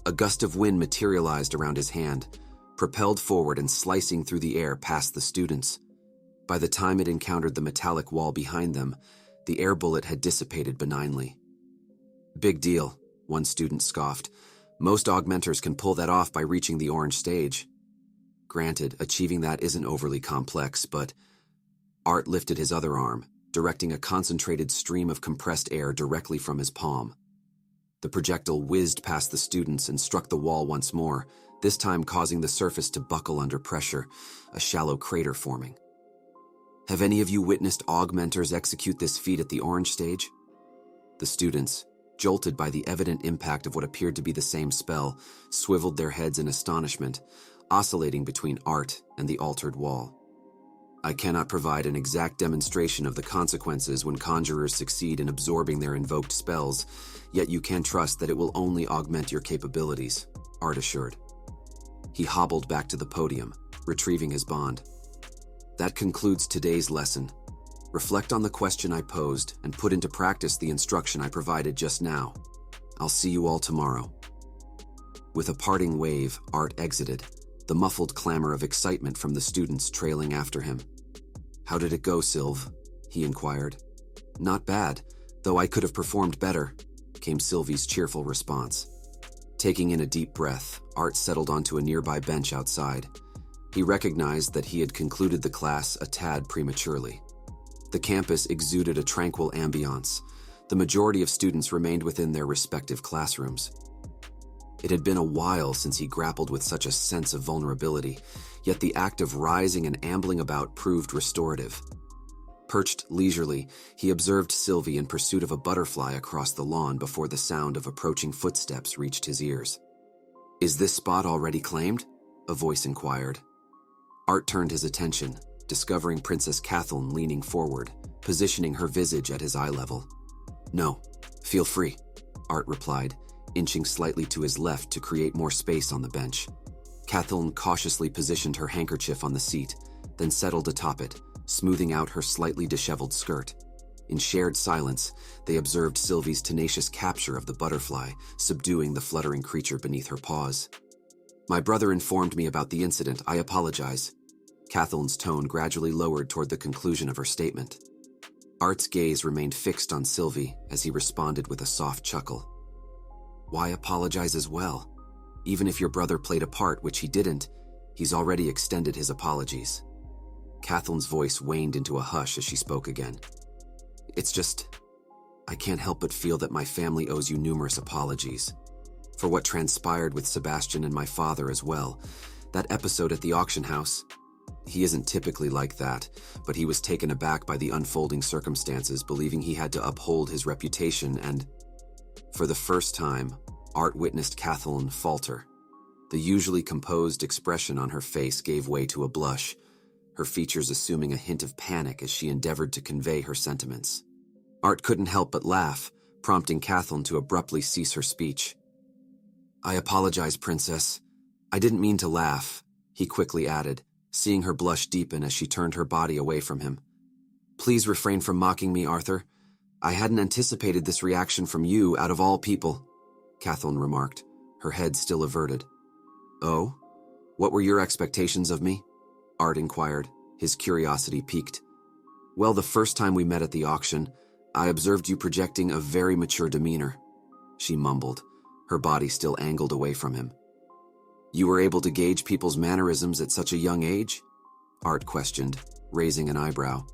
A gust of wind materialized around his hand, propelled forward and slicing through the air past the students. By the time it encountered the metallic wall behind them, the air bullet had dissipated benignly. "Big deal," one student scoffed. "Most augmenters can pull that off by reaching the orange stage." Granted, achieving that isn't overly complex, but Art lifted his other arm, directing a concentrated stream of compressed air directly from his palm. The projectile whizzed past the students and struck the wall once more, this time causing the surface to buckle under pressure, a shallow crater forming. "Have any of you witnessed augmenters execute this feat at the orange stage?" The students, jolted by the evident impact of what appeared to be the same spell, swiveled their heads in astonishment, oscillating between Art and the altered wall. "I cannot provide an exact demonstration of the consequences when conjurers succeed in absorbing their invoked spells, yet you can trust that it will only augment your capabilities," Art assured. He hobbled back to the podium, retrieving his bond. "That concludes today's lesson. Reflect on the question I posed and put into practice the instruction I provided just now. I'll see you all tomorrow." With a parting wave, Art exited, the muffled clamor of excitement from the students trailing after him. "How did it go, Sylv?" he inquired. "Not bad, though I could have performed better," came Sylvie's cheerful response. Taking in a deep breath, Art settled onto a nearby bench outside. He recognized that he had concluded the class a tad prematurely. The campus exuded a tranquil ambiance. The majority of students remained within their respective classrooms. It had been a while since he grappled with such a sense of vulnerability, yet the act of rising and ambling about proved restorative. Perched leisurely, he observed Sylvie in pursuit of a butterfly across the lawn before the sound of approaching footsteps reached his ears. "Is this spot already claimed?" a voice inquired. Art turned his attention, discovering Princess Kathleen leaning forward, positioning her visage at his eye level. "No, feel free," Art replied, inching slightly to his left to create more space on the bench. Kathleen cautiously positioned her handkerchief on the seat, then settled atop it, smoothing out her slightly disheveled skirt. In shared silence, they observed Sylvie's tenacious capture of the butterfly, subduing the fluttering creature beneath her paws. "My brother informed me about the incident. I apologize." Kathleen's tone gradually lowered toward the conclusion of her statement. Art's gaze remained fixed on Sylvie as he responded with a soft chuckle. "Why apologize as well? Even if your brother played a part, which he didn't, he's already extended his apologies." Kathleen's voice waned into a hush as she spoke again. "It's just, I can't help but feel that my family owes you numerous apologies. For what transpired with Sebastian and my father as well. That episode at the auction house. He isn't typically like that, but he was taken aback by the unfolding circumstances, believing he had to uphold his reputation and..." For the first time, Art witnessed Kathleen falter. The usually composed expression on her face gave way to a blush, her features assuming a hint of panic as she endeavored to convey her sentiments. Art couldn't help but laugh, prompting Kathleen to abruptly cease her speech. "I apologize, Princess. I didn't mean to laugh," he quickly added, seeing her blush deepen as she turned her body away from him. "Please refrain from mocking me, Arthur. I hadn't anticipated this reaction from you, out of all people," Kathleen remarked, her head still averted. "Oh? What were your expectations of me?" Art inquired, his curiosity piqued. "Well, the first time we met at the auction, I observed you projecting a very mature demeanor," she mumbled, her body still angled away from him. "You were able to gauge people's mannerisms at such a young age?" Art questioned, raising an eyebrow.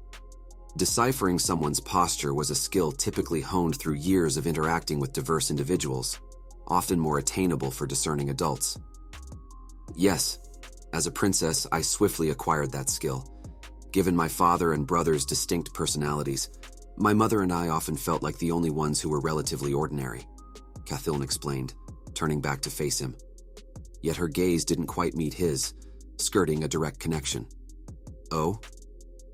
Deciphering someone's posture was a skill typically honed through years of interacting with diverse individuals, often more attainable for discerning adults. "Yes, as a princess, I swiftly acquired that skill. Given my father and brother's distinct personalities, my mother and I often felt like the only ones who were relatively ordinary," Kathleen explained, turning back to face him. Yet her gaze didn't quite meet his, skirting a direct connection. "Oh?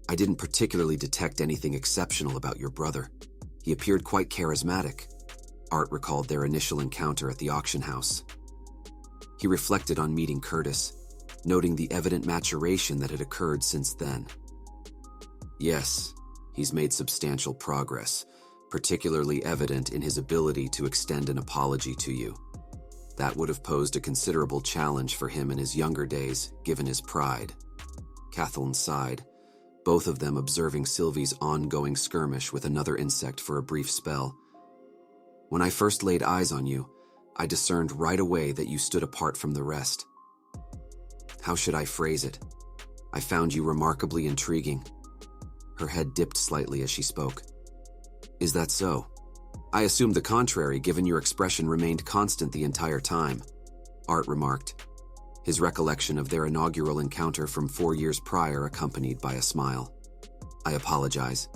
I didn't particularly detect anything exceptional about your brother. He appeared quite charismatic." Art recalled their initial encounter at the auction house. He reflected on meeting Curtis, noting the evident maturation that had occurred since then. "Yes, he's made substantial progress, particularly evident in his ability to extend an apology to you. That would have posed a considerable challenge for him in his younger days, given his pride. Kathleen sighed, both of them observing Sylvie's ongoing skirmish with another insect for a brief spell. When I first laid eyes on you, I discerned right away that you stood apart from the rest. How should I phrase it? I found you remarkably intriguing. Her head dipped slightly as she spoke. Is that so? I assumed the contrary, given your expression remained constant the entire time, Art remarked, his recollection of their inaugural encounter from 4 years prior accompanied by a smile. I apologize.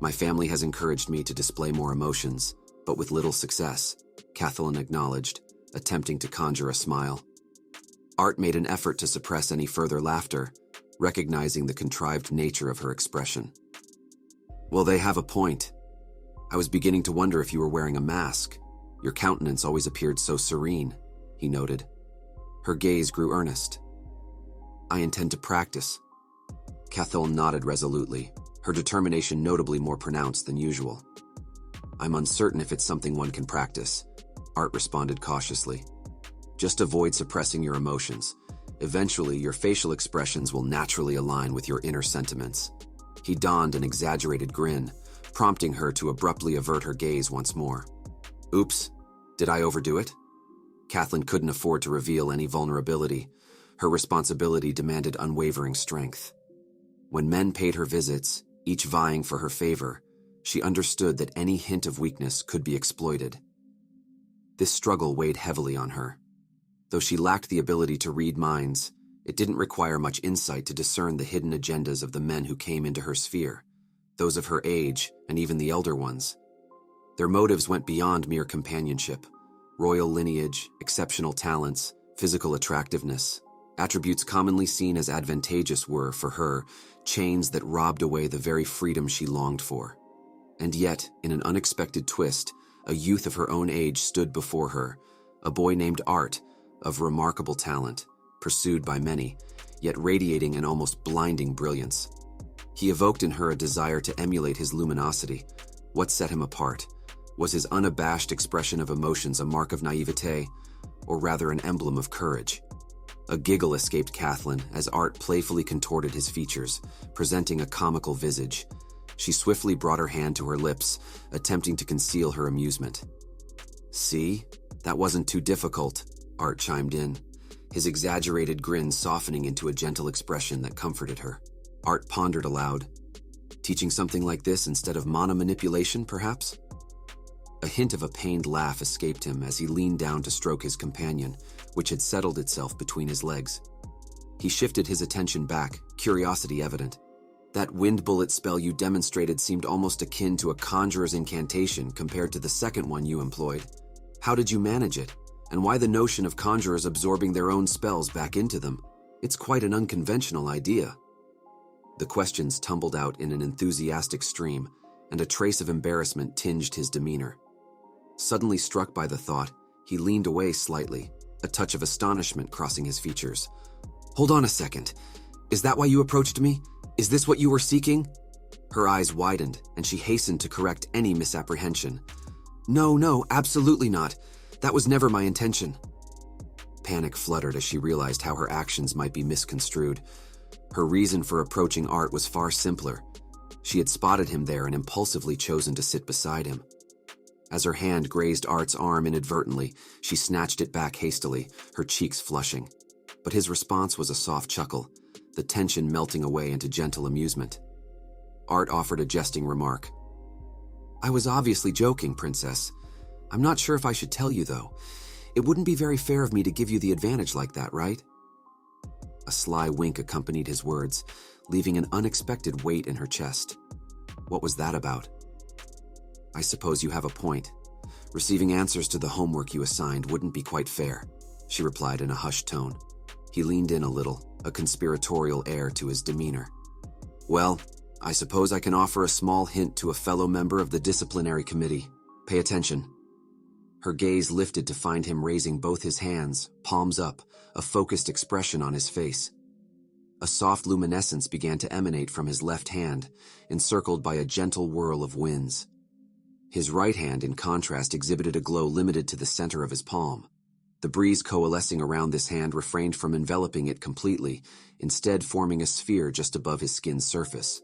My family has encouraged me to display more emotions, but with little success, Kathleen acknowledged, attempting to conjure a smile. Art made an effort to suppress any further laughter, recognizing the contrived nature of her expression. Well, they have a point. I was beginning to wonder if you were wearing a mask. Your countenance always appeared so serene, he noted. Her gaze grew earnest. I intend to practice. Kathleen nodded resolutely, her determination notably more pronounced than usual. I'm uncertain if it's something one can practice, Art responded cautiously. Just avoid suppressing your emotions. Eventually, your facial expressions will naturally align with your inner sentiments. He donned an exaggerated grin, prompting her to abruptly avert her gaze once more. Oops, did I overdo it? Kathleen couldn't afford to reveal any vulnerability. Her responsibility demanded unwavering strength. When men paid her visits, each vying for her favor, she understood that any hint of weakness could be exploited. This struggle weighed heavily on her. Though she lacked the ability to read minds, it didn't require much insight to discern the hidden agendas of the men who came into her sphere, those of her age and even the elder ones. Their motives went beyond mere companionship. Royal lineage, exceptional talents, physical attractiveness, attributes commonly seen as advantageous were, for her, chains that robbed away the very freedom she longed for. And yet, in an unexpected twist, a youth of her own age stood before her, a boy named Art, of remarkable talent, pursued by many, yet radiating an almost blinding brilliance. He evoked in her a desire to emulate his luminosity. What set him apart? Was his unabashed expression of emotions a mark of naivete, or rather an emblem of courage? A giggle escaped Kathleen as Art playfully contorted his features, presenting a comical visage. She swiftly brought her hand to her lips, attempting to conceal her amusement. See? That wasn't too difficult, Art chimed in, his exaggerated grin softening into a gentle expression that comforted her. Art pondered aloud. Teaching something like this instead of mono-manipulation, perhaps? A hint of a pained laugh escaped him as he leaned down to stroke his companion, which had settled itself between his legs. He shifted his attention back, curiosity evident. That wind bullet spell you demonstrated seemed almost akin to a conjurer's incantation compared to the second one you employed. How did you manage it? And why the notion of conjurers absorbing their own spells back into them? It's quite an unconventional idea. The questions tumbled out in an enthusiastic stream, and a trace of embarrassment tinged his demeanor. Suddenly struck by the thought, he leaned away slightly, a touch of astonishment crossing his features. Hold on a second. Is that why you approached me? Is this what you were seeking? Her eyes widened, and she hastened to correct any misapprehension. No, absolutely not. That was never my intention. Panic fluttered as she realized how her actions might be misconstrued. Her reason for approaching Art was far simpler. She had spotted him there and impulsively chosen to sit beside him. As her hand grazed Art's arm inadvertently, she snatched it back hastily, her cheeks flushing. But his response was a soft chuckle, the tension melting away into gentle amusement. Art offered a jesting remark. I was obviously joking, Princess. I'm not sure if I should tell you, though. It wouldn't be very fair of me to give you the advantage like that, right? A sly wink accompanied his words, leaving an unexpected weight in her chest. What was that about? I suppose you have a point. Receiving answers to the homework you assigned wouldn't be quite fair, she replied in a hushed tone. He leaned in a little, a conspiratorial air to his demeanor. Well, I suppose I can offer a small hint to a fellow member of the disciplinary committee. Pay attention. Her gaze lifted to find him raising both his hands, palms up, a focused expression on his face. A soft luminescence began to emanate from his left hand, encircled by a gentle whirl of winds. His right hand, in contrast, exhibited a glow limited to the center of his palm. The breeze coalescing around this hand refrained from enveloping it completely, instead forming a sphere just above his skin's surface.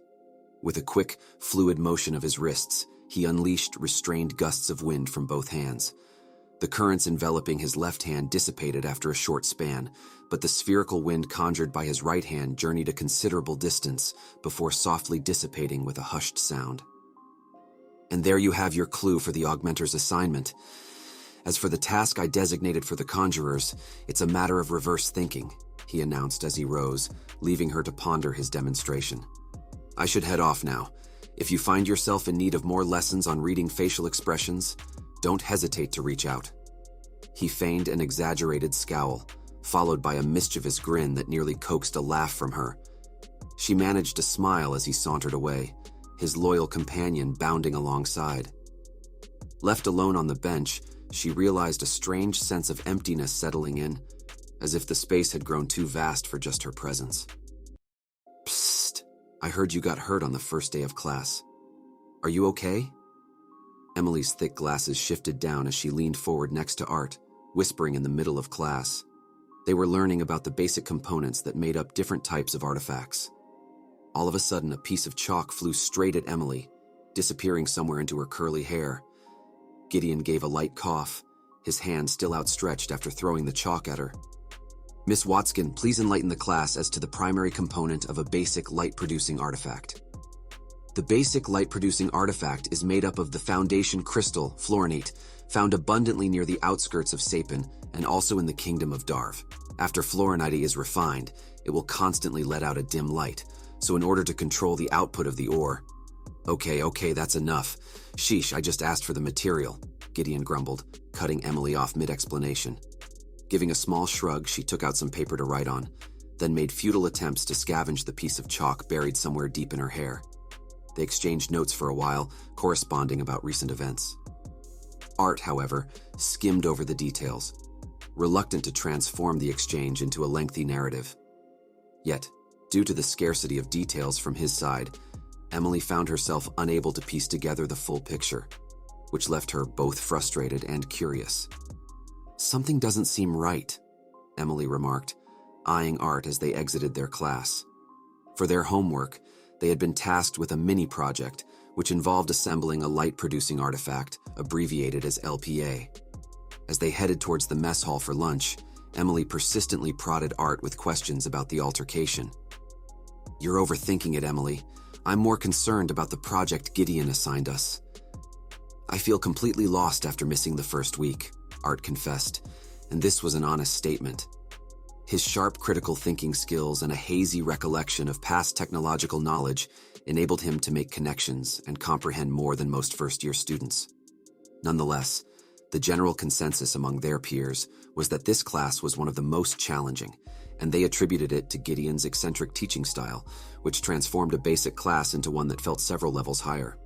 With a quick, fluid motion of his wrists, he unleashed restrained gusts of wind from both hands. The currents enveloping his left hand dissipated after a short span, but the spherical wind conjured by his right hand journeyed a considerable distance before softly dissipating with a hushed sound. And there you have your clue for the augmenter's assignment. As for the task I designated for the conjurers, it's a matter of reverse thinking, he announced as he rose, leaving her to ponder his demonstration. I should head off now. If you find yourself in need of more lessons on reading facial expressions, don't hesitate to reach out. He feigned an exaggerated scowl, followed by a mischievous grin that nearly coaxed a laugh from her. She managed to smile as he sauntered away, his loyal companion bounding alongside. Left alone on the bench, she realized a strange sense of emptiness settling in, as if the space had grown too vast for just her presence. Psst, I heard you got hurt on the first day of class. Are you okay? Emily's thick glasses shifted down as she leaned forward next to Art, whispering in the middle of class. They were learning about the basic components that made up different types of artifacts. All of a sudden, a piece of chalk flew straight at Emily, disappearing somewhere into her curly hair. Gideon gave a light cough, his hand still outstretched after throwing the chalk at her. Miss Watskin, please enlighten the class as to the primary component of a basic light-producing artifact. The basic light-producing artifact is made up of the foundation crystal, fluorinate, found abundantly near the outskirts of Sapin and also in the kingdom of Darv. After fluorinite is refined, it will constantly let out a dim light, so in order to control the output of the ore— Okay, that's enough. Sheesh, I just asked for the material, Gideon grumbled, cutting Emily off mid-explanation. Giving a small shrug, she took out some paper to write on, then made futile attempts to scavenge the piece of chalk buried somewhere deep in her hair. They exchanged notes for a while, corresponding about recent events. Art, however, skimmed over the details, reluctant to transform the exchange into a lengthy narrative. Yet, due to the scarcity of details from his side, Emily found herself unable to piece together the full picture, which left her both frustrated and curious. Something doesn't seem right, Emily remarked, eyeing Art as they exited their class. For their homework, they had been tasked with a mini-project, which involved assembling a light-producing artifact, abbreviated as LPA. As they headed towards the mess hall for lunch, Emily persistently prodded Art with questions about the altercation. You're overthinking it, Emily. I'm more concerned about the project Gideon assigned us. I feel completely lost after missing the first week, Art confessed, and this was an honest statement. His sharp critical thinking skills and a hazy recollection of past technological knowledge enabled him to make connections and comprehend more than most first-year students. Nonetheless, the general consensus among their peers was that this class was one of the most challenging, and they attributed it to Gideon's eccentric teaching style, which transformed a basic class into one that felt several levels higher.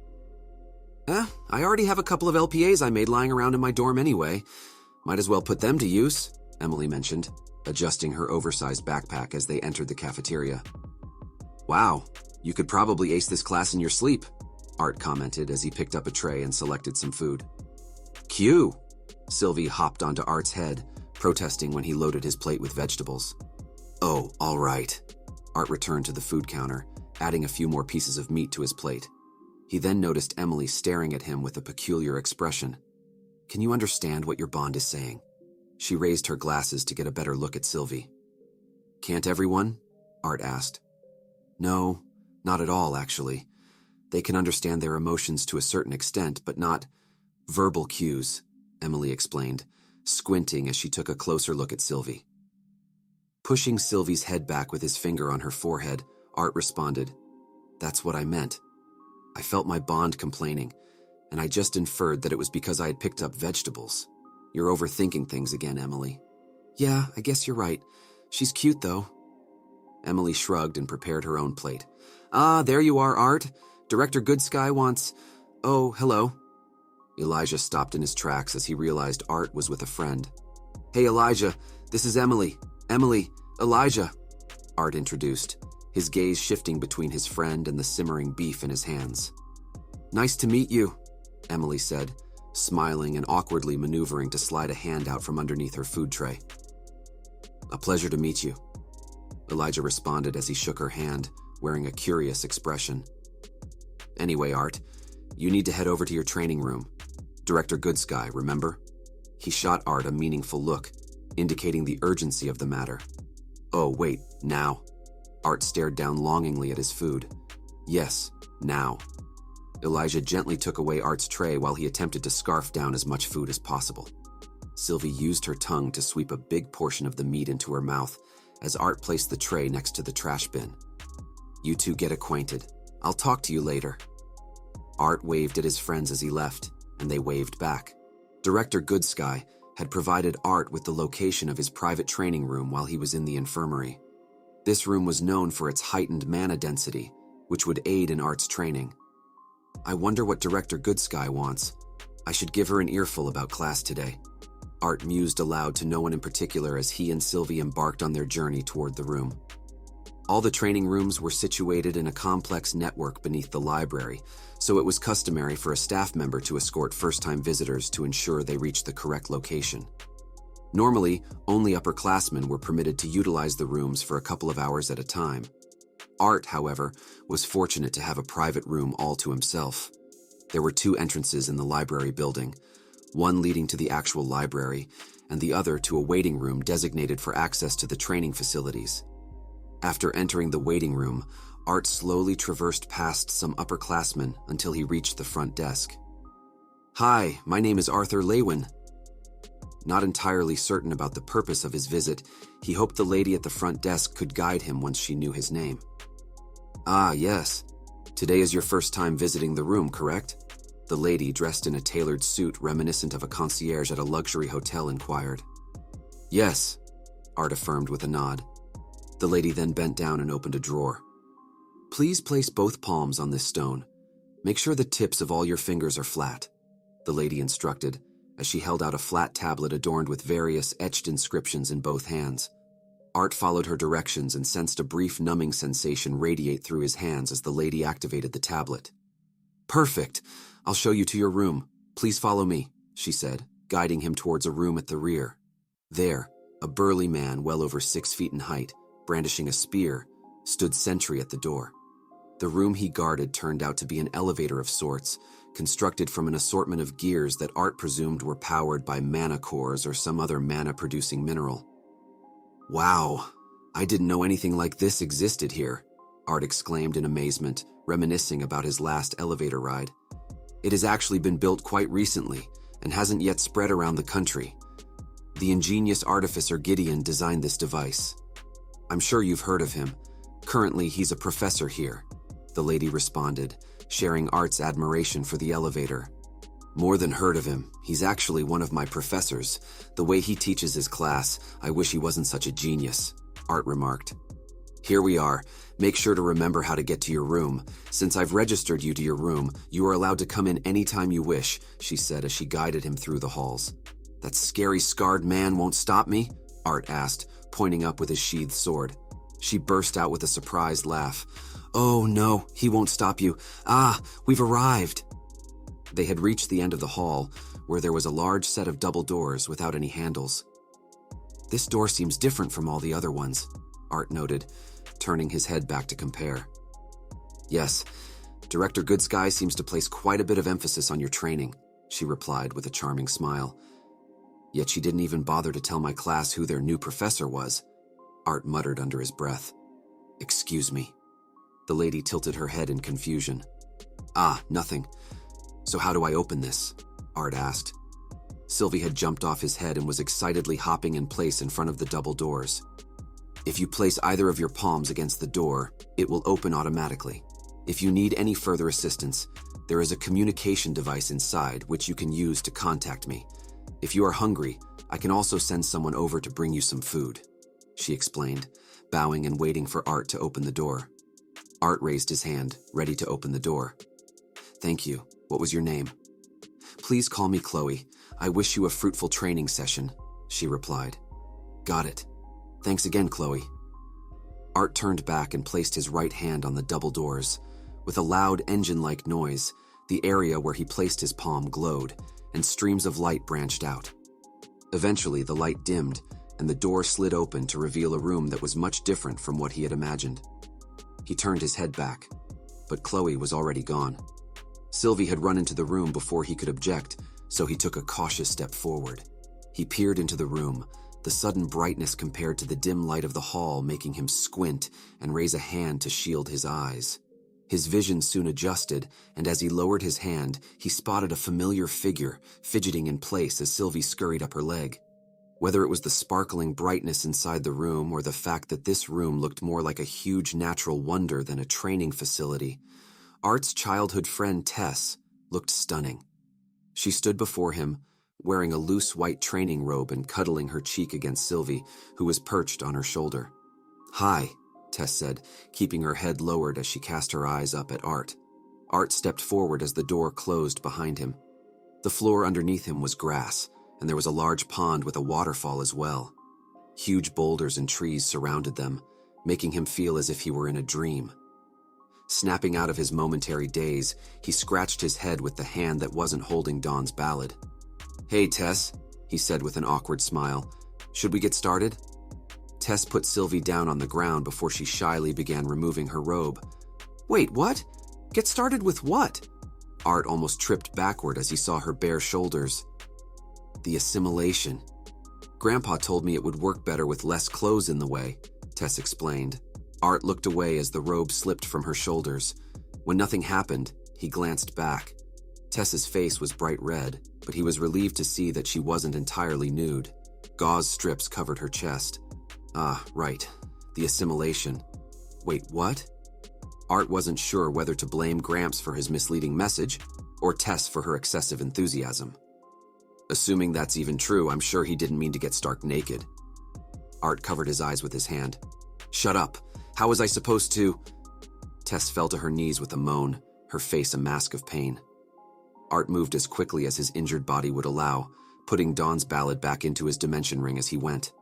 I already have a couple of LPAs I made lying around in my dorm anyway. Might as well put them to use, Emily mentioned, adjusting her oversized backpack as they entered the cafeteria. Wow, you could probably ace this class in your sleep, Art commented as he picked up a tray and selected some food. Q! Sylvie hopped onto Art's head, protesting when he loaded his plate with vegetables. Oh, all right. Art returned to the food counter, adding a few more pieces of meat to his plate. He then noticed Emily staring at him with a peculiar expression. Can you understand what your bond is saying? She raised her glasses to get a better look at Sylvie. Can't everyone? Art asked. No, not at all, actually. They can understand their emotions to a certain extent, but not verbal cues, Emily explained, squinting as she took a closer look at Sylvie. Pushing Sylvie's head back with his finger on her forehead, Art responded, That's what I meant. I felt my bond complaining, and I just inferred that it was because I had picked up vegetables. You're overthinking things again, Emily. Yeah, I guess you're right. She's cute, though. Emily shrugged and prepared her own plate. Ah, there you are, Art. Director Goodsky wants— Oh, hello. Elijah stopped in his tracks as he realized Art was with a friend. Hey, Elijah, this is Emily. Emily, Elijah, Art introduced, his gaze shifting between his friend and the simmering beef in his hands. Nice to meet you. Emily said, smiling and awkwardly maneuvering to slide a hand out from underneath her food tray. A pleasure to meet you, Elijah responded as he shook her hand, wearing a curious expression. Anyway, Art, you need to head over to your training room. Director Goodsky, remember? He shot Art a meaningful look, indicating the urgency of the matter. Oh, wait, now? Art stared down longingly at his food. Yes, now. Elijah gently took away Art's tray while he attempted to scarf down as much food as possible. Sylvie used her tongue to sweep a big portion of the meat into her mouth as Art placed the tray next to the trash bin. You two get acquainted. I'll talk to you later. Art waved at his friends as he left, and they waved back. Director Goodsky had provided Art with the location of his private training room while he was in the infirmary. This room was known for its heightened mana density, which would aid in Art's training. I wonder what Director Goodsky wants. I should give her an earful about class today. Art mused aloud to no one in particular as he and Sylvie embarked on their journey toward the room. All the training rooms were situated in a complex network beneath the library, so it was customary for a staff member to escort first-time visitors to ensure they reached the correct location. Normally, only upperclassmen were permitted to utilize the rooms for a couple of hours at a time. Art, however, was fortunate to have a private room all to himself. There were 2 entrances in the library building, one leading to the actual library, and the other to a waiting room designated for access to the training facilities. After entering the waiting room, Art slowly traversed past some upperclassmen until he reached the front desk. Hi, my name is Arthur Leywin. Not entirely certain about the purpose of his visit, he hoped the lady at the front desk could guide him once she knew his name. Ah, yes. Today is your first time visiting the room, correct? The lady, dressed in a tailored suit reminiscent of a concierge at a luxury hotel, inquired. Yes, Art affirmed with a nod. The lady then bent down and opened a drawer. Please place both palms on this stone. Make sure the tips of all your fingers are flat, the lady instructed, as she held out a flat tablet adorned with various etched inscriptions in both hands. Art followed her directions and sensed a brief numbing sensation radiate through his hands as the lady activated the tablet. Perfect. I'll show you to your room. Please follow me, she said, guiding him towards a room at the rear. There, a burly man well over 6 feet in height, brandishing a spear, stood sentry at the door. The room he guarded turned out to be an elevator of sorts, constructed from an assortment of gears that Art presumed were powered by mana cores or some other mana-producing mineral. Wow, I didn't know anything like this existed here, Art exclaimed in amazement, reminiscing about his last elevator ride. It has actually been built quite recently and hasn't yet spread around the country. The ingenious artificer Gideon designed this device. I'm sure you've heard of him. Currently, he's a professor here, the lady responded, sharing Art's admiration for the elevator. More than heard of him, he's actually one of my professors. The way he teaches his class, I wish he wasn't such a genius, Art remarked. Here we are. Make sure to remember how to get to your room. Since I've registered you to your room, you are allowed to come in anytime you wish, she said as she guided him through the halls. That scary scarred man won't stop me? Art asked, pointing up with his sheathed sword. She burst out with a surprised laugh. Oh no, he won't stop you. Ah, we've arrived. They had reached the end of the hall, where there was a large set of double doors without any handles. This door seems different from all the other ones, Art noted, turning his head back to compare. Yes, Director Goodsky seems to place quite a bit of emphasis on your training, she replied with a charming smile. Yet she didn't even bother to tell my class who their new professor was, Art muttered under his breath. Excuse me. The lady tilted her head in confusion. Ah, nothing. So how do I open this? Art asked. Sylvie had jumped off his head and was excitedly hopping in place in front of the double doors. If you place either of your palms against the door, it will open automatically. If you need any further assistance, there is a communication device inside which you can use to contact me. If you are hungry, I can also send someone over to bring you some food, she explained, bowing and waiting for Art to open the door. Art raised his hand, ready to open the door. Thank you. What was your name? Please call me Chloe. I wish you a fruitful training session, she replied. Got it. Thanks again, Chloe. Art turned back and placed his right hand on the double doors. With a loud engine-like noise, The area where he placed his palm glowed, and streams of light branched out. Eventually, the light dimmed, and the door slid open to reveal a room that was much different from what he had imagined. He turned his head back, but Chloe was already gone. Sylvie had run into the room before he could object, so he took a cautious step forward. He peered into the room, the sudden brightness compared to the dim light of the hall making him squint and raise a hand to shield his eyes. His vision soon adjusted, and as he lowered his hand, he spotted a familiar figure fidgeting in place as Sylvie scurried up her leg. Whether it was the sparkling brightness inside the room or the fact that this room looked more like a huge natural wonder than a training facility, Art's childhood friend Tess looked stunning. She stood before him, wearing a loose white training robe and cuddling her cheek against Sylvie, who was perched on her shoulder. "Hi," Tess said, keeping her head lowered as she cast her eyes up at Art. Art stepped forward as the door closed behind him. The floor underneath him was grass, and there was a large pond with a waterfall as well. Huge boulders and trees surrounded them, making him feel as if he were in a dream. Snapping out of his momentary daze, he scratched his head with the hand that wasn't holding Dawn's ballad. "Hey, Tess," he said with an awkward smile. "Should we get started?" Tess put Sylvie down on the ground before she shyly began removing her robe. "Wait, what? Get started with what?" Art almost tripped backward as he saw her bare shoulders. "The assimilation. Grandpa told me it would work better with less clothes in the way," Tess explained. Art looked away as the robe slipped from her shoulders. When nothing happened, he glanced back. Tess's face was bright red, but he was relieved to see that she wasn't entirely nude. Gauze strips covered her chest. Ah, right. The assimilation. Wait, what? Art wasn't sure whether to blame Gramps for his misleading message or Tess for her excessive enthusiasm. Assuming that's even true, I'm sure he didn't mean to get stark naked. Art covered his eyes with his hand. "Shut up. How was I supposed to—" Tess fell to her knees with a moan, her face a mask of pain. Art moved as quickly as his injured body would allow, putting Dawn's ballad back into his dimension ring as he went.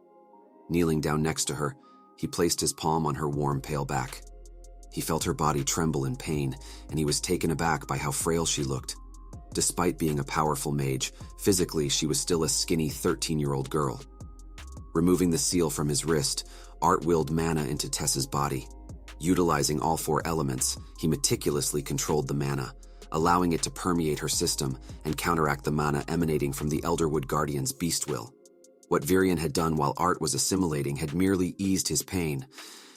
Kneeling down next to her, he placed his palm on her warm, pale back. He felt her body tremble in pain, and he was taken aback by how frail she looked. Despite being a powerful mage, physically she was still a skinny 13-year-old girl. Removing the seal from his wrist, Art willed mana into Tess's body. Utilizing all 4 elements, he meticulously controlled the mana, allowing it to permeate her system and counteract the mana emanating from the Elderwood Guardian's beast will. What Virion had done while Art was assimilating had merely eased his pain,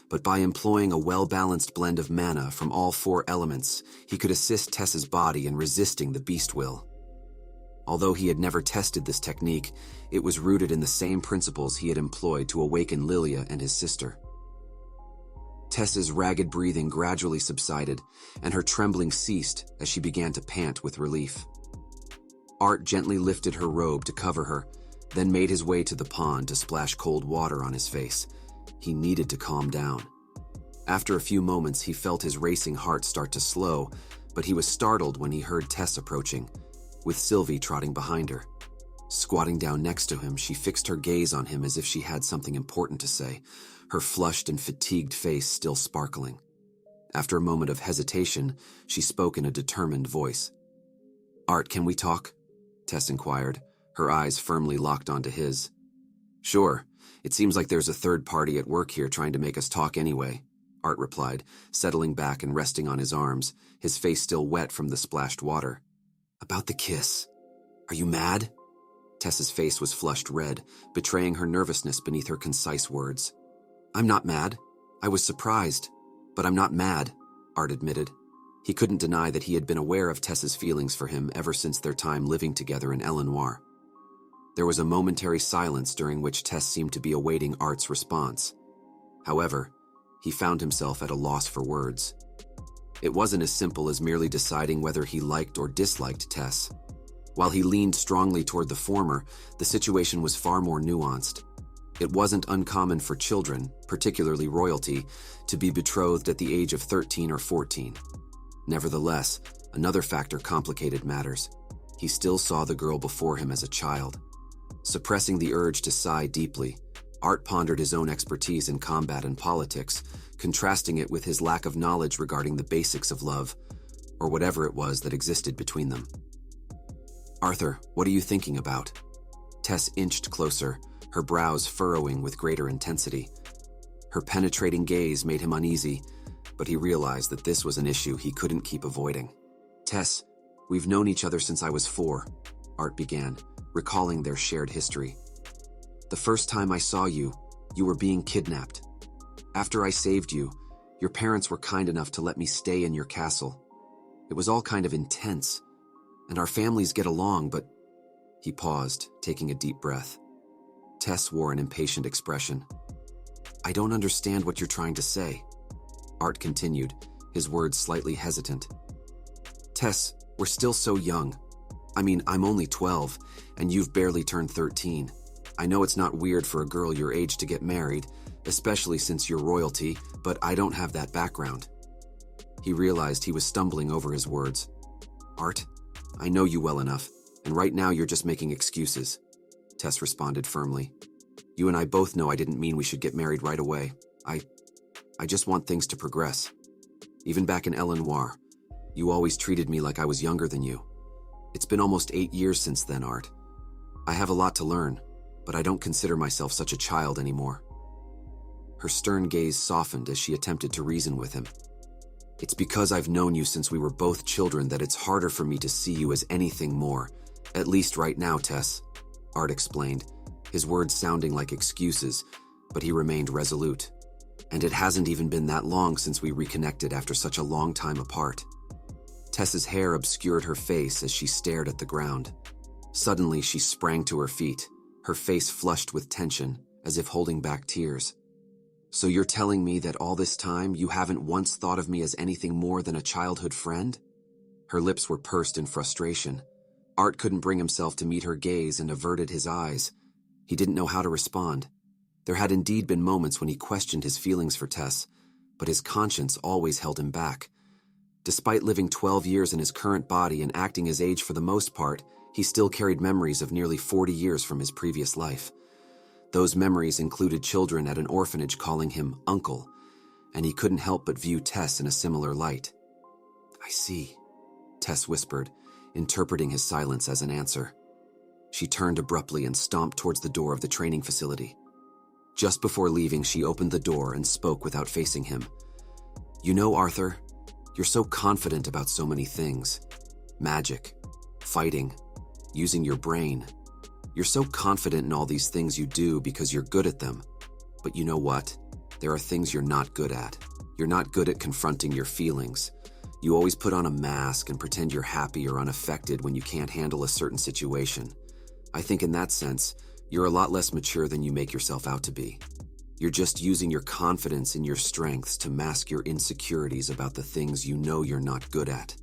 but by employing a well-balanced blend of mana from all 4 elements, he could assist Tess's body in resisting the beast will. Although he had never tested this technique, it was rooted in the same principles he had employed to awaken Lilia and his sister. Tess's ragged breathing gradually subsided, and her trembling ceased as she began to pant with relief. Art gently lifted her robe to cover her, then made his way to the pond to splash cold water on his face. He needed to calm down. After a few moments, he felt his racing heart start to slow, but he was startled when he heard Tess approaching, with Sylvie trotting behind her. Squatting down next to him, she fixed her gaze on him as if she had something important to say, her flushed and fatigued face still sparkling. After a moment of hesitation, she spoke in a determined voice. "Art, can we talk?" Tess inquired, her eyes firmly locked onto his. "Sure. It seems like there's a third party at work here trying to make us talk anyway," Art replied, settling back and resting on his arms, his face still wet from the splashed water. "About the kiss. Are you mad?" Tess's face was flushed red, betraying her nervousness beneath her concise words. "I'm not mad. I was surprised, but I'm not mad," Art admitted. He couldn't deny that he had been aware of Tess's feelings for him ever since their time living together in Elenoir. There was a momentary silence during which Tess seemed to be awaiting Art's response. However, he found himself at a loss for words. It wasn't as simple as merely deciding whether he liked or disliked Tess. While he leaned strongly toward the former, the situation was far more nuanced. It wasn't uncommon for children, particularly royalty, to be betrothed at the age of 13 or 14. Nevertheless, another factor complicated matters. He still saw the girl before him as a child. Suppressing the urge to sigh deeply, Art pondered his own expertise in combat and politics, contrasting it with his lack of knowledge regarding the basics of love. or whatever it was that existed between them. "Arthur, what are you thinking about?" Tess inched closer, her brows furrowing with greater intensity. Her penetrating gaze made him uneasy, but he realized that this was an issue he couldn't keep avoiding. "Tess, we've known each other since I was 4, Art began, recalling their shared history. "The first time I saw you, you were being kidnapped. After I saved you, your parents were kind enough to let me stay in your castle. It was all kind of intense, and our families get along, but—" He paused, taking a deep breath. Tess wore an impatient expression. "I don't understand what you're trying to say," Art continued, his words slightly hesitant. "Tess, we're still so young. I mean, I'm only 12, and you've barely turned 13. I know it's not weird for a girl your age to get married, especially since you're royalty, but I don't have that background." He realized he was stumbling over his words. "Art, I know you well enough, and right now you're just making excuses," Tess responded firmly. "You and I both know I didn't mean we should get married right away. I just want things to progress. Even back in El Noir, you always treated me like I was younger than you. It's been almost 8 years since then, Art. I have a lot to learn, but I don't consider myself such a child anymore." Her stern gaze softened as she attempted to reason with him. "It's because I've known you since we were both children that it's harder for me to see you as anything more, at least right now, Tess," Art explained, his words sounding like excuses, but he remained resolute. "And it hasn't even been that long since we reconnected after such a long time apart." Tess's hair obscured her face as she stared at the ground. Suddenly, she sprang to her feet, her face flushed with tension, as if holding back tears. "So you're telling me that all this time you haven't once thought of me as anything more than a childhood friend?" Her lips were pursed in frustration. Art couldn't bring himself to meet her gaze and averted his eyes. He didn't know how to respond. There had indeed been moments when he questioned his feelings for Tess, but his conscience always held him back. Despite living 12 years in his current body and acting his age for the most part, he still carried memories of nearly 40 years from his previous life. Those memories included children at an orphanage calling him uncle, and he couldn't help but view Tess in a similar light. "I see," Tess whispered, interpreting his silence as an answer. She turned abruptly and stomped towards the door of the training facility. Just before leaving, she opened the door and spoke without facing him. "You know, Arthur, you're so confident about so many things. Magic, fighting, using your brain. You're so confident in all these things you do because you're good at them. But you know what? There are things you're not good at. You're not good at confronting your feelings. You always put on a mask and pretend you're happy or unaffected when you can't handle a certain situation. I think in that sense, you're a lot less mature than you make yourself out to be. You're just using your confidence in your strengths to mask your insecurities about the things you know you're not good at."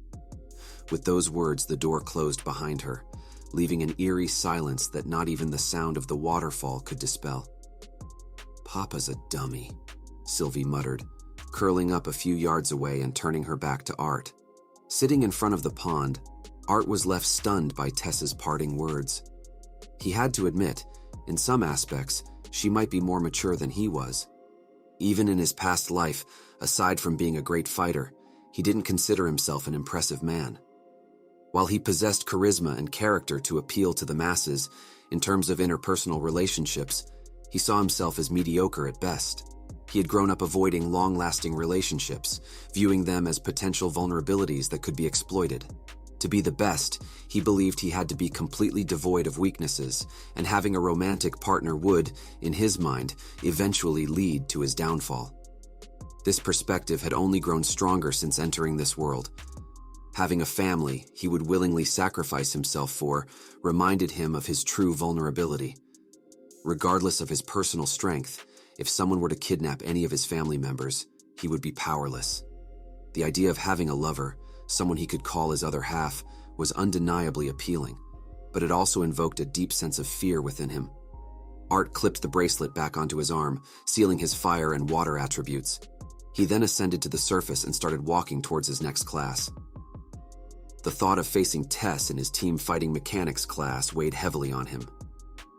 With those words, the door closed behind her, leaving an eerie silence that not even the sound of the waterfall could dispel. "Papa's a dummy," Sylvie muttered, curling up a few yards away and turning her back to Art. Sitting in front of the pond, Art was left stunned by Tess's parting words. He had to admit, in some aspects, she might be more mature than he was. Even in his past life, aside from being a great fighter, he didn't consider himself an impressive man. While he possessed charisma and character to appeal to the masses, in terms of interpersonal relationships, he saw himself as mediocre at best. He had grown up avoiding long-lasting relationships, viewing them as potential vulnerabilities that could be exploited. To be the best, he believed he had to be completely devoid of weaknesses, and having a romantic partner would, in his mind, eventually lead to his downfall. This perspective had only grown stronger since entering this world. Having a family he would willingly sacrifice himself for reminded him of his true vulnerability. Regardless of his personal strength, if someone were to kidnap any of his family members, he would be powerless. The idea of having a lover, someone he could call his other half, was undeniably appealing, but it also invoked a deep sense of fear within him. Art clipped the bracelet back onto his arm, sealing his fire and water attributes. He then ascended to the surface and started walking towards his next class. The thought of facing Tess in his team fighting mechanics class weighed heavily on him.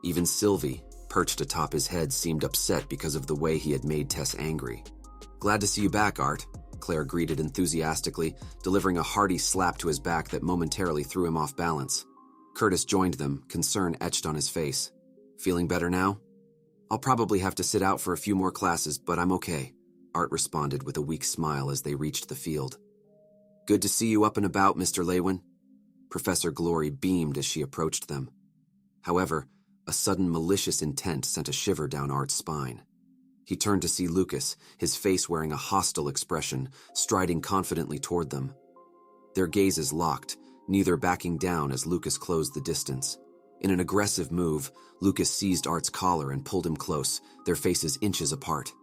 Even Sylvie, perched atop his head, seemed upset because of the way he had made Tess angry. "Glad to see you back, Art," Claire greeted enthusiastically, delivering a hearty slap to his back that momentarily threw him off balance. Curtis joined them, concern etched on his face. Feeling better now? I'll probably have to sit out for a few more classes, but I'm okay, Art responded with a weak smile as they reached the field. Good to see you up and about, Mr. Leywin. Professor Glory beamed as she approached them. However, a sudden malicious intent sent a shiver down Art's spine. He turned to see Lucas, his face wearing a hostile expression, striding confidently toward them. Their gazes locked, neither backing down as Lucas closed the distance. In an aggressive move, Lucas seized Art's collar and pulled him close, their faces inches apart.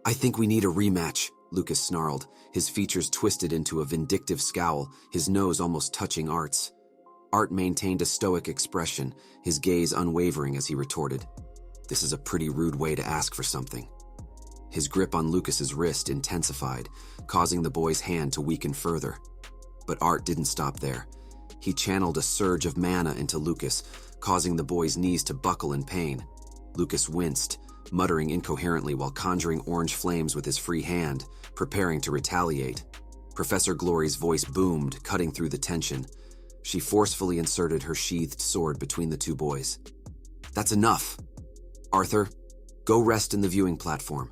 I think we need a rematch, Lucas snarled, his features twisted into a vindictive scowl, his nose almost touching Art's. Art maintained a stoic expression, his gaze unwavering as he retorted, This is a pretty rude way to ask for something. His grip on Lucas's wrist intensified, causing the boy's hand to weaken further. But Art didn't stop there. He channeled a surge of mana into Lucas, causing the boy's knees to buckle in pain. Lucas winced, muttering incoherently while conjuring orange flames with his free hand, preparing to retaliate. Professor Glory's voice boomed, cutting through the tension. She forcefully inserted her sheathed sword between the two boys. That's enough. Arthur, go rest in the viewing platform.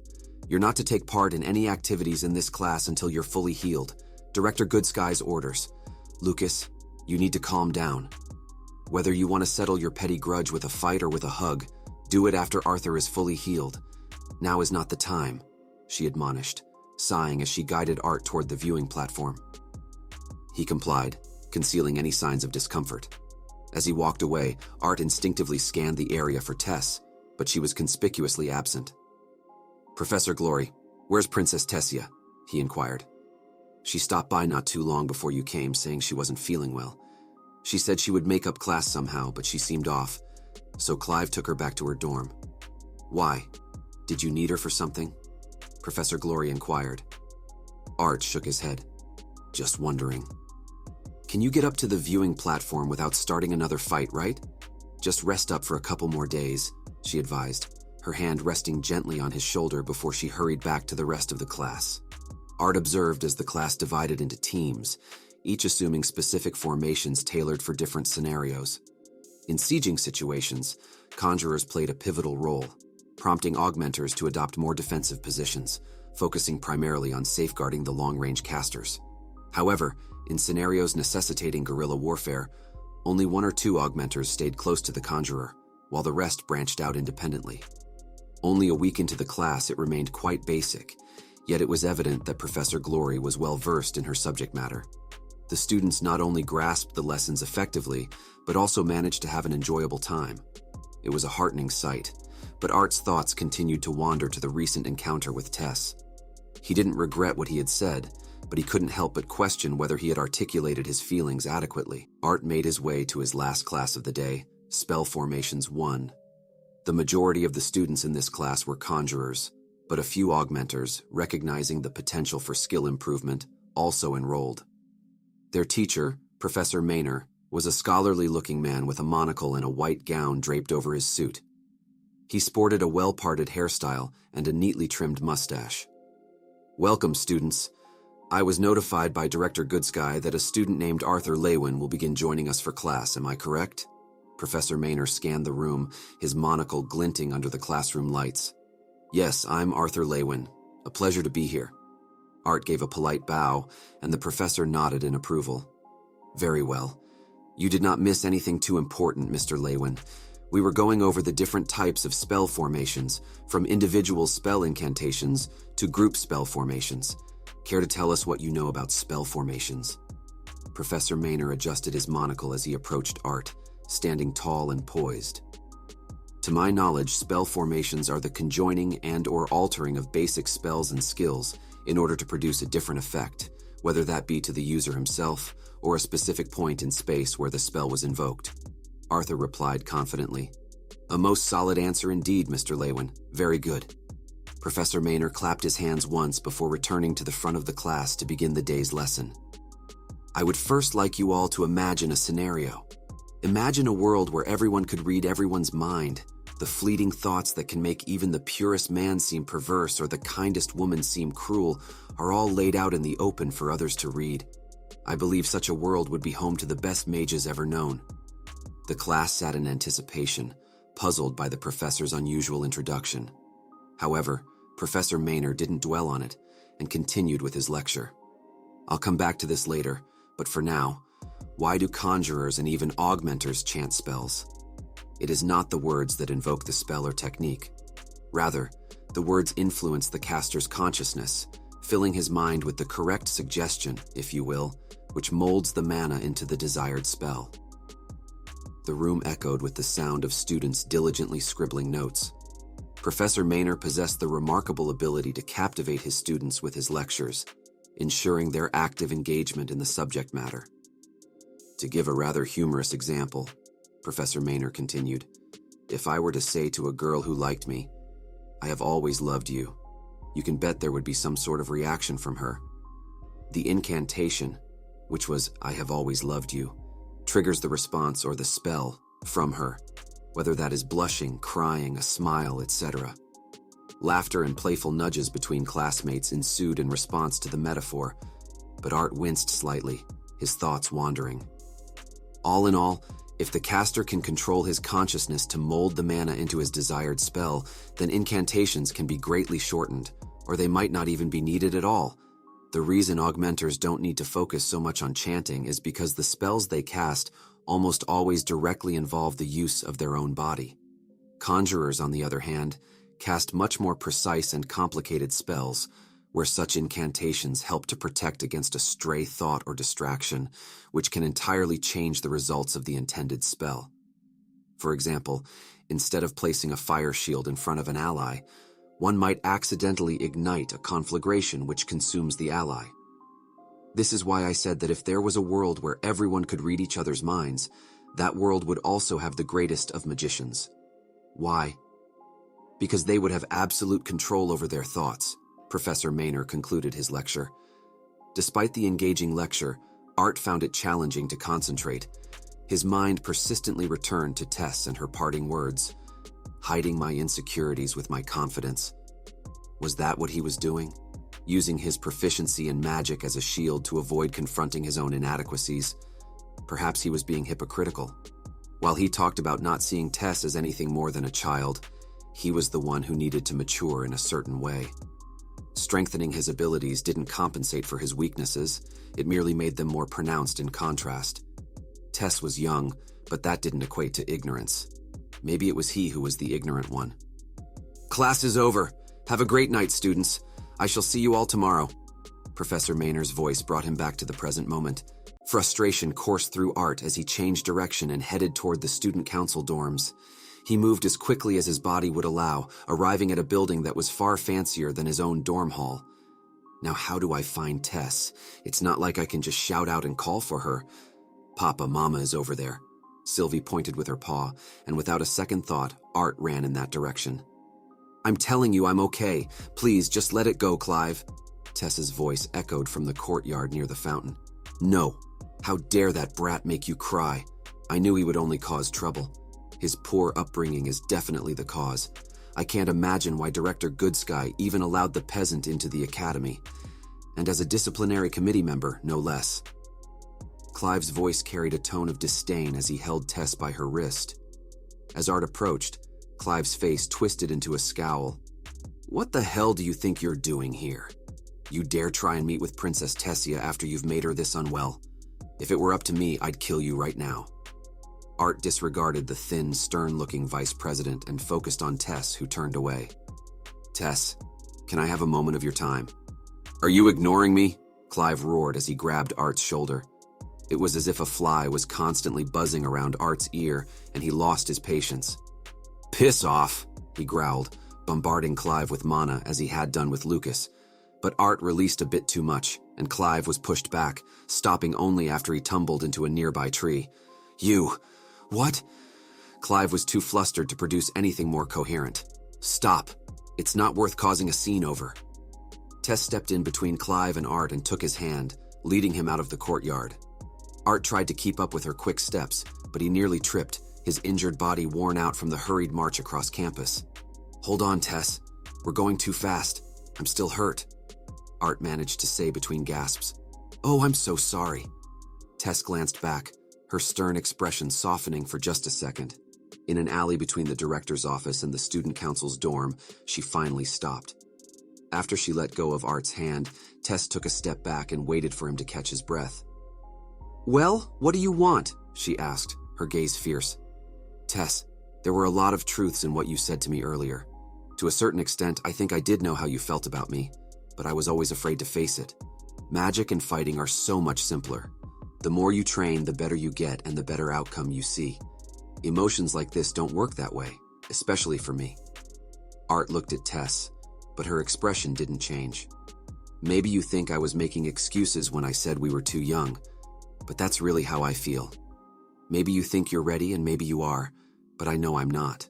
You're not to take part in any activities in this class until you're fully healed. Director Goodsky's orders. Lucas, you need to calm down. Whether you want to settle your petty grudge with a fight or with a hug, do it after Arthur is fully healed. Now is not the time, she admonished, sighing as she guided Art toward the viewing platform. He complied, concealing any signs of discomfort. As he walked away, Art instinctively scanned the area for Tess, but she was conspicuously absent. Professor Glory, where's Princess Tessia? He inquired. She stopped by not too long before you came, saying she wasn't feeling well. She said she would make up class somehow, but she seemed off, so Clive took her back to her dorm. Why? Did you need her for something? Professor Glory inquired. Art shook his head. Just wondering. Can you get up to the viewing platform without starting another fight, right? Just rest up for a couple more days, she advised, her hand resting gently on his shoulder before she hurried back to the rest of the class. Art observed as the class divided into teams, each assuming specific formations tailored for different scenarios. In sieging situations, conjurers played a pivotal role, prompting augmenters to adopt more defensive positions, focusing primarily on safeguarding the long-range casters. However, in scenarios necessitating guerrilla warfare, only one or two augmenters stayed close to the conjurer, while the rest branched out independently. Only a week into the class, it remained quite basic, yet it was evident that Professor Glory was well versed in her subject matter. The students not only grasped the lessons effectively, but also managed to have an enjoyable time. It was a heartening sight, but Art's thoughts continued to wander to the recent encounter with Tess. He didn't regret what he had said, but he couldn't help but question whether he had articulated his feelings adequately. Art made his way to his last class of the day, Spell Formations 1. The majority of the students in this class were conjurers, but a few augmenters, recognizing the potential for skill improvement, also enrolled. Their teacher, Professor Maynor, was a scholarly-looking man with a monocle and a white gown draped over his suit. He sported a well-parted hairstyle and a neatly trimmed mustache. Welcome, students. I was notified by Director Goodsky that a student named Arthur Leywin will begin joining us for class, am I correct? Professor Maynor scanned the room, his monocle glinting under the classroom lights. Yes, I'm Arthur Leywin. A pleasure to be here. Art gave a polite bow, and the professor nodded in approval. Very well. You did not miss anything too important, Mr. Leywin. We were going over the different types of spell formations, from individual spell incantations to group spell formations. Care to tell us what you know about spell formations? Professor Maynor adjusted his monocle as he approached Art, standing tall and poised. To my knowledge, spell formations are the conjoining and/or altering of basic spells and skills in order to produce a different effect, whether that be to the user himself or a specific point in space where the spell was invoked. Arthur replied confidently. A most solid answer indeed, Mr. Leywin. Very good. Professor Maynor clapped his hands once before returning to the front of the class to begin the day's lesson. I would first like you all to imagine a scenario. Imagine a world where everyone could read everyone's mind, The fleeting thoughts that can make even the purest man seem perverse or the kindest woman seem cruel are all laid out in the open for others to read. I believe such a world would be home to the best mages ever known. The class sat in anticipation, puzzled by the professor's unusual introduction. However, Professor Maynard didn't dwell on it and continued with his lecture. I'll come back to this later, but for now, why do conjurers and even augmenters chant spells? It is not the words that invoke the spell or technique. Rather, the words influence the caster's consciousness, filling his mind with the correct suggestion, if you will, which molds the mana into the desired spell. The room echoed with the sound of students diligently scribbling notes. Professor Maynard possessed the remarkable ability to captivate his students with his lectures, ensuring their active engagement in the subject matter. To give a rather humorous example, Professor Maynard continued, if I were to say to a girl who liked me, "I have always loved you," you can bet there would be some sort of reaction from her. The incantation, which was "I have always loved you," triggers the response or the spell from her, whether that is blushing, crying, a smile, etc. Laughter and playful nudges between classmates ensued in response to the metaphor, but Art winced slightly, his thoughts wandering. All in all, if the caster can control his consciousness to mold the mana into his desired spell, then incantations can be greatly shortened, or they might not even be needed at all. The reason augmenters don't need to focus so much on chanting is because the spells they cast almost always directly involve the use of their own body. Conjurers, on the other hand, cast much more precise and complicated spells, where such incantations help to protect against a stray thought or distraction, which can entirely change the results of the intended spell. For example, instead of placing a fire shield in front of an ally, one might accidentally ignite a conflagration which consumes the ally. This is why I said that if there was a world where everyone could read each other's minds, that world would also have the greatest of magicians. Why? Because they would have absolute control over their thoughts, Professor Maynard concluded his lecture. Despite the engaging lecture, Art found it challenging to concentrate. His mind persistently returned to Tess and her parting words, "Hiding my insecurities with my confidence." Was that what he was doing? Using his proficiency in magic as a shield to avoid confronting his own inadequacies? Perhaps he was being hypocritical. While he talked about not seeing Tess as anything more than a child, he was the one who needed to mature in a certain way. Strengthening his abilities didn't compensate for his weaknesses, it merely made them more pronounced in contrast. Tess was young, but that didn't equate to ignorance. Maybe it was he who was the ignorant one. "Class is over. Have a great night, students. I shall see you all tomorrow." Professor Maynard's voice brought him back to the present moment. Frustration coursed through Art as he changed direction and headed toward the student council dorms. He moved as quickly as his body would allow, arriving at a building that was far fancier than his own dorm hall. Now how do I find Tess? It's not like I can just shout out and call for her. "Papa, Mama is over there." Sylvie pointed with her paw, and without a second thought, Art ran in that direction. "I'm telling you I'm okay. Please, just let it go, Clive." Tess's voice echoed from the courtyard near the fountain. "No. How dare that brat make you cry? I knew he would only cause trouble. His poor upbringing is definitely the cause. I can't imagine why Director Goodsky even allowed the peasant into the academy. And as a disciplinary committee member, no less." Clive's voice carried a tone of disdain as he held Tess by her wrist. As Art approached, Clive's face twisted into a scowl. "What the hell do you think you're doing here? You dare try and meet with Princess Tessia after you've made her this unwell? If it were up to me, I'd kill you right now." Art disregarded the thin, stern-looking vice president and focused on Tess, who turned away. "Tess, can I have a moment of your time?" "Are you ignoring me?" Clive roared as he grabbed Art's shoulder. It was as if a fly was constantly buzzing around Art's ear, and he lost his patience. "Piss off," he growled, bombarding Clive with mana as he had done with Lucas. But Art released a bit too much, and Clive was pushed back, stopping only after he tumbled into a nearby tree. "You... what?" Clive was too flustered to produce anything more coherent. "Stop. It's not worth causing a scene over." Tess stepped in between Clive and Art and took his hand, leading him out of the courtyard. Art tried to keep up with her quick steps, but he nearly tripped, his injured body worn out from the hurried march across campus. "Hold on, Tess. We're going too fast. I'm still hurt," Art managed to say between gasps. "Oh, I'm so sorry." Tess glanced back, her stern expression softening for just a second. In an alley between the director's office and the student council's dorm, she finally stopped. After she let go of Art's hand, Tess took a step back and waited for him to catch his breath. "Well, what do you want?" she asked, her gaze fierce. "Tess, there were a lot of truths in what you said to me earlier. To a certain extent, I think I did know how you felt about me, but I was always afraid to face it. Magic and fighting are so much simpler. The more you train, the better you get and the better outcome you see. Emotions like this don't work that way, especially for me." Art looked at Tess, but her expression didn't change. "Maybe you think I was making excuses when I said we were too young, but that's really how I feel. Maybe you think you're ready and maybe you are, but I know I'm not.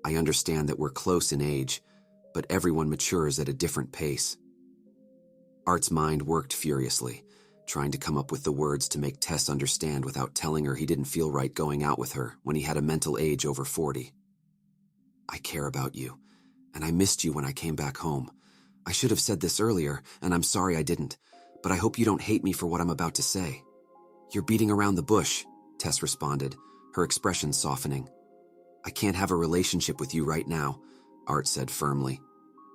I understand that we're close in age, but everyone matures at a different pace." Art's mind worked furiously, trying to come up with the words to make Tess understand without telling her he didn't feel right going out with her when he had a mental age over 40. "I care about you, and I missed you when I came back home. I should have said this earlier, and I'm sorry I didn't, but I hope you don't hate me for what I'm about to say." "You're beating around the bush," Tess responded, her expression softening. "I can't have a relationship with you right now," Art said firmly.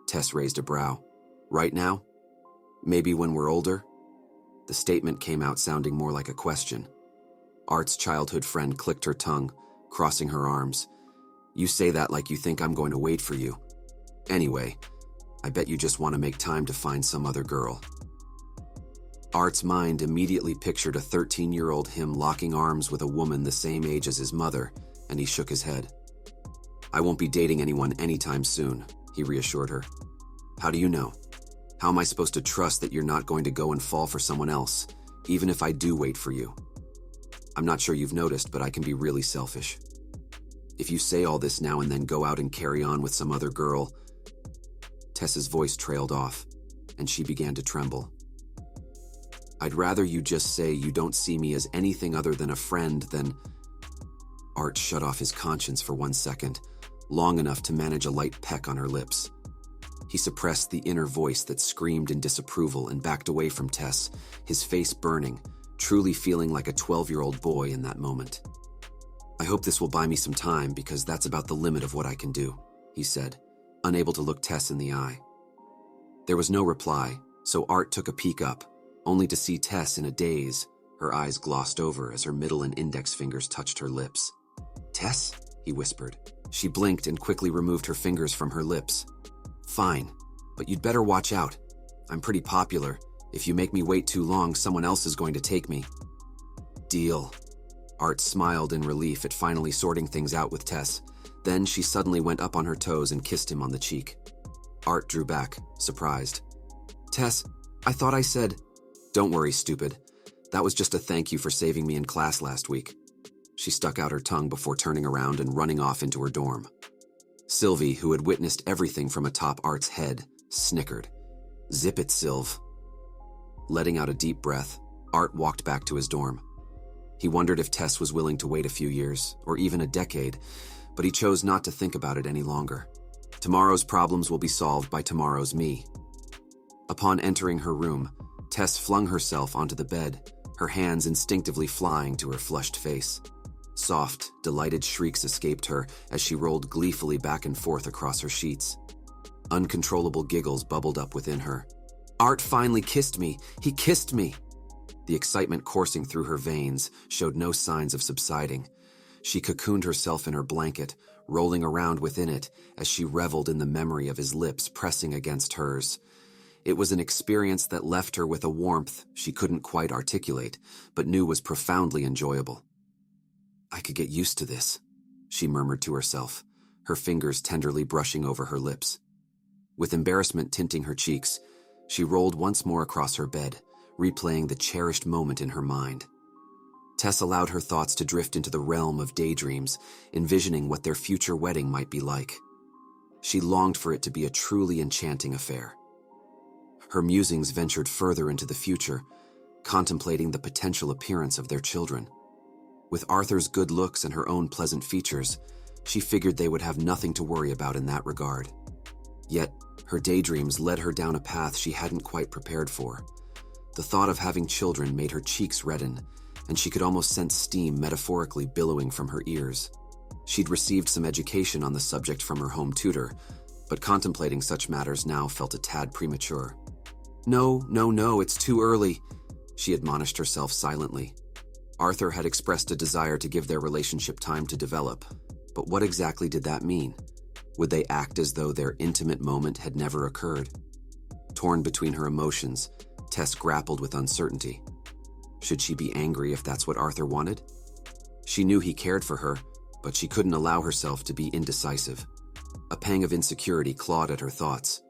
Tess raised a brow. "Right now? Maybe when we're older?" The statement came out sounding more like a question. Art's childhood friend clicked her tongue, crossing her arms. "You say that like you think I'm going to wait for you. Anyway, I bet you just want to make time to find some other girl." Art's mind immediately pictured a 13-year-old him locking arms with a woman the same age as his mother, and he shook his head. "I won't be dating anyone anytime soon," he reassured her. "How do you know? How am I supposed to trust that you're not going to go and fall for someone else, even if I do wait for you? I'm not sure you've noticed, but I can be really selfish. If you say all this now and then go out and carry on with some other girl..." Tess's voice trailed off, and she began to tremble. "I'd rather you just say you don't see me as anything other than a friend than..." Art shut off his conscience for 1 second, long enough to manage a light peck on her lips. He suppressed the inner voice that screamed in disapproval and backed away from Tess, his face burning, truly feeling like a 12-year-old boy in that moment. "I hope this will buy me some time because that's about the limit of what I can do," he said, unable to look Tess in the eye. There was no reply, so Art took a peek up, only to see Tess in a daze, her eyes glossed over as her middle and index fingers touched her lips. "Tess?" he whispered. She blinked and quickly removed her fingers from her lips. "Fine, but you'd better watch out. I'm pretty popular. If you make me wait too long, someone else is going to take me." "Deal." Art smiled in relief at finally sorting things out with Tess. Then she suddenly went up on her toes and kissed him on the cheek. Art drew back, surprised. "Tess, I thought I said..." "Don't worry, stupid. That was just a thank you for saving me in class last week." She stuck out her tongue before turning around and running off into her dorm. Sylvie, who had witnessed everything from atop Art's head, snickered. "Zip it, Sylv." Letting out a deep breath, Art walked back to his dorm. He wondered if Tess was willing to wait a few years, or even a decade, but he chose not to think about it any longer. Tomorrow's problems will be solved by tomorrow's me. Upon entering her room, Tess flung herself onto the bed, her hands instinctively flying to her flushed face. Soft, delighted shrieks escaped her as she rolled gleefully back and forth across her sheets. Uncontrollable giggles bubbled up within her. "Art finally kissed me! He kissed me!" The excitement coursing through her veins showed no signs of subsiding. She cocooned herself in her blanket, rolling around within it as she reveled in the memory of his lips pressing against hers. It was an experience that left her with a warmth she couldn't quite articulate, but knew was profoundly enjoyable. "I could get used to this," she murmured to herself, her fingers tenderly brushing over her lips. With embarrassment tinting her cheeks, she rolled once more across her bed, replaying the cherished moment in her mind. Tess allowed her thoughts to drift into the realm of daydreams, envisioning what their future wedding might be like. She longed for it to be a truly enchanting affair. Her musings ventured further into the future, contemplating the potential appearance of their children. With Arthur's good looks and her own pleasant features, she figured they would have nothing to worry about in that regard. Yet, her daydreams led her down a path she hadn't quite prepared for. The thought of having children made her cheeks redden, and she could almost sense steam metaphorically billowing from her ears. She'd received some education on the subject from her home tutor, but contemplating such matters now felt a tad premature. No, it's too early, she admonished herself silently. Arthur had expressed a desire to give their relationship time to develop, but what exactly did that mean? Would they act as though their intimate moment had never occurred? Torn between her emotions, Tess grappled with uncertainty. Should she be angry if that's what Arthur wanted? She knew he cared for her, but she couldn't allow herself to be indecisive. A pang of insecurity clawed at her thoughts.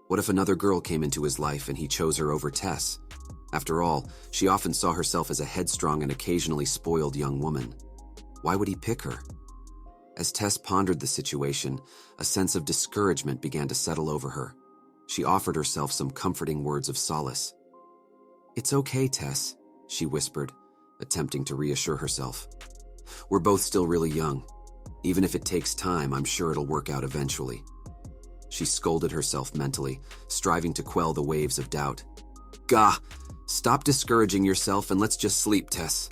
What if another girl came into his life and he chose her over Tess? After all, she often saw herself as a headstrong and occasionally spoiled young woman. Why would he pick her? As Tess pondered the situation, a sense of discouragement began to settle over her. She offered herself some comforting words of solace. "It's okay, Tess," she whispered, attempting to reassure herself. "We're both still really young. Even if it takes time, I'm sure it'll work out eventually." She scolded herself mentally, striving to quell the waves of doubt. "Gah! Stop discouraging yourself and let's just sleep, Tess."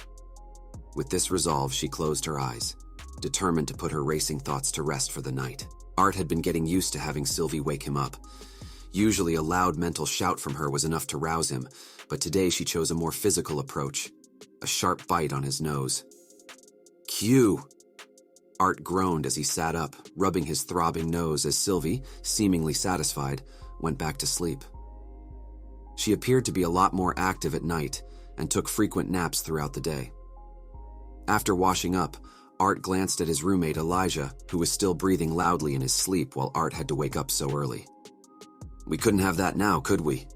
With this resolve, she closed her eyes, determined to put her racing thoughts to rest for the night. Art had been getting used to having Sylvie wake him up. Usually a loud mental shout from her was enough to rouse him, but today she chose a more physical approach, a sharp bite on his nose. "Q!" Art groaned as he sat up, rubbing his throbbing nose as Sylvie, seemingly satisfied, went back to sleep. She appeared to be a lot more active at night and took frequent naps throughout the day. After washing up, Art glanced at his roommate Elijah, who was still breathing loudly in his sleep while Art had to wake up so early. "We couldn't have that now, could we?"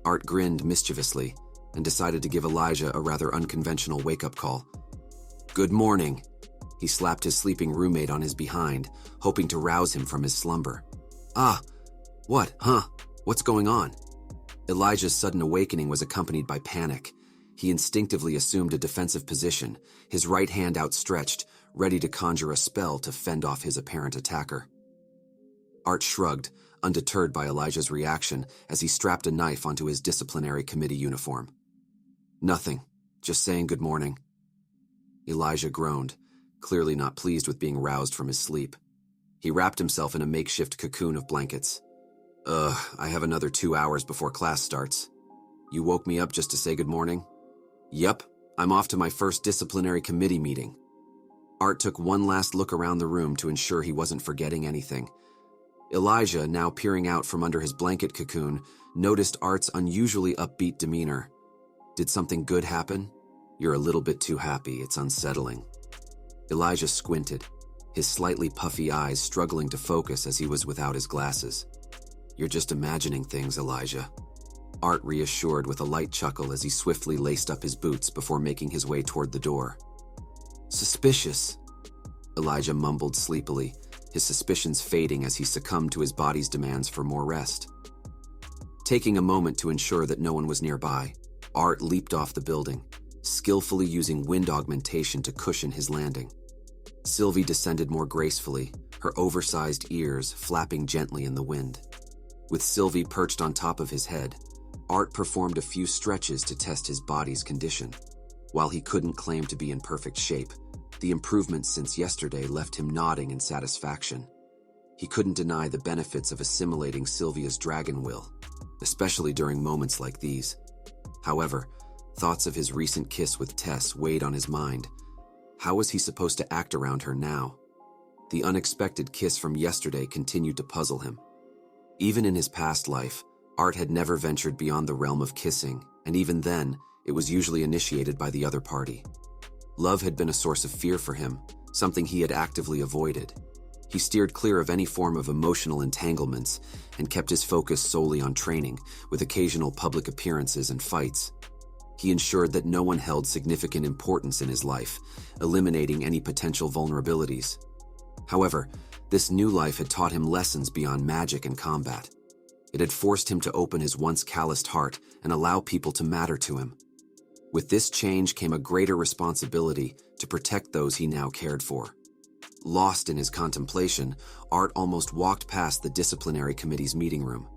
Art grinned mischievously and decided to give Elijah a rather unconventional wake-up call. "Good morning." He slapped his sleeping roommate on his behind, hoping to rouse him from his slumber. "Ah, what, huh? What's going on?" Elijah's sudden awakening was accompanied by panic. He instinctively assumed a defensive position, his right hand outstretched, ready to conjure a spell to fend off his apparent attacker. Art shrugged, undeterred by Elijah's reaction as he strapped a knife onto his disciplinary committee uniform. "Nothing, just saying good morning." Elijah groaned, clearly not pleased with being roused from his sleep. He wrapped himself in a makeshift cocoon of blankets. I have another 2 hours before class starts. You woke me up just to say good morning?" "Yep, I'm off to my first disciplinary committee meeting." Art took one last look around the room to ensure he wasn't forgetting anything. Elijah, now peering out from under his blanket cocoon, noticed Art's unusually upbeat demeanor. "Did something good happen? You're a little bit too happy, it's unsettling." Elijah squinted, his slightly puffy eyes struggling to focus as he was without his glasses. "You're just imagining things, Elijah." Art reassured with a light chuckle as he swiftly laced up his boots before making his way toward the door. "Suspicious," Elijah mumbled sleepily, his suspicions fading as he succumbed to his body's demands for more rest. Taking a moment to ensure that no one was nearby, Art leaped off the building, skillfully using wind augmentation to cushion his landing. Sylvie descended more gracefully, her oversized ears flapping gently in the wind. With Sylvie perched on top of his head, Art performed a few stretches to test his body's condition. While he couldn't claim to be in perfect shape, the improvements since yesterday left him nodding in satisfaction. He couldn't deny the benefits of assimilating Sylvia's dragon will, especially during moments like these. However, thoughts of his recent kiss with Tess weighed on his mind. How was he supposed to act around her now? The unexpected kiss from yesterday continued to puzzle him. Even in his past life, Art had never ventured beyond the realm of kissing, and even then, it was usually initiated by the other party. Love had been a source of fear for him, something he had actively avoided. He steered clear of any form of emotional entanglements and kept his focus solely on training, with occasional public appearances and fights. He ensured that no one held significant importance in his life, eliminating any potential vulnerabilities. However, this new life had taught him lessons beyond magic and combat. It had forced him to open his once calloused heart and allow people to matter to him. With this change came a greater responsibility to protect those he now cared for. Lost in his contemplation, Art almost walked past the disciplinary committee's meeting room.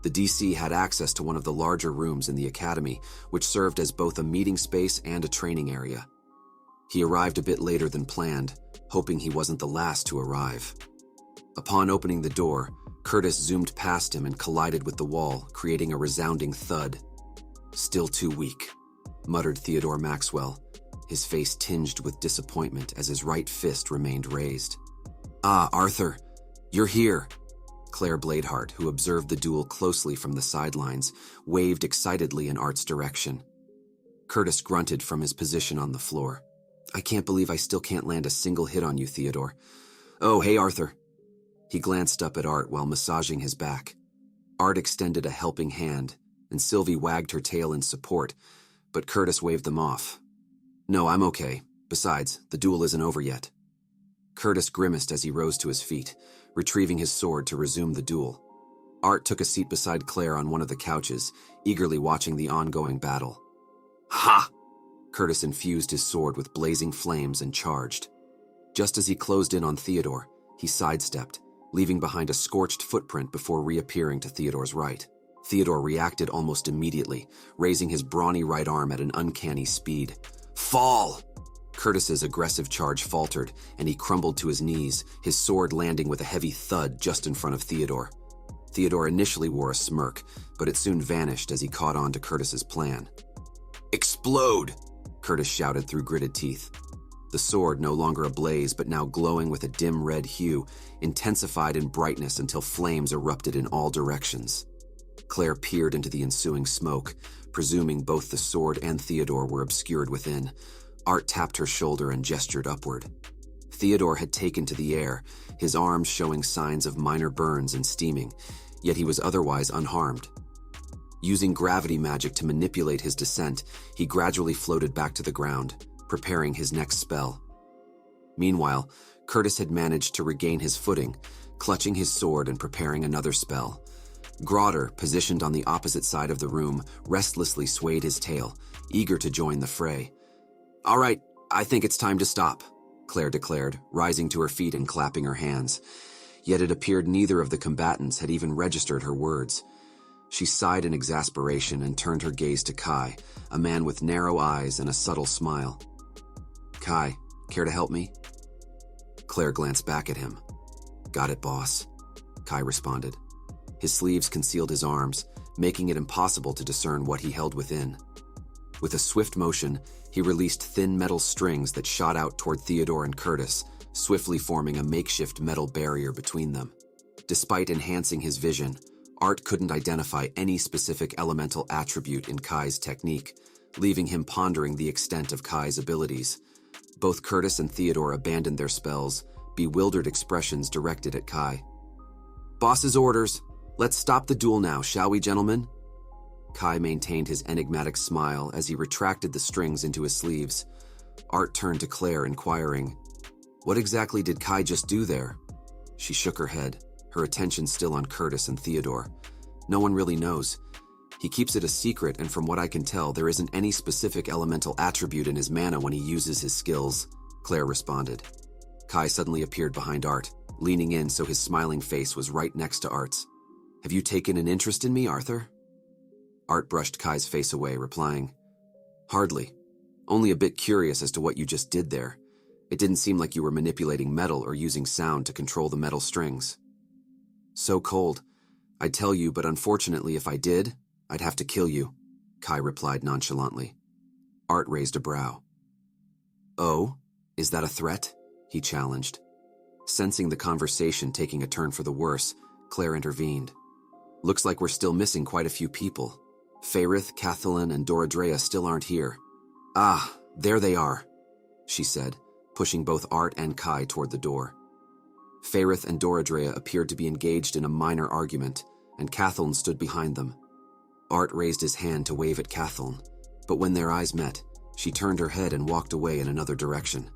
The DC had access to one of the larger rooms in the academy, which served as both a meeting space and a training area. He arrived a bit later than planned, hoping he wasn't the last to arrive. Upon opening the door, Curtis zoomed past him and collided with the wall, creating a resounding thud. "Still too weak," muttered Theodore Maxwell, his face tinged with disappointment as his right fist remained raised. "Ah, Arthur, you're here." Claire Bladeheart, who observed the duel closely from the sidelines, waved excitedly in Art's direction. Curtis grunted from his position on the floor. "I can't believe I still can't land a single hit on you, Theodore." "Oh, hey, Arthur." He glanced up at Art while massaging his back. Art extended a helping hand, and Sylvie wagged her tail in support, but Curtis waved them off. "No, I'm okay. Besides, the duel isn't over yet." Curtis grimaced as he rose to his feet, retrieving his sword to resume the duel. Art took a seat beside Claire on one of the couches, eagerly watching the ongoing battle. "Ha!" Curtis infused his sword with blazing flames and charged. Just as he closed in on Theodore, he sidestepped, leaving behind a scorched footprint before reappearing to Theodore's right. Theodore reacted almost immediately, raising his brawny right arm at an uncanny speed. "Fall!" Curtis's aggressive charge faltered, and he crumbled to his knees, his sword landing with a heavy thud just in front of Theodore. Theodore initially wore a smirk, but it soon vanished as he caught on to Curtis's plan. "Explode!" Curtis shouted through gritted teeth. The sword, no longer ablaze but now glowing with a dim red hue, intensified in brightness until flames erupted in all directions. Claire peered into the ensuing smoke, presuming both the sword and Theodore were obscured within. Art tapped her shoulder and gestured upward. Theodore had taken to the air, his arms showing signs of minor burns and steaming, yet he was otherwise unharmed. Using gravity magic to manipulate his descent, he gradually floated back to the ground, preparing his next spell. Meanwhile, Curtis had managed to regain his footing, clutching his sword and preparing another spell. Grodder, positioned on the opposite side of the room, restlessly swayed his tail, eager to join the fray. "All right, I think it's time to stop," Claire declared, rising to her feet and clapping her hands. Yet it appeared neither of the combatants had even registered her words. She sighed in exasperation and turned her gaze to Kai, a man with narrow eyes and a subtle smile. "Kai, care to help me?" Claire glanced back at him. "Got it, boss," Kai responded. His sleeves concealed his arms, making it impossible to discern what he held within. With a swift motion, he released thin metal strings that shot out toward Theodore and Curtis, swiftly forming a makeshift metal barrier between them. Despite enhancing his vision, Art couldn't identify any specific elemental attribute in Kai's technique, leaving him pondering the extent of Kai's abilities. Both Curtis and Theodore abandoned their spells, bewildered expressions directed at Kai. "Boss's orders. Let's stop the duel now, shall we, gentlemen?" Kai maintained his enigmatic smile as he retracted the strings into his sleeves. Art turned to Claire, inquiring, "What exactly did Kai just do there?" She shook her head, her attention still on Curtis and Theodore. "No one really knows. He keeps it a secret, and from what I can tell, there isn't any specific elemental attribute in his mana when he uses his skills," Claire responded. Kai suddenly appeared behind Art, leaning in so his smiling face was right next to Art's. "Have you taken an interest in me, Arthur?" Art brushed Kai's face away, replying, "Hardly. Only a bit curious as to what you just did there. It didn't seem like you were manipulating metal or using sound to control the metal strings." "So cold. I'd tell you, but unfortunately if I did, I'd have to kill you," Kai replied nonchalantly. Art raised a brow. "Oh, is that a threat?" he challenged. Sensing the conversation taking a turn for the worse, Claire intervened. "Looks like we're still missing quite a few people. Faerith, Kathleen, and Doradrea still aren't here." "Ah, there they are," she said, pushing both Art and Kai toward the door. Faerith and Doradrea appeared to be engaged in a minor argument, and Kathleen stood behind them. Art raised his hand to wave at Kathleen, but when their eyes met, she turned her head and walked away in another direction.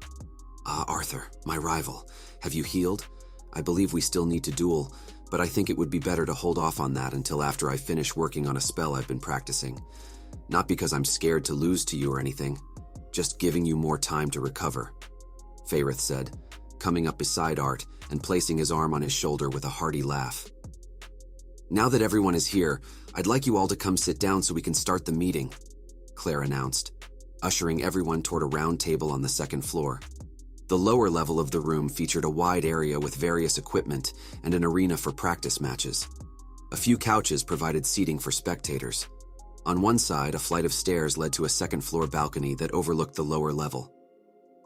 "Ah, Arthur, my rival, have you healed? I believe we still need to duel, but I think it would be better to hold off on that until after I finish working on a spell I've been practicing. Not because I'm scared to lose to you or anything, just giving you more time to recover, Fairith said, coming up beside Art and placing his arm on his shoulder with a hearty laugh. Now that everyone is here, I'd like you all to come sit down so we can start the meeting, Claire announced, ushering everyone toward a round table on the second floor. The lower level of the room featured a wide area with various equipment and an arena for practice matches. A few couches provided seating for spectators. On one side, a flight of stairs led to a second-floor balcony that overlooked the lower level.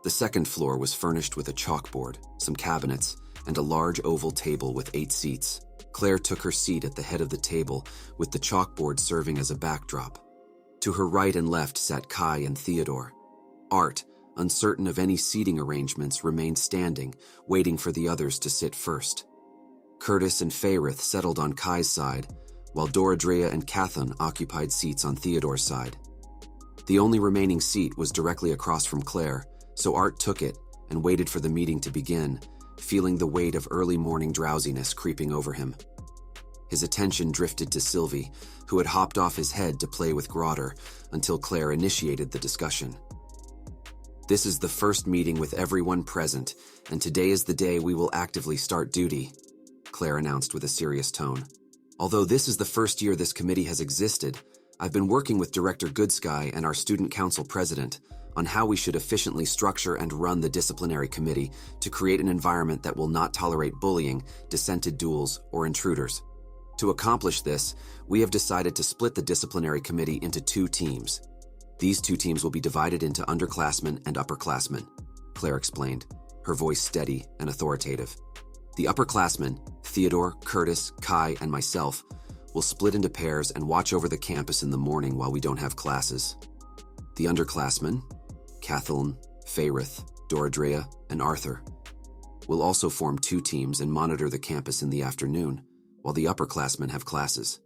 The second floor was furnished with a chalkboard, some cabinets, and a large oval table with 8 seats. Claire took her seat at the head of the table, with the chalkboard serving as a backdrop. To her right and left sat Kai and Theodore. Art, uncertain of any seating arrangements, remained standing, waiting for the others to sit first. Curtis and Fairith settled on Kai's side, while Doradrea and Cathan occupied seats on Theodore's side. The only remaining seat was directly across from Claire, so Art took it and waited for the meeting to begin, feeling the weight of early morning drowsiness creeping over him. His attention drifted to Sylvie, who had hopped off his head to play with Grotter until Claire initiated the discussion. This is the first meeting with everyone present, and today is the day we will actively start duty, Claire announced with a serious tone. Although this is the first year this committee has existed, I've been working with Director Goodsky and our Student Council President on how we should efficiently structure and run the disciplinary committee to create an environment that will not tolerate bullying, dissented duels, or intruders. To accomplish this, we have decided to split the disciplinary committee into 2 teams. These 2 teams will be divided into underclassmen and upperclassmen, Claire explained, her voice steady and authoritative. The upperclassmen, Theodore, Curtis, Kai, and myself, will split into pairs and watch over the campus in the morning while we don't have classes. The underclassmen, Kathleen, Fairith, Doradrea, and Arthur, will also form 2 teams and monitor the campus in the afternoon, while the upperclassmen have classes.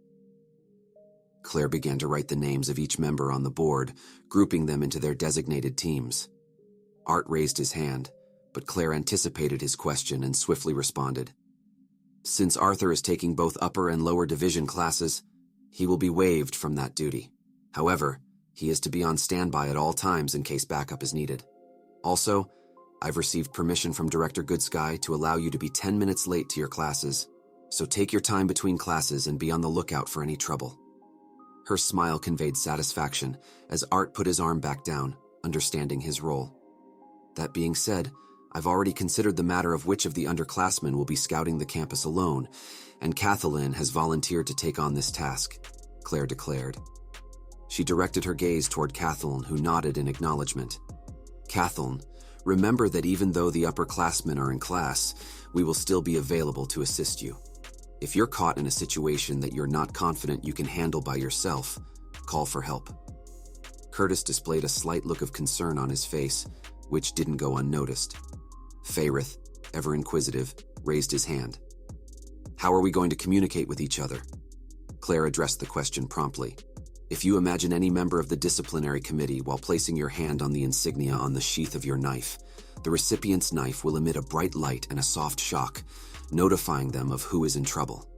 Claire began to write the names of each member on the board, grouping them into their designated teams. Art raised his hand, but Claire anticipated his question and swiftly responded. Since Arthur is taking both upper and lower division classes, he will be waived from that duty. However, he is to be on standby at all times in case backup is needed. Also, I've received permission from Director Goodsky to allow you to be 10 minutes late to your classes, so take your time between classes and be on the lookout for any trouble. Her smile conveyed satisfaction as Art put his arm back down, understanding his role. That being said, I've already considered the matter of which of the underclassmen will be scouting the campus alone, and Kathleen has volunteered to take on this task, Claire declared. She directed her gaze toward Kathleen, who nodded in acknowledgement. Kathleen, remember that even though the upperclassmen are in class, we will still be available to assist you. If you're caught in a situation that you're not confident you can handle by yourself, call for help. Curtis displayed a slight look of concern on his face, which didn't go unnoticed. Fairith, ever inquisitive, raised his hand. How are we going to communicate with each other? Claire addressed the question promptly. If you imagine any member of the disciplinary committee while placing your hand on the insignia on the sheath of your knife, the recipient's knife will emit a bright light and a soft shock, notifying them of who is in trouble.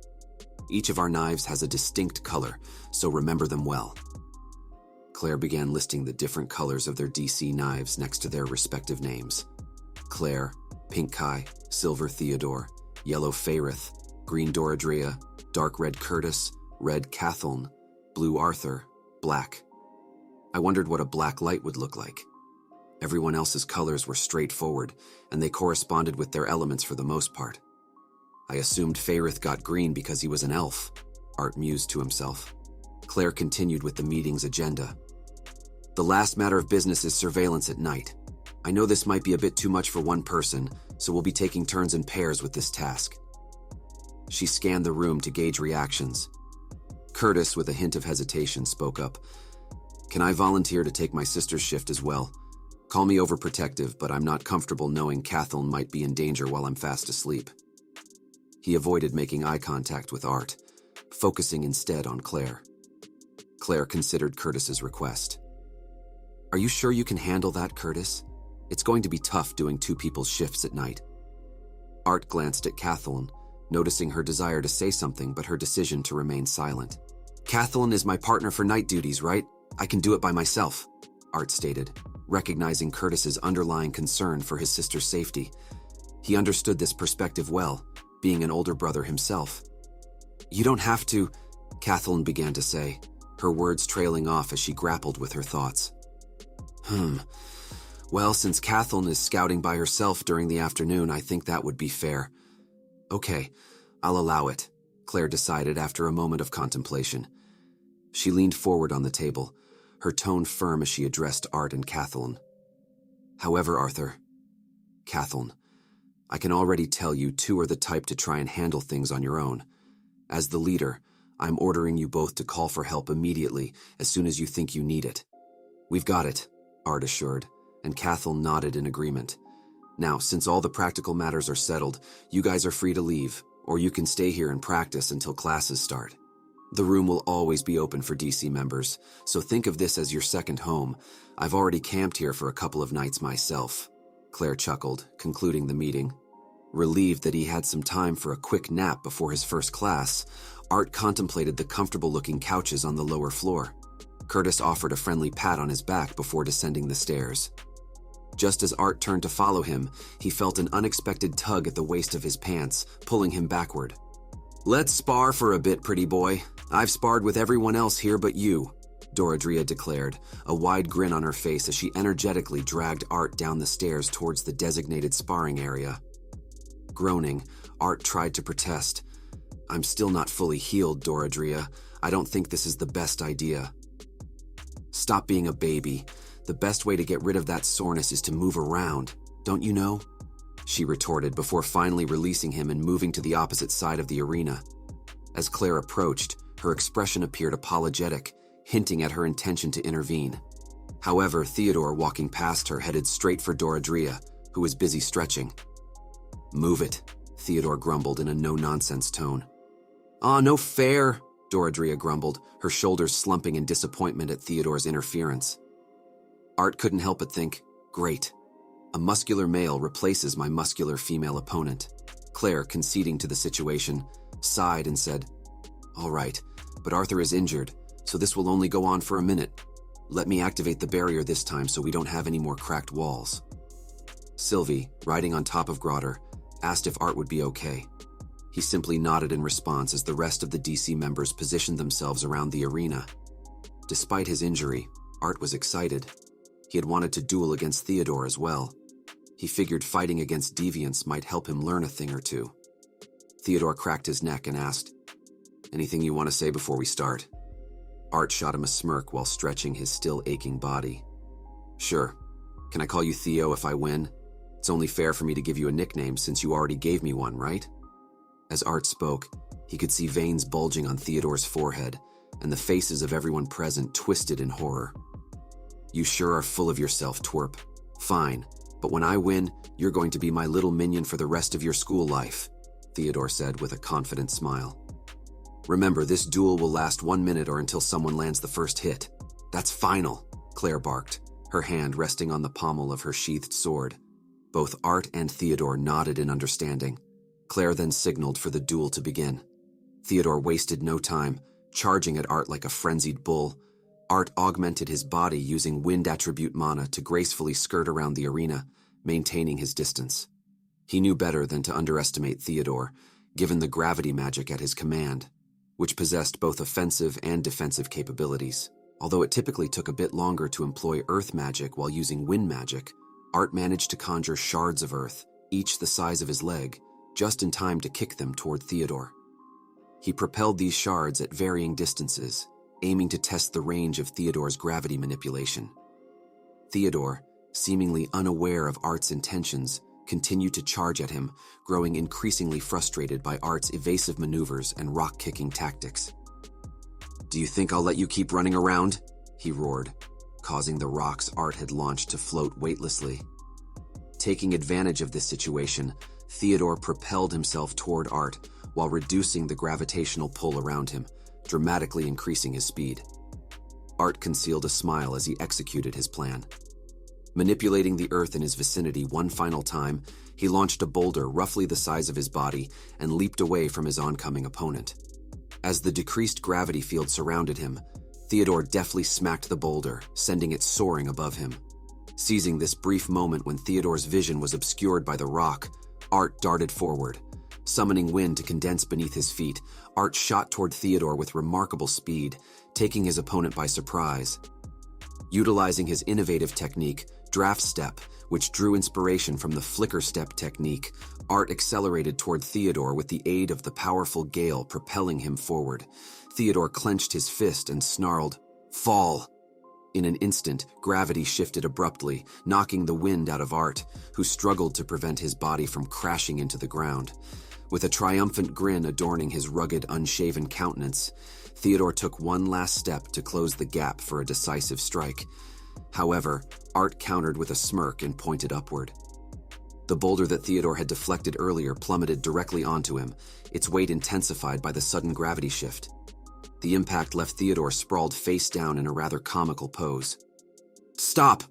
Each of our knives has a distinct color, so remember them well. Claire began listing the different colors of their DC knives next to their respective names. Claire, pink Kai, silver Theodore, yellow Fairith, green Doradrea, dark red Curtis, red Kathleen, blue Arthur, black. I wondered what a black light would look like. Everyone else's colors were straightforward, and they corresponded with their elements for the most part. I assumed Fairith got green because he was an elf, Art mused to himself. Claire continued with the meeting's agenda. The last matter of business is surveillance at night. I know this might be a bit too much for one person, so we'll be taking turns in pairs with this task. She scanned the room to gauge reactions. Curtis, with a hint of hesitation, spoke up. Can I volunteer to take my sister's shift as well? Call me overprotective, but I'm not comfortable knowing Kathleen might be in danger while I'm fast asleep. He avoided making eye contact with Art, focusing instead on Claire. Claire considered Curtis's request. Are you sure you can handle that, Curtis? It's going to be tough doing 2 people's shifts at night. Art glanced at Kathleen, noticing her desire to say something but her decision to remain silent. Kathleen is my partner for night duties, right? I can do it by myself, Art stated, recognizing Curtis's underlying concern for his sister's safety. He understood this perspective well, being an older brother himself. You don't have to, Kathleen began to say, her words trailing off as she grappled with her thoughts. Well, since Kathleen is scouting by herself during the afternoon, I think that would be fair. Okay, I'll allow it, Claire decided after a moment of contemplation. She leaned forward on the table, her tone firm as she addressed Art and Kathleen. However, Arthur, Kathleen, I can already tell you two are the type to try and handle things on your own. As the leader, I'm ordering you both to call for help immediately as soon as you think you need it. We've got it, Art assured, and Kathleen nodded in agreement. Now, since all the practical matters are settled, you guys are free to leave, or you can stay here and practice until classes start. The room will always be open for DC members, so think of this as your second home. I've already camped here for a couple of nights myself, Claire chuckled, concluding the meeting. Relieved that he had some time for a quick nap before his first class, Art contemplated the comfortable-looking couches on the lower floor. Curtis offered a friendly pat on his back before descending the stairs. Just as Art turned to follow him, he felt an unexpected tug at the waist of his pants, pulling him backward. Let's spar for a bit, pretty boy. I've sparred with everyone else here but you, Doradria declared, a wide grin on her face as she energetically dragged Art down the stairs towards the designated sparring area. Groaning, Art tried to protest. I'm still not fully healed, Doradria. I don't think this is the best idea. Stop being a baby. The best way to get rid of that soreness is to move around, don't you know? She retorted before finally releasing him and moving to the opposite side of the arena. As Claire approached, her expression appeared apologetic, hinting at her intention to intervene. However, Theodore, walking past her, headed straight for Doradria, who was busy stretching. Move it, Theodore grumbled in a no-nonsense tone. No fair, Doradria grumbled, her shoulders slumping in disappointment at Theodore's interference. Art couldn't help but think, great. A muscular male replaces my muscular female opponent. Claire, conceding to the situation, sighed and said, All right, but Arthur is injured, so this will only go on for a minute. Let me activate the barrier this time so we don't have any more cracked walls. Sylvie, riding on top of Grotter, asked if Art would be okay. He simply nodded in response as the rest of the DC members positioned themselves around the arena. Despite his injury, Art was excited. He had wanted to duel against Theodore as well. He figured fighting against deviants might help him learn a thing or two. Theodore cracked his neck and asked, Anything you want to say before we start? Art shot him a smirk while stretching his still aching body. Sure. Can I call you Theo if I win? It's only fair for me to give you a nickname since you already gave me one, right? As Art spoke, he could see veins bulging on Theodore's forehead, and the faces of everyone present twisted in horror. You sure are full of yourself, twerp. Fine, but when I win, you're going to be my little minion for the rest of your school life, Theodore said with a confident smile. Remember, this duel will last 1 minute or until someone lands the first hit. That's final, Claire barked, her hand resting on the pommel of her sheathed sword. Both Art and Theodore nodded in understanding. Claire then signaled for the duel to begin. Theodore wasted no time, charging at Art like a frenzied bull. Art augmented his body using wind attribute mana to gracefully skirt around the arena, maintaining his distance. He knew better than to underestimate Theodore, given the gravity magic at his command, which possessed both offensive and defensive capabilities. Although it typically took a bit longer to employ earth magic while using wind magic, Art managed to conjure shards of earth, each the size of his leg, just in time to kick them toward Theodore. He propelled these shards at varying distances, aiming to test the range of Theodore's gravity manipulation. Theodore, seemingly unaware of Art's intentions, continued to charge at him, growing increasingly frustrated by Art's evasive maneuvers and rock-kicking tactics. Do you think I'll let you keep running around? He roared, causing the rocks Art had launched to float weightlessly. Taking advantage of this situation, Theodore propelled himself toward Art while reducing the gravitational pull around him, dramatically increasing his speed. Art concealed a smile as he executed his plan. Manipulating the earth in his vicinity one final time, he launched a boulder roughly the size of his body and leaped away from his oncoming opponent. As the decreased gravity field surrounded him, Theodore deftly smacked the boulder, sending it soaring above him. Seizing this brief moment when Theodore's vision was obscured by the rock, Art darted forward. Summoning wind to condense beneath his feet, Art shot toward Theodore with remarkable speed, taking his opponent by surprise. Utilizing his innovative technique, Draft Step, which drew inspiration from the Flicker Step technique, Art accelerated toward Theodore with the aid of the powerful gale propelling him forward. Theodore clenched his fist and snarled, "Fall!" In an instant, gravity shifted abruptly, knocking the wind out of Art, who struggled to prevent his body from crashing into the ground. With a triumphant grin adorning his rugged, unshaven countenance, Theodore took one last step to close the gap for a decisive strike. However, Art countered with a smirk and pointed upward. The boulder that Theodore had deflected earlier plummeted directly onto him, its weight intensified by the sudden gravity shift. The impact left Theodore sprawled face down in a rather comical pose. "Stop!"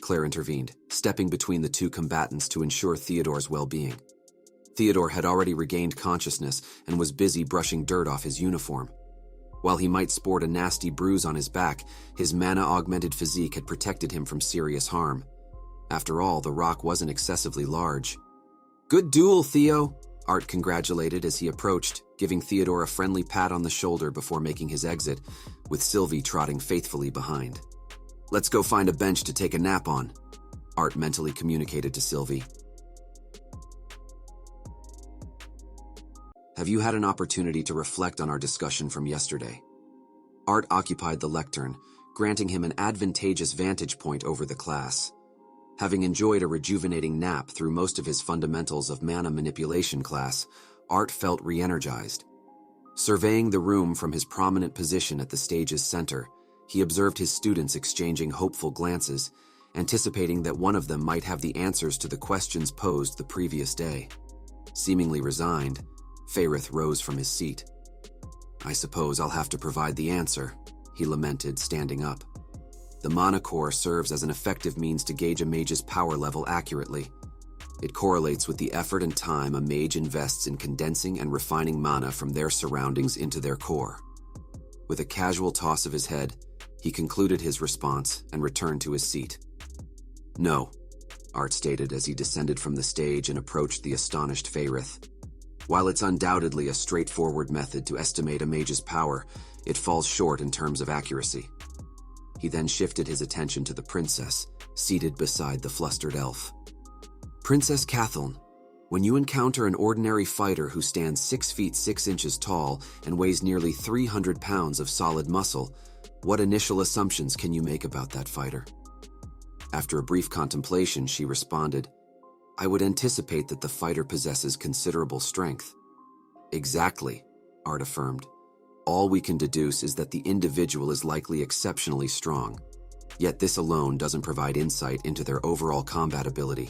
Claire intervened, stepping between the two combatants to ensure Theodore's well-being. Theodore had already regained consciousness and was busy brushing dirt off his uniform. While he might sport a nasty bruise on his back, his mana-augmented physique had protected him from serious harm. After all, the rock wasn't excessively large. "Good duel, Theo," Art congratulated as he approached, giving Theodore a friendly pat on the shoulder before making his exit, with Sylvie trotting faithfully behind. "Let's go find a bench to take a nap on," Art mentally communicated to Sylvie. Have you had an opportunity to reflect on our discussion from yesterday? Art occupied the lectern, granting him an advantageous vantage point over the class. Having enjoyed a rejuvenating nap through most of his fundamentals of mana manipulation class, Art felt re-energized. Surveying the room from his prominent position at the stage's center, he observed his students exchanging hopeful glances, anticipating that one of them might have the answers to the questions posed the previous day. Seemingly resigned, Faerith rose from his seat. "I suppose I'll have to provide the answer," he lamented, standing up. The mana core serves as an effective means to gauge a mage's power level accurately. It correlates with the effort and time a mage invests in condensing and refining mana from their surroundings into their core. With a casual toss of his head, he concluded his response and returned to his seat. "No," Art stated as he descended from the stage and approached the astonished Faerith. "While it's undoubtedly a straightforward method to estimate a mage's power, it falls short in terms of accuracy." He then shifted his attention to the princess, seated beside the flustered elf. "Princess Catheln, when you encounter an ordinary fighter who stands 6 feet 6 inches tall and weighs nearly 300 pounds of solid muscle, what initial assumptions can you make about that fighter?" After a brief contemplation, she responded, "I would anticipate that the fighter possesses considerable strength." "Exactly," Art affirmed. "All we can deduce is that the individual is likely exceptionally strong. Yet this alone doesn't provide insight into their overall combat ability.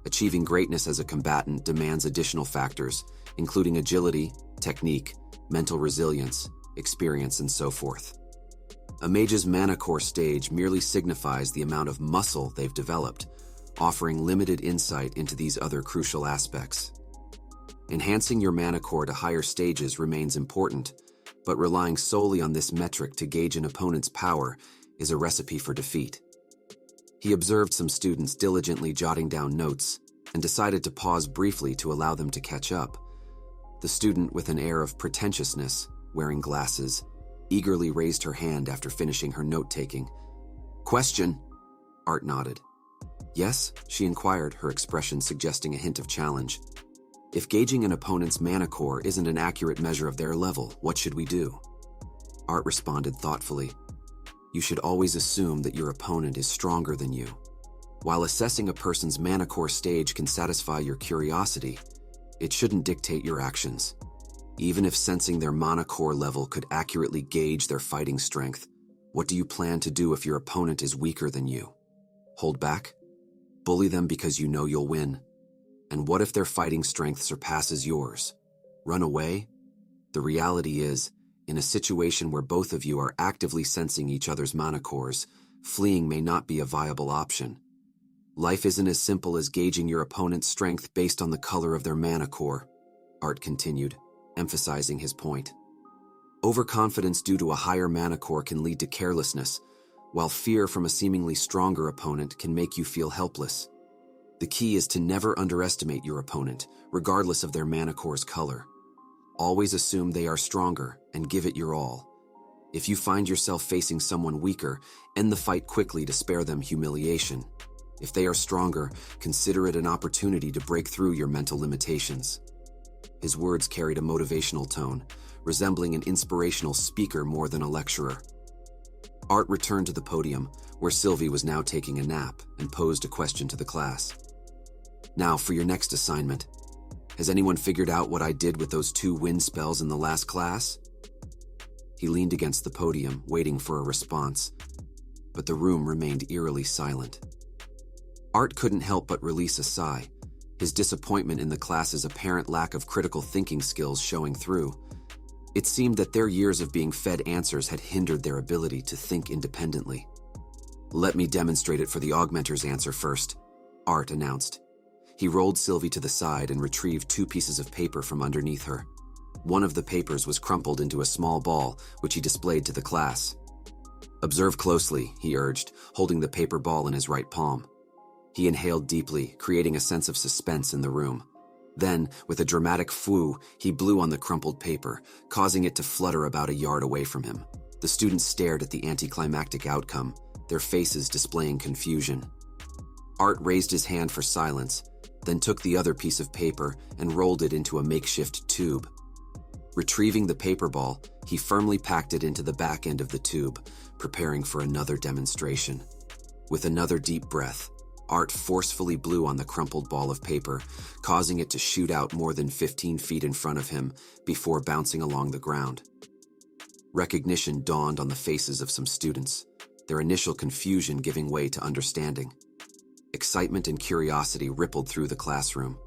Achieving greatness as a combatant demands additional factors, including agility, technique, mental resilience, experience, and so forth. A mage's mana core stage merely signifies the amount of muscle they've developed, offering limited insight into these other crucial aspects. Enhancing your mana core to higher stages remains important, but relying solely on this metric to gauge an opponent's power is a recipe for defeat." He observed some students diligently jotting down notes and decided to pause briefly to allow them to catch up. The student with an air of pretentiousness, wearing glasses, eagerly raised her hand after finishing her note-taking. "Question?" Art nodded. "Yes?" she inquired, her expression suggesting a hint of challenge. "If gauging an opponent's mana core isn't an accurate measure of their level, what should we do?" Art responded thoughtfully. "You should always assume that your opponent is stronger than you. While assessing a person's mana core stage can satisfy your curiosity, it shouldn't dictate your actions. Even if sensing their mana core level could accurately gauge their fighting strength, what do you plan to do if your opponent is weaker than you? Hold back? Bully them because you know you'll win? And what if their fighting strength surpasses yours? Run away? The reality is, in a situation where both of you are actively sensing each other's mana cores, fleeing may not be a viable option. Life isn't as simple as gauging your opponent's strength based on the color of their mana core," Art continued, emphasizing his point. Overconfidence due to a higher mana core can lead to carelessness, while fear from a seemingly stronger opponent can make you feel helpless. The key is to never underestimate your opponent, regardless of their mana core's color. Always assume they are stronger and give it your all. If you find yourself facing someone weaker, end the fight quickly to spare them humiliation. If they are stronger, consider it an opportunity to break through your mental limitations. His words carried a motivational tone, resembling an inspirational speaker more than a lecturer. Art returned to the podium, where Sylvie was now taking a nap, and posed a question to the class. Now for your next assignment. Has anyone figured out what I did with those 2 wind spells in the last class? He leaned against the podium, waiting for a response, but the room remained eerily silent. Art couldn't help but release a sigh, his disappointment in the class's apparent lack of critical thinking skills showing through. It seemed that their years of being fed answers had hindered their ability to think independently. "Let me demonstrate it for the Augmenter's answer first," Art announced. He rolled Sylvie to the side and retrieved 2 pieces of paper from underneath her. One of the papers was crumpled into a small ball, which he displayed to the class. "Observe closely," he urged, holding the paper ball in his right palm. He inhaled deeply, creating a sense of suspense in the room. Then, with a dramatic foo, he blew on the crumpled paper, causing it to flutter about a yard away from him. The students stared at the anticlimactic outcome, their faces displaying confusion. Art raised his hand for silence, then took the other piece of paper and rolled it into a makeshift tube. Retrieving the paper ball, he firmly packed it into the back end of the tube, preparing for another demonstration. With another deep breath, Art forcefully blew on the crumpled ball of paper, causing it to shoot out more than 15 feet in front of him before bouncing along the ground. Recognition dawned on the faces of some students, their initial confusion giving way to understanding. Excitement and curiosity rippled through the classroom.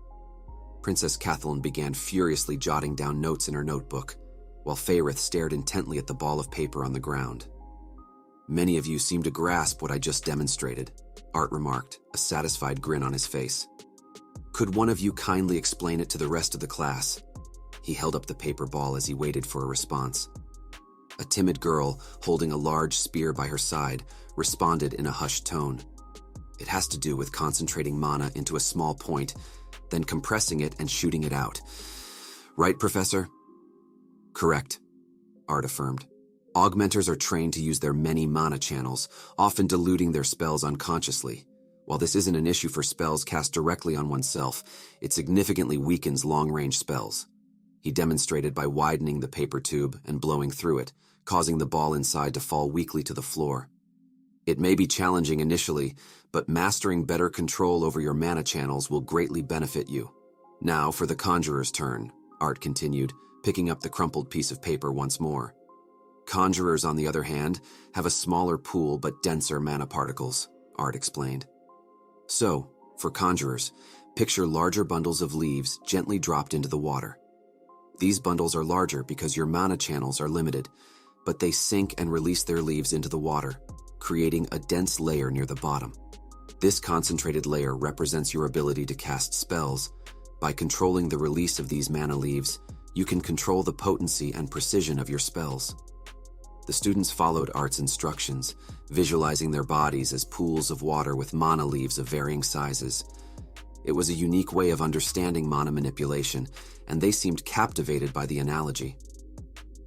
Princess Kathleen began furiously jotting down notes in her notebook, while Faerith stared intently at the ball of paper on the ground. "Many of you seem to grasp what I just demonstrated," Art remarked, a satisfied grin on his face. "Could one of you kindly explain it to the rest of the class?" He held up the paper ball as he waited for a response. A timid girl, holding a large spear by her side, responded in a hushed tone. "It has to do with concentrating mana into a small point, then compressing it and shooting it out. Right, Professor?" "Correct," Art affirmed. Augmenters are trained to use their many mana channels, often diluting their spells unconsciously. While this isn't an issue for spells cast directly on oneself, it significantly weakens long-range spells. He demonstrated by widening the paper tube and blowing through it, causing the ball inside to fall weakly to the floor. It may be challenging initially, but mastering better control over your mana channels will greatly benefit you. "Now for the Conjurer's turn," Art continued, picking up the crumpled piece of paper once more. "Conjurers, on the other hand, have a smaller pool but denser mana particles," Art explained. "So, for Conjurers, picture larger bundles of leaves gently dropped into the water. These bundles are larger because your mana channels are limited, but they sink and release their leaves into the water, creating a dense layer near the bottom. This concentrated layer represents your ability to cast spells. By controlling the release of these mana leaves, you can control the potency and precision of your spells." The students followed Art's instructions, visualizing their bodies as pools of water with mana leaves of varying sizes. It was a unique way of understanding mana manipulation, and they seemed captivated by the analogy.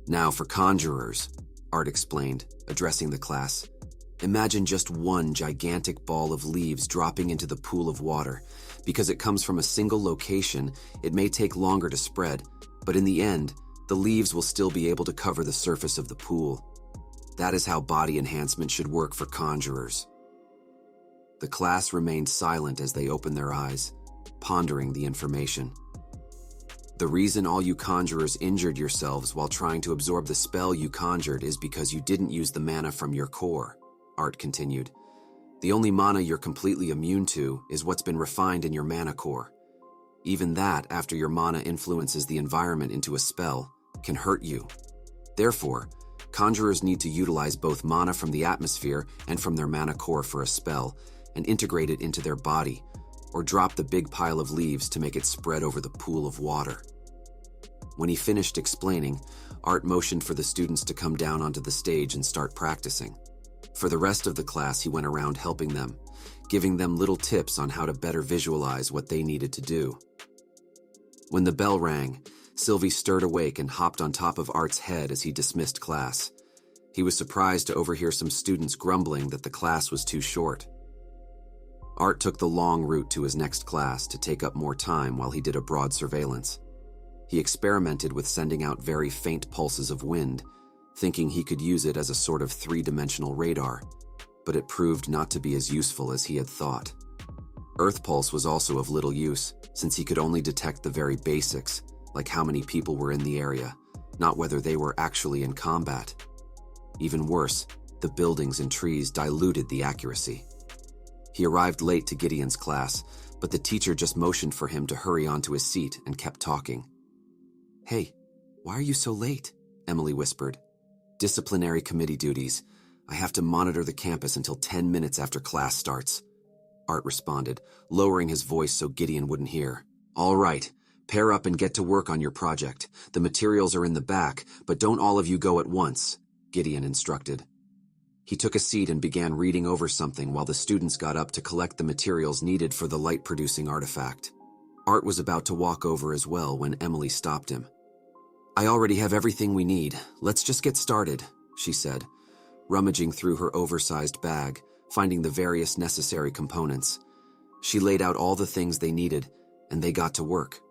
"Now for Conjurers," Art explained, addressing the class. "Imagine just one gigantic ball of leaves dropping into the pool of water. Because it comes from a single location, it may take longer to spread, but in the end, the leaves will still be able to cover the surface of the pool. That is how body enhancement should work for Conjurers." The class remained silent as they opened their eyes, pondering the information. "The reason all you Conjurers injured yourselves while trying to absorb the spell you conjured is because you didn't use the mana from your core," Art continued. "The only mana you're completely immune to is what's been refined in your mana core. Even that, after your mana influences the environment into a spell, can hurt you. Therefore, Conjurers need to utilize both mana from the atmosphere and from their mana core for a spell, and integrate it into their body, or drop the big pile of leaves to make it spread over the pool of water." When he finished explaining, Art motioned for the students to come down onto the stage and start practicing. For the rest of the class, he went around helping them, giving them little tips on how to better visualize what they needed to do. When the bell rang, Sylvie stirred awake and hopped on top of Art's head as he dismissed class. He was surprised to overhear some students grumbling that the class was too short. Art took the long route to his next class to take up more time while he did a broad surveillance. He experimented with sending out very faint pulses of wind, thinking he could use it as a sort of three-dimensional radar, but it proved not to be as useful as he had thought. Earth pulse was also of little use, since he could only detect the very basics, like how many people were in the area, not whether they were actually in combat. Even worse, the buildings and trees diluted the accuracy. He arrived late to Gideon's class, but the teacher just motioned for him to hurry onto his seat and kept talking. "Hey, why are you so late?" Emily whispered. "Disciplinary committee duties. I have to monitor the campus until 10 minutes after class starts." Art responded, lowering his voice so Gideon wouldn't hear. "All right, pair up and get to work on your project. The materials are in the back, but don't all of you go at once," Gideon instructed. He took a seat and began reading over something while the students got up to collect the materials needed for the light-producing artifact. Art was about to walk over as well when Emily stopped him. "I already have everything we need. Let's just get started," she said, rummaging through her oversized bag, finding the various necessary components. She laid out all the things they needed, and they got to work.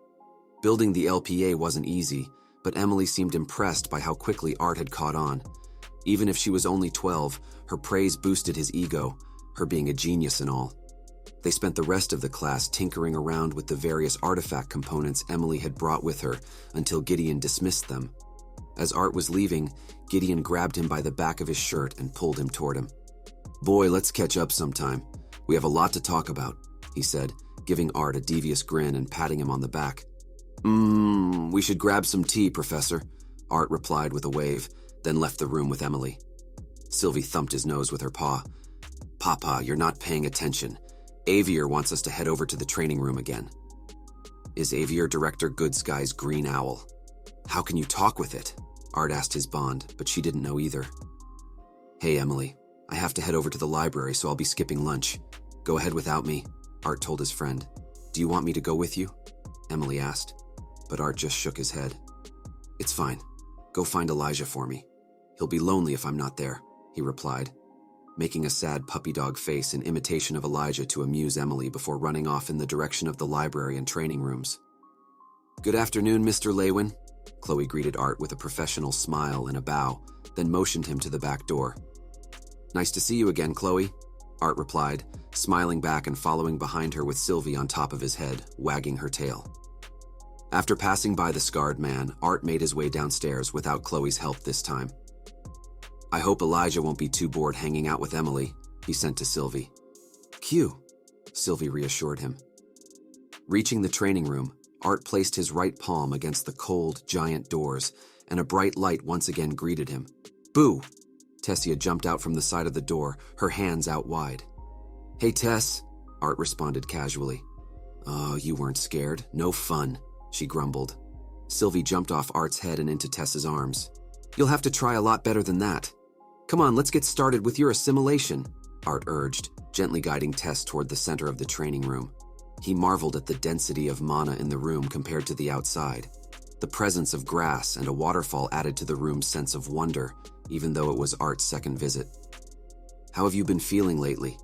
Building the LPA wasn't easy, but Emily seemed impressed by how quickly Art had caught on. Even if she was only 12, her praise boosted his ego, her being a genius and all. They spent the rest of the class tinkering around with the various artifact components Emily had brought with her until Gideon dismissed them. As Art was leaving, Gideon grabbed him by the back of his shirt and pulled him toward him. "Boy, let's catch up sometime. We have a lot to talk about," he said, giving Art a devious grin and patting him on the back. We should grab some tea, Professor," Art replied with a wave, then left the room with Emily. Sylvie thumped his nose with her paw. "Papa, you're not paying attention. Avier wants us to head over to the training room again." "Is Avier Director Goodsky's green owl? How can you talk with it?" Art asked his bond, but she didn't know either. "Hey, Emily, I have to head over to the library, so I'll be skipping lunch. Go ahead without me," Art told his friend. "Do you want me to go with you?" Emily asked, but Art just shook his head. "It's fine. Go find Elijah for me. He'll be lonely if I'm not there," he replied, making a sad puppy dog face in imitation of Elijah to amuse Emily before running off in the direction of the library and training rooms. "Good afternoon, Mr. Leywin," Chloe greeted Art with a professional smile and a bow, then motioned him to the back door. "Nice to see you again, Chloe," Art replied, smiling back and following behind her with Sylvie on top of his head, wagging her tail. After passing by the scarred man, Art made his way downstairs without Chloe's help this time. "I hope Elijah won't be too bored hanging out with Emily," he sent to Sylvie. "Q," Sylvie reassured him. Reaching the training room, Art placed his right palm against the cold, giant doors, and a bright light once again greeted him. "Boo!" Tessia jumped out from the side of the door, her hands out wide. "Hey, Tess," Art responded casually. "Oh, you weren't scared. No fun," she grumbled. Sylvie jumped off Art's head and into Tess's arms. "You'll have to try a lot better than that. Come on, let's get started with your assimilation," Art urged, gently guiding Tess toward the center of the training room. He marveled at the density of mana in the room compared to the outside. The presence of grass and a waterfall added to the room's sense of wonder, even though it was Art's second visit. "How have you been feeling lately?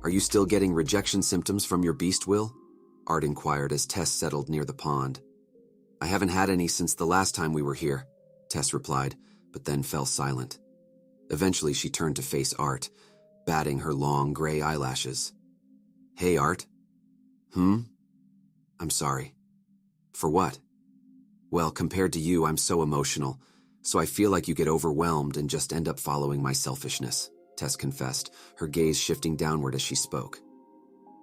Are you still getting rejection symptoms from your beast will?" Art inquired as Tess settled near the pond. "I haven't had any since the last time we were here," Tess replied, but then fell silent. Eventually she turned to face Art, batting her long gray eyelashes. "Hey, Art." "I'm sorry." "For what?" "Well, compared to you, I'm so emotional, so I feel like you get overwhelmed and just end up following my selfishness," Tess confessed, her gaze shifting downward as she spoke.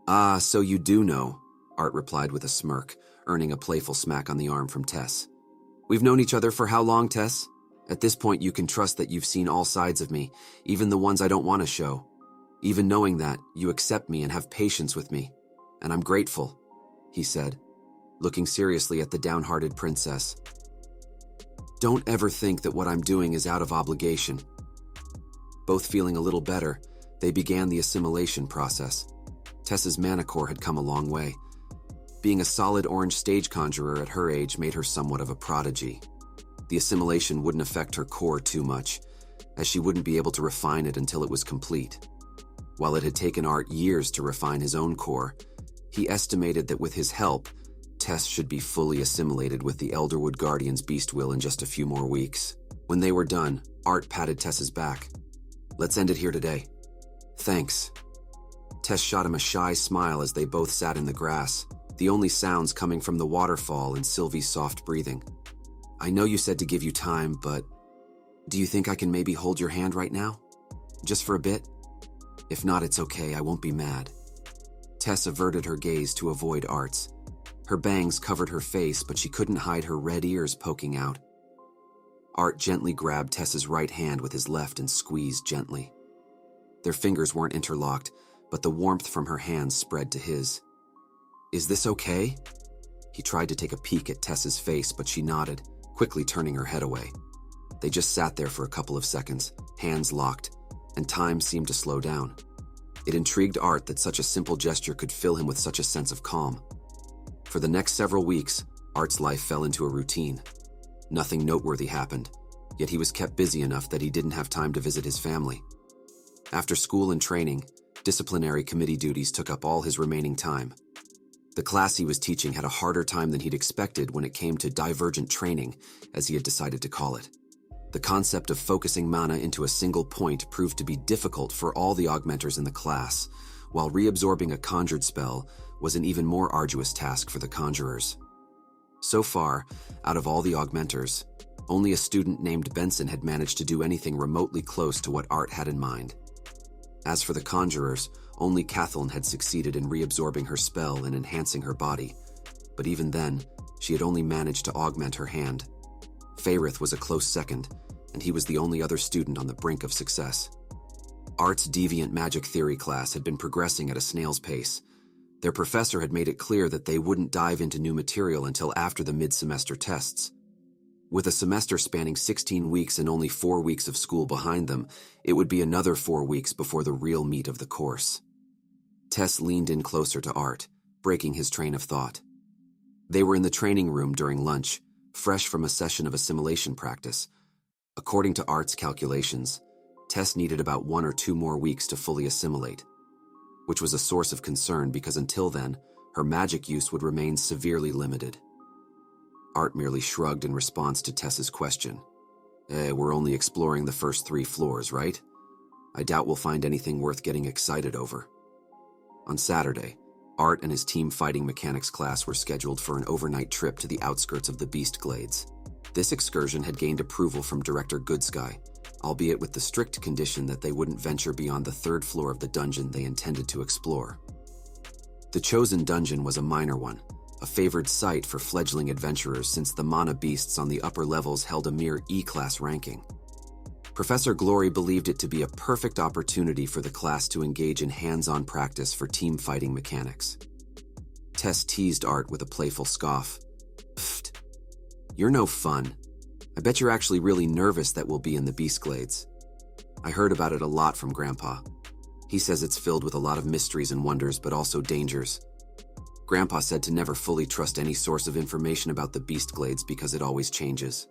"Ah, so you do know," Art replied with a smirk, earning a playful smack on the arm from Tess. "We've known each other for how long, Tess? At this point, you can trust that you've seen all sides of me, even the ones I don't want to show. Even knowing that, you accept me and have patience with me, and I'm grateful," he said, looking seriously at the downhearted princess. Don't ever think that what I'm doing is out of obligation. Both feeling a little better, they began the assimilation process. Tess's mana core had come a long way. Being a solid orange stage conjurer at her age made her somewhat of a prodigy. The assimilation wouldn't affect her core too much, as she wouldn't be able to refine it until it was complete. While it had taken Art years to refine his own core, he estimated that with his help, Tess should be fully assimilated with the Elderwood Guardian's beast will in just a few more weeks. When they were done, Art patted Tess's back. "Let's end it here today." "Thanks." Tess shot him a shy smile as they both sat in the grass, the only sounds coming from the waterfall and Sylvie's soft breathing. "I know you said to give you time, but do you think I can maybe hold your hand right now? Just for a bit? If not, it's okay, I won't be mad." Tess averted her gaze to avoid Art's. Her bangs covered her face, but she couldn't hide her red ears poking out. Art gently grabbed Tess's right hand with his left and squeezed gently. Their fingers weren't interlocked, but the warmth from her hands spread to his. "Is this okay?" He tried to take a peek at Tess's face, but she nodded, quickly turning her head away. They just sat there for a couple of seconds, hands locked, and time seemed to slow down. It intrigued Art that such a simple gesture could fill him with such a sense of calm. For the next several weeks, Art's life fell into a routine. Nothing noteworthy happened, yet he was kept busy enough that he didn't have time to visit his family. After school and training, disciplinary committee duties took up all his remaining time. The class he was teaching had a harder time than he'd expected when it came to divergent training, as he had decided to call it. The concept of focusing mana into a single point proved to be difficult for all the augmenters in the class, while reabsorbing a conjured spell was an even more arduous task for the conjurers. So far, out of all the augmenters, only a student named Benson had managed to do anything remotely close to what Art had in mind. As for the conjurers, only Kathleen had succeeded in reabsorbing her spell and enhancing her body, but even then, she had only managed to augment her hand. Faerith was a close second, and he was the only other student on the brink of success. Art's deviant magic theory class had been progressing at a snail's pace. Their professor had made it clear that they wouldn't dive into new material until after the mid-semester tests. With a semester spanning 16 weeks and only 4 weeks of school behind them, it would be another 4 weeks before the real meat of the course. Tess leaned in closer to Art, breaking his train of thought. They were in the training room during lunch, fresh from a session of assimilation practice. According to Art's calculations, Tess needed about 1 or 2 more weeks to fully assimilate, which was a source of concern because until then, her magic use would remain severely limited. Art merely shrugged in response to Tess's question. We're only exploring the first 3 floors, right? I doubt we'll find anything worth getting excited over." On Saturday, Art and his team fighting mechanics class were scheduled for an overnight trip to the outskirts of the Beast Glades. This excursion had gained approval from Director Goodsky, albeit with the strict condition that they wouldn't venture beyond the 3rd floor of the dungeon they intended to explore. The chosen dungeon was a minor one, a favored site for fledgling adventurers since the mana beasts on the upper levels held a mere E-class ranking. Professor Glory believed it to be a perfect opportunity for the class to engage in hands-on practice for team fighting mechanics. Tess teased Art with a playful scoff. "Pfft, you're no fun. I bet you're actually really nervous that we'll be in the Beast Glades. I heard about it a lot from Grandpa. He says it's filled with a lot of mysteries and wonders, but also dangers. Grandpa said to never fully trust any source of information about the Beast Glades because it always changes."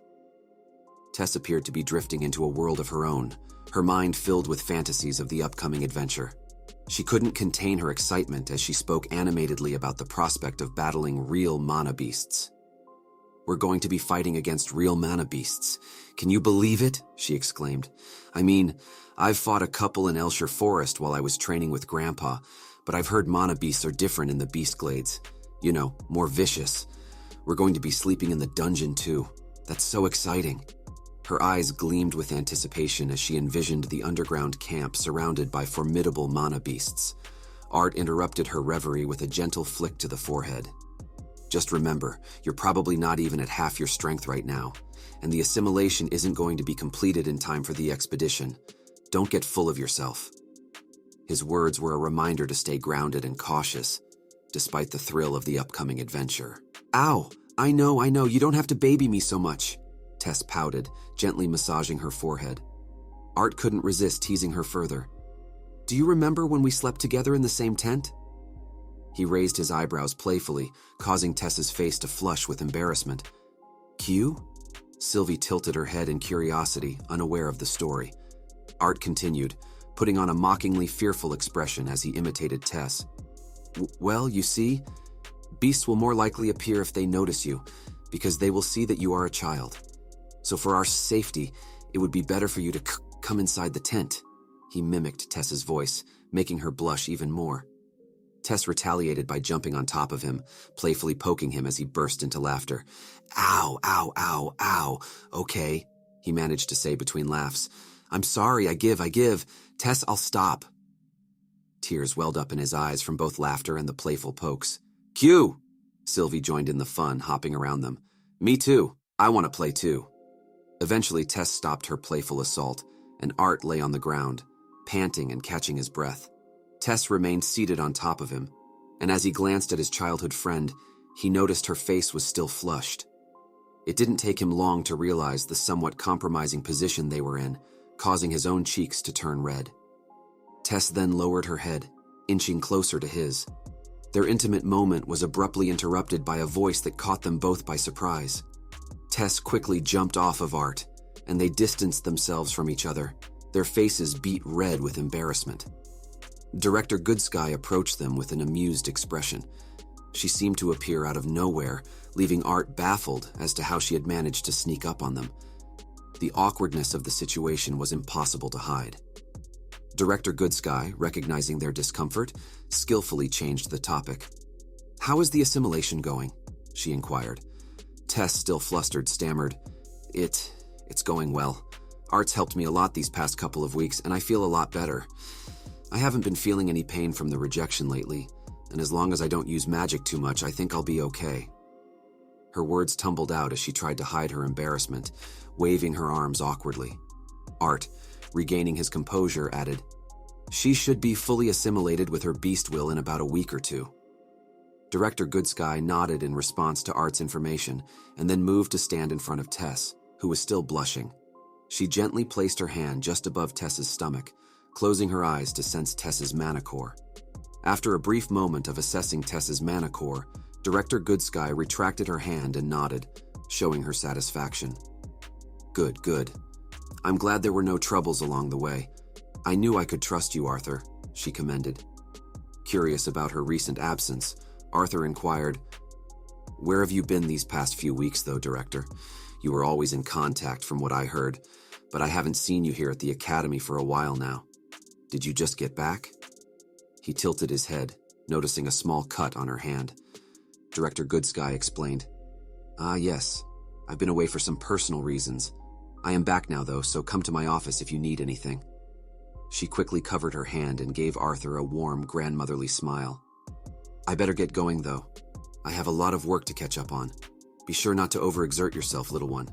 Tess appeared to be drifting into a world of her own, her mind filled with fantasies of the upcoming adventure. She couldn't contain her excitement as she spoke animatedly about the prospect of battling real mana beasts. "We're going to be fighting against real mana beasts. Can you believe it?" she exclaimed. "I mean, I've fought a couple in Elshire Forest while I was training with Grandpa, but I've heard mana beasts are different in the Beast Glades. You know, more vicious. We're going to be sleeping in the dungeon too. That's so exciting." Her eyes gleamed with anticipation as she envisioned the underground camp surrounded by formidable mana beasts. Art interrupted her reverie with a gentle flick to the forehead. "Just remember, you're probably not even at half your strength right now, and the assimilation isn't going to be completed in time for the expedition. Don't get full of yourself." His words were a reminder to stay grounded and cautious, despite the thrill of the upcoming adventure. "Ow! I know, you don't have to baby me so much." Tess pouted, gently massaging her forehead. Art couldn't resist teasing her further. Do you remember when we slept together in the same tent? He raised his eyebrows playfully, causing Tess's face to flush with embarrassment. Q? Sylvie tilted her head in curiosity, unaware of the story. Art continued, putting on a mockingly fearful expression as he imitated Tess. Well, you see, beasts will more likely appear if they notice you, because they will see that you are a child. So for our safety, it would be better for you to come inside the tent. He mimicked Tess's voice, making her blush even more. Tess retaliated by jumping on top of him, playfully poking him as he burst into laughter. Ow, ow, ow, ow. Okay, he managed to say between laughs. I'm sorry, I give. Tess, I'll stop. Tears welled up in his eyes from both laughter and the playful pokes. Q! Sylvie joined in the fun, hopping around them. Me too. I want to play too. Eventually, Tess stopped her playful assault, and Art lay on the ground, panting and catching his breath. Tess remained seated on top of him, and as he glanced at his childhood friend, he noticed her face was still flushed. It didn't take him long to realize the somewhat compromising position they were in, causing his own cheeks to turn red. Tess then lowered her head, inching closer to his. Their intimate moment was abruptly interrupted by a voice that caught them both by surprise. Tess quickly jumped off of Art, and they distanced themselves from each other, their faces beet red with embarrassment. Director Goodsky approached them with an amused expression. She seemed to appear out of nowhere, leaving Art baffled as to how she had managed to sneak up on them. The awkwardness of the situation was impossible to hide. Director Goodsky, recognizing their discomfort, skillfully changed the topic. How is the assimilation going? She inquired. Tess, still flustered, stammered, It's going well. Art's helped me a lot these past couple of weeks, and I feel a lot better. I haven't been feeling any pain from the rejection lately, and as long as I don't use magic too much, I think I'll be okay. Her words tumbled out as she tried to hide her embarrassment, waving her arms awkwardly. Art, regaining his composure, added, She should be fully assimilated with her beast will in about a week or two. Director Goodsky nodded in response to Art's information and then moved to stand in front of Tess, who was still blushing. She gently placed her hand just above Tess's stomach, closing her eyes to sense Tess's mana core. After a brief moment of assessing Tess's mana core, Director Goodsky retracted her hand and nodded, showing her satisfaction. Good. I'm glad there were no troubles along the way. I knew I could trust you, Arthur, she commended. Curious about her recent absence, Arthur inquired, Where have you been these past few weeks, though, Director? You were always in contact from what I heard, but I haven't seen you here at the Academy for a while now. Did you just get back? He tilted his head, noticing a small cut on her hand. Director Goodsky explained, Yes. I've been away for some personal reasons. I am back now, though, so come to my office if you need anything. She quickly covered her hand and gave Arthur a warm, grandmotherly smile. I better get going, though. I have a lot of work to catch up on. Be sure not to overexert yourself, little one.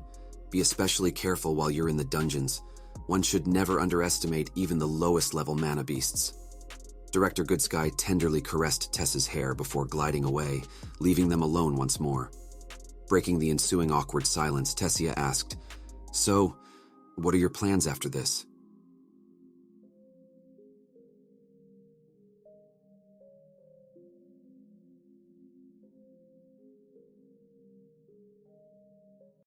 Be especially careful while you're in the dungeons. One should never underestimate even the lowest level mana beasts. Director Goodsky tenderly caressed Tess's hair before gliding away, leaving them alone once more. Breaking the ensuing awkward silence, Tessia asked, So, what are your plans after this?